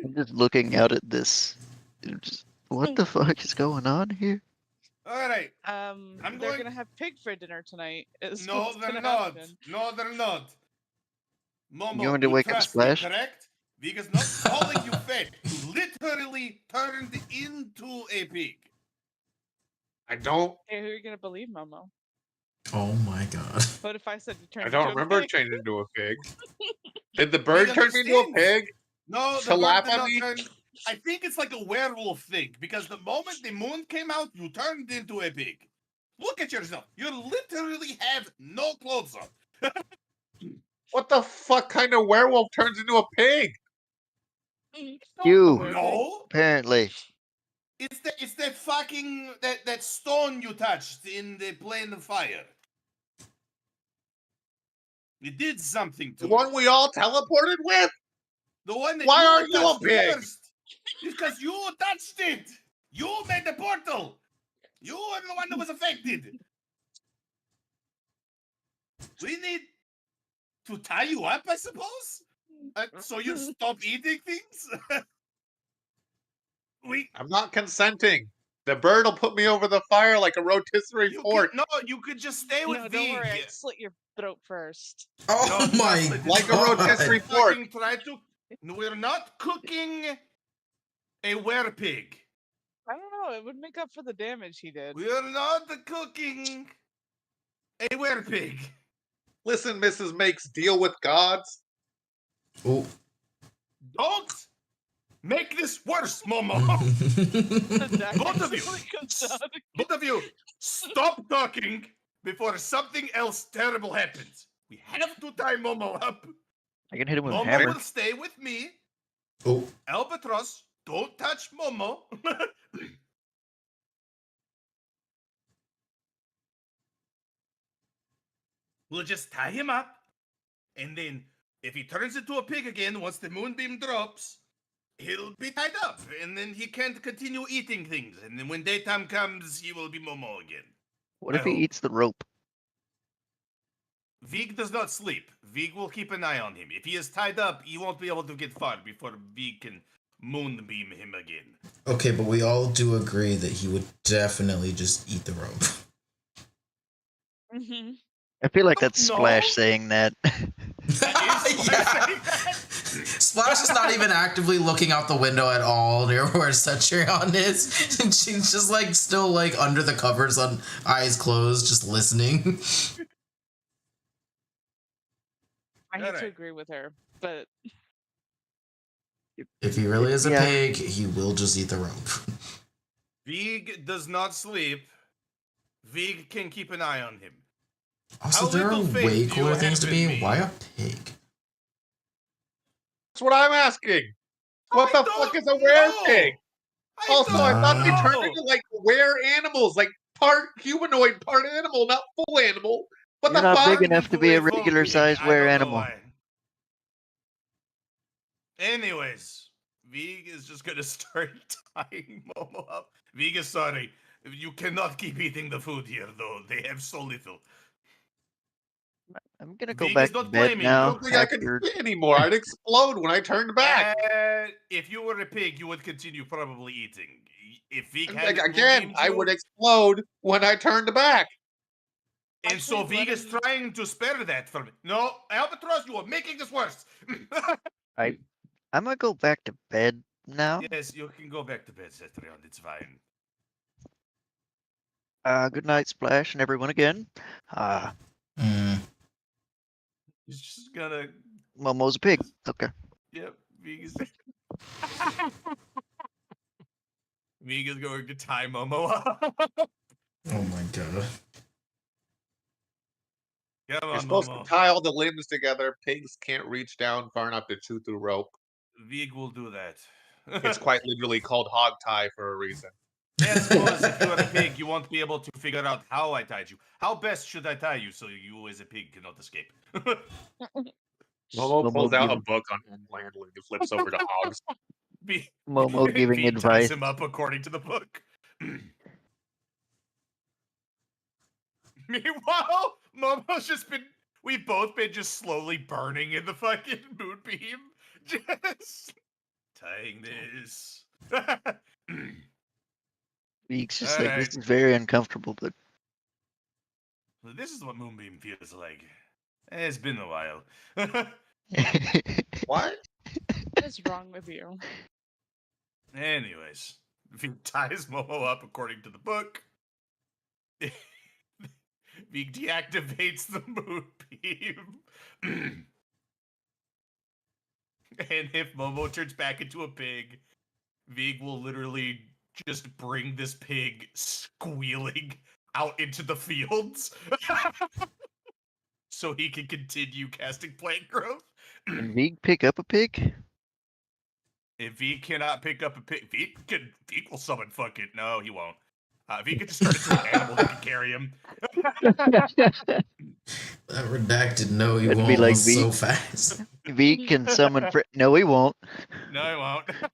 I'm just looking out at this. What the fuck is going on here? All right. They're gonna have pig for dinner tonight. No, they're not. No, they're not. Momo, You going to wake up trust Splash? Me, correct? Because not calling you fed, you literally turned into a pig. I don't. Hey, who are you gonna believe, Momo? Oh my god. What if I said you turned? I don't into remember a pig? changing into a pig. Did the bird turn me into a pig? No, To laugh at me? I think it's like a werewolf thing, because the moment the moon came out, you turned into a pig. Look at yourself. You literally have no clothes on. What the fuck kind of werewolf turns into a pig? You. No. Apparently. It's that fucking that stone you touched in the plane of fire. It did something to The one we all teleported with? the one that Why you aren't you a touched pig? first. Because you touched it. You made the portal. You were the one that was affected. We need to tie you up, I suppose? So you stop eating things? I'm not consenting. The bird will put me over the fire like a rotisserie fork. You could just stay with No, Vig. don't worry. I slit your throat first. Oh No, my not like a god. rotisserie fork. We're not cooking a werepig. I don't know. It would make up for the damage he did. We are not cooking a werepig. Listen, Mrs. Makes deal with gods. Oh. Don't make this worse, Momo. Both of you, stop talking before something else terrible happens. We have to tie Momo up. I can hit him with a Momo hammer. will stay with me. Oh, Albatross, don't touch Momo. We'll just tie him up, and then if he turns into a pig again once the moonbeam drops, he'll be tied up, and then he can't continue eating things. And then when daytime comes, he will be Momo again. What I if he hope. eats the rope? Vig does not sleep. Vig will keep an eye on him. If he is tied up, he won't be able to get far before Vig can moonbeam him again. okay, but we all do agree that he would definitely just eat the rope. Mm-hmm. I feel like that's No. Splash saying that. Splash is not even actively looking out the window at all near where Setcherion is. And she's just like still like under the covers on eyes closed, just listening. I hate to Alright. agree with her, but If he really is a Yeah. pig, he will just eat the rope. Vig does not sleep. Vig can keep an eye on him. Also, How there are little faith way do you cooler things to have in be. me? Why a pig? That's what I'm asking. What I the fuck is a don't were-pig? know. Also, I thought they turned know. into like were animals, like part humanoid, part animal, not full animal. What You're the not big fuck? enough to Into be a full regular pig. sized I were don't know animal. why. Anyways, Vig is just gonna start tying Momo up. Vig is sorry. You cannot keep eating the food here, though. They have so little. I'm gonna go Vig back is to not bed blaming I now. you. don't think I could After see anymore. I'd explode when I turned back. If you were a pig, you would continue probably eating. If Vig had Again, I would you, explode when I turned back. and so Actually, Vig is letting- trying to spare that from me. No, Albatross, you are making this worse. I'm gonna go back to bed now. Yes, you can go back to bed, Cetrion. It's fine. Good night, Splash, and everyone again. He's just gonna. Momo's a pig. Okay. Yep, Vig is. Vig is going to tie Momo up. Oh my god. Come You're on, supposed Momo. to tie all the limbs together. Pigs can't reach down far enough to chew through rope. Vig will do that. It's quite literally called hog tie for a reason. I suppose if you are a pig, you won't be able to figure out how I tied you. How best should I tie you so you as a pig cannot escape? Momo Momo pulls out a giving- book on land and flips over to hogs. Momo giving Vig advice. ties him up according to the book. Meanwhile, Momo's just been. We've both been just slowly burning in the fucking moonbeam. Just tying this. Weeks just like, this Alright. is very uncomfortable, but This is what moonbeam feels like. It's been a while. What? what is wrong with you? Anyways, Vig ties Momo up according to the book. Vig deactivates the moonbeam. And if Momo turns back into a pig, Vig will literally just bring this pig squealing out into the fields so he can continue casting plant growth. can Vig pick up a pig? If Vig cannot pick up a pig, Vig will summon fucking. No, he won't. Vig can just turn into an animal that can carry him. That redacted no, he That'd won't be like was V. so fast. Vig can summon. No, he won't. No, he won't.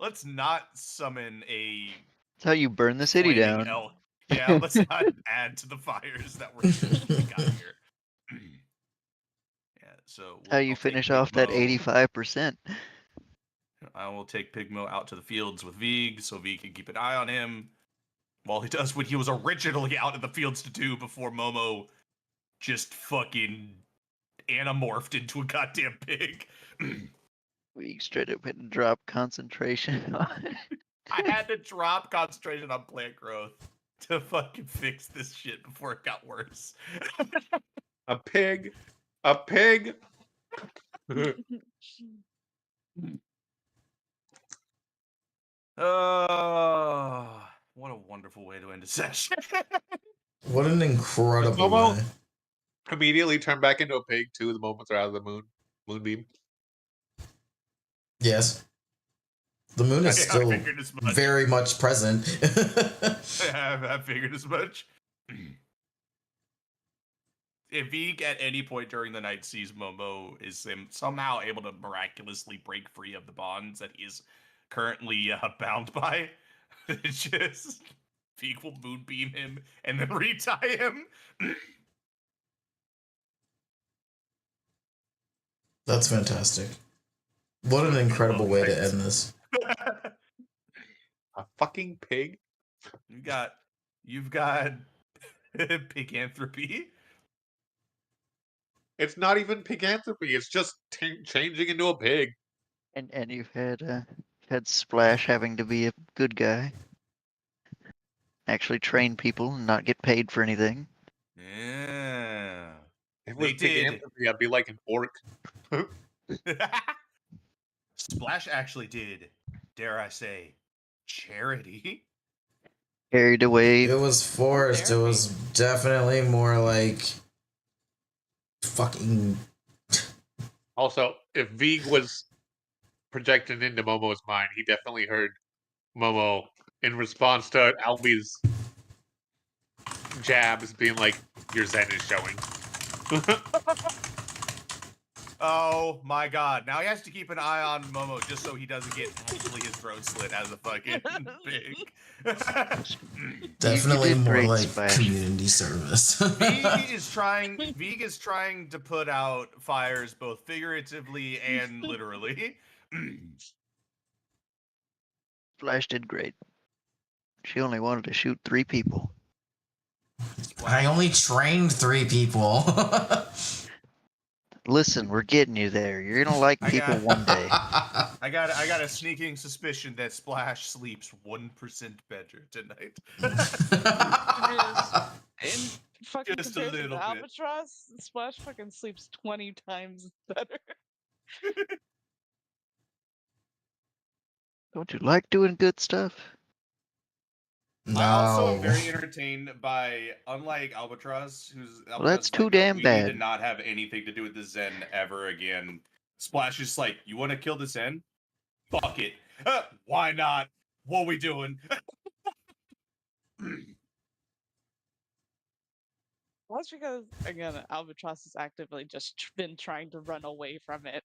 Let's not summon a That's how you burn the city flaming down. elk. Yeah, let's not add to the fires that we got here. Yeah, so How you I'll take finish off that Pigmo. 85%. I will take Pigmo out to the fields with Vig so Vig can keep an eye on him while he does what he was originally out in the fields to do before Momo just fucking anamorphed into a goddamn pig. Vig straight up hit and drop concentration. I had to drop concentration on plant growth to fucking fix this shit before it got worse. A pig. A pig. What a wonderful way to end a session. What an incredible Momo- way. immediately turn back into a pig too the moment they're out of the moonbeam? Yes. The moon is I still figured as much. very much present. I figured as much. If Vig at any point during the night sees Momo is somehow able to miraculously break free of the bonds that he is currently bound by, it's just Vig will moonbeam him and then retie him. That's fantastic. What an incredible way to end this. A fucking pig? You've got piganthropy. It's not even piganthropy. It's just changing into a pig. And you've had Splash having to be a good guy, actually train people and not get paid for anything. Yeah. If it was piganthropy, I'd be like an orc. Splash actually did, dare I say, charity. Carried away. It was forced. It was definitely more like fucking. Also, if Vig was projected into Momo's mind, he definitely heard Momo in response to Albie's jabs being like, your Zen is showing. Oh my god. Now he has to keep an eye on Momo just so he doesn't get actually his throat slit as a fucking pig. Definitely more like Splash. community service. Vig is trying to put out fires both figuratively and literally. Splash did great. She only wanted to shoot 3 people. I only trained 3 people. Listen, we're getting you there. You're gonna like people one day. I got a sneaking suspicion that Splash sleeps 1% better tonight. In fucking Just a comparison to little bit. Albatross, Splash fucking sleeps 20 times better. Don't you like doing good stuff? No. I also am very entertained by, unlike Albatross, Well, that's too damn we bad. need to not have anything to do with the Zen ever again. Splash is like, you want to kill the Zen? Fuck it. Why not? What we doing? Well, that's because, again, Albatross has actively just been trying to run away from it.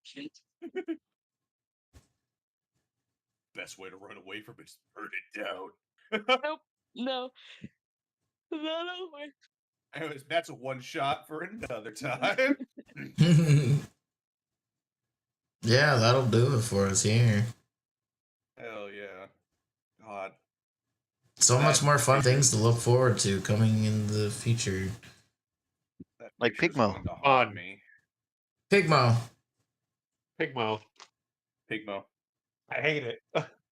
Best way to run away from it is burn it down. Nope. No. No way. Anyways, that's a one shot for another time. Yeah, that'll do it for us here. Hell yeah. God. So much more fun things to look forward to coming in the future. That Like picture's Pigmo. going to haunt Fun. me. Pigmo. Pigmo. Pigmo. I hate it.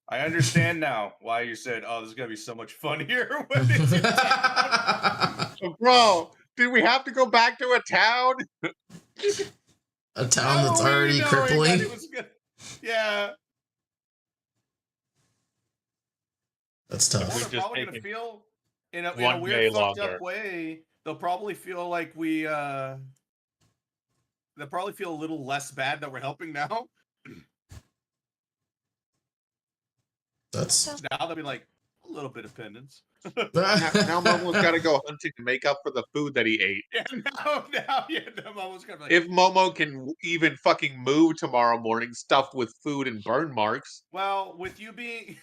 I understand now why you said, "Oh, this is gonna be so much funnier." When it's in town. Bro, did we have to go back to a town? A town that's already Knowing crippling. that it was gonna... Yeah. That's Well, tough. they're just probably gonna taken feel in a one weird day fucked longer. up way. They'll probably feel like we they'll probably feel a little less bad that we're helping now. That's Now they'll be like a little bit of penance. Now Momo's got to go hunting to make up for the food that he ate. Yeah, now Momo's gonna be like, If Momo can even fucking move tomorrow morning, stuffed with food and burn marks. well, with you being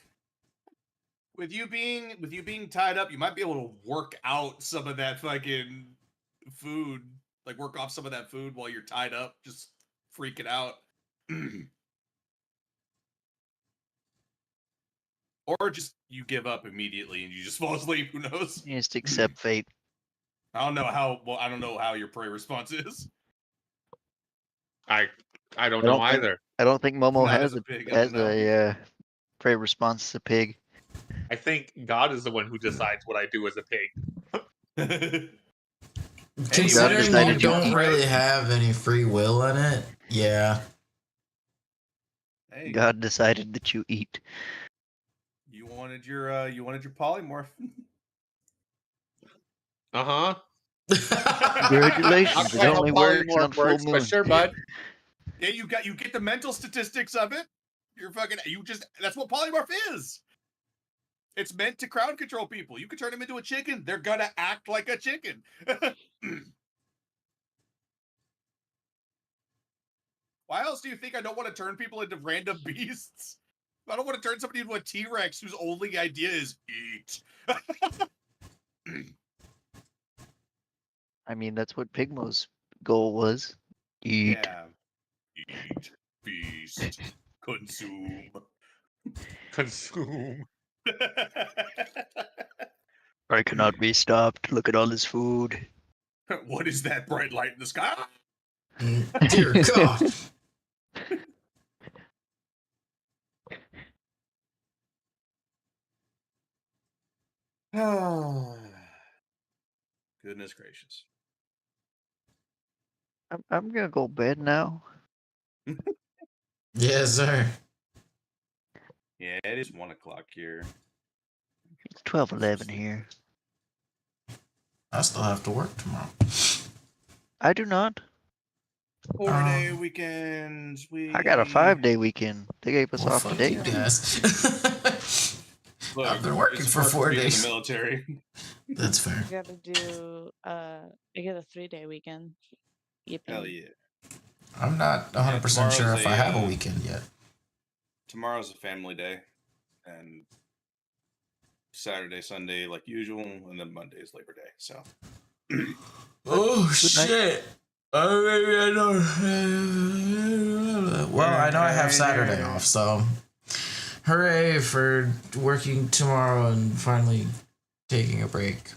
tied up, you might be able to work out some of that fucking food, like work off some of that food while you're tied up, just freaking out. Or just you give up immediately and you just fall asleep. Who knows? You just accept fate. I don't know how your prey response is. I don't know either. I don't think Momo Not has as a pig, I has don't know. a prey response as a pig. I think God is the one who decides what I do as a pig. considering you decided you don't eat. really have any free will in it. Yeah. Hey, God decided that you eat. you wanted your polymorph. Uh-huh. Congratulations, Not it quite how only works on polymorph full works, moon. but sure, bud. Yeah, you get the mental statistics of it. That's what polymorph is. It's meant to crowd control people. You can turn them into a chicken. They're gonna act like a chicken. Why else do you think I don't want to turn people into random beasts? I don't want to turn somebody into a T-Rex whose only idea is eat. I mean, that's what Pigmo's goal was. Eat. Yeah. Eat, feast, consume. Consume. I cannot be stopped. Look at all this food. What is that bright light in the sky? Dear God. Goodness gracious. I'm gonna go bed now. Yes, sir. Yeah, it is 1 o'clock here. It's 12:11 here. I still have to work tomorrow. I do not. 4-day weekends. I got a 5-day weekend. They gave us Well, off fuck today. you guys. Look, I've been working it's for worth 4 being days. in the military. That's fair. I gotta do I get a 3-day weekend. Yippee. Hell yeah. I'm not 100% sure tomorrow's if I have a weekend yet. Tomorrow's a family day, and Saturday, Sunday like usual, and then Monday is Labor Day. So. Oh shit! Maybe I know. Well, I know I have Saturday off, so hooray for working tomorrow and finally taking a break.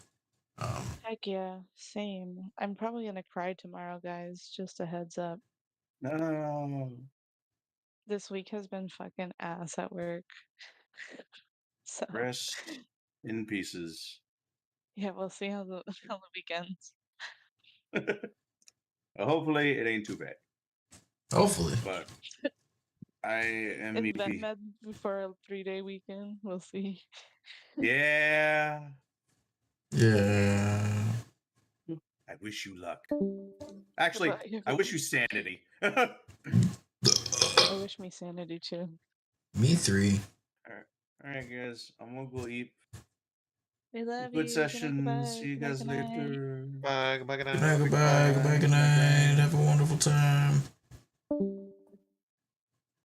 Heck yeah, same. I'm probably gonna cry tomorrow, guys. Just a heads up. No. This week has been fucking ass at work. So Rest in pieces. yeah, we'll see how the how the weekends. Hopefully, it ain't too bad. Hopefully. But I am. It's been med before a 3-day weekend. We'll see. Yeah. Yeah. I wish you luck. Actually, I wish you sanity. I wish me sanity too. Me 3. All right, guys. I'm gonna go eat. We love Good you. session. See you guys later. Bye. Goodbye. Good night. Goodbye, goodbye, goodbye, good night. Have a wonderful time.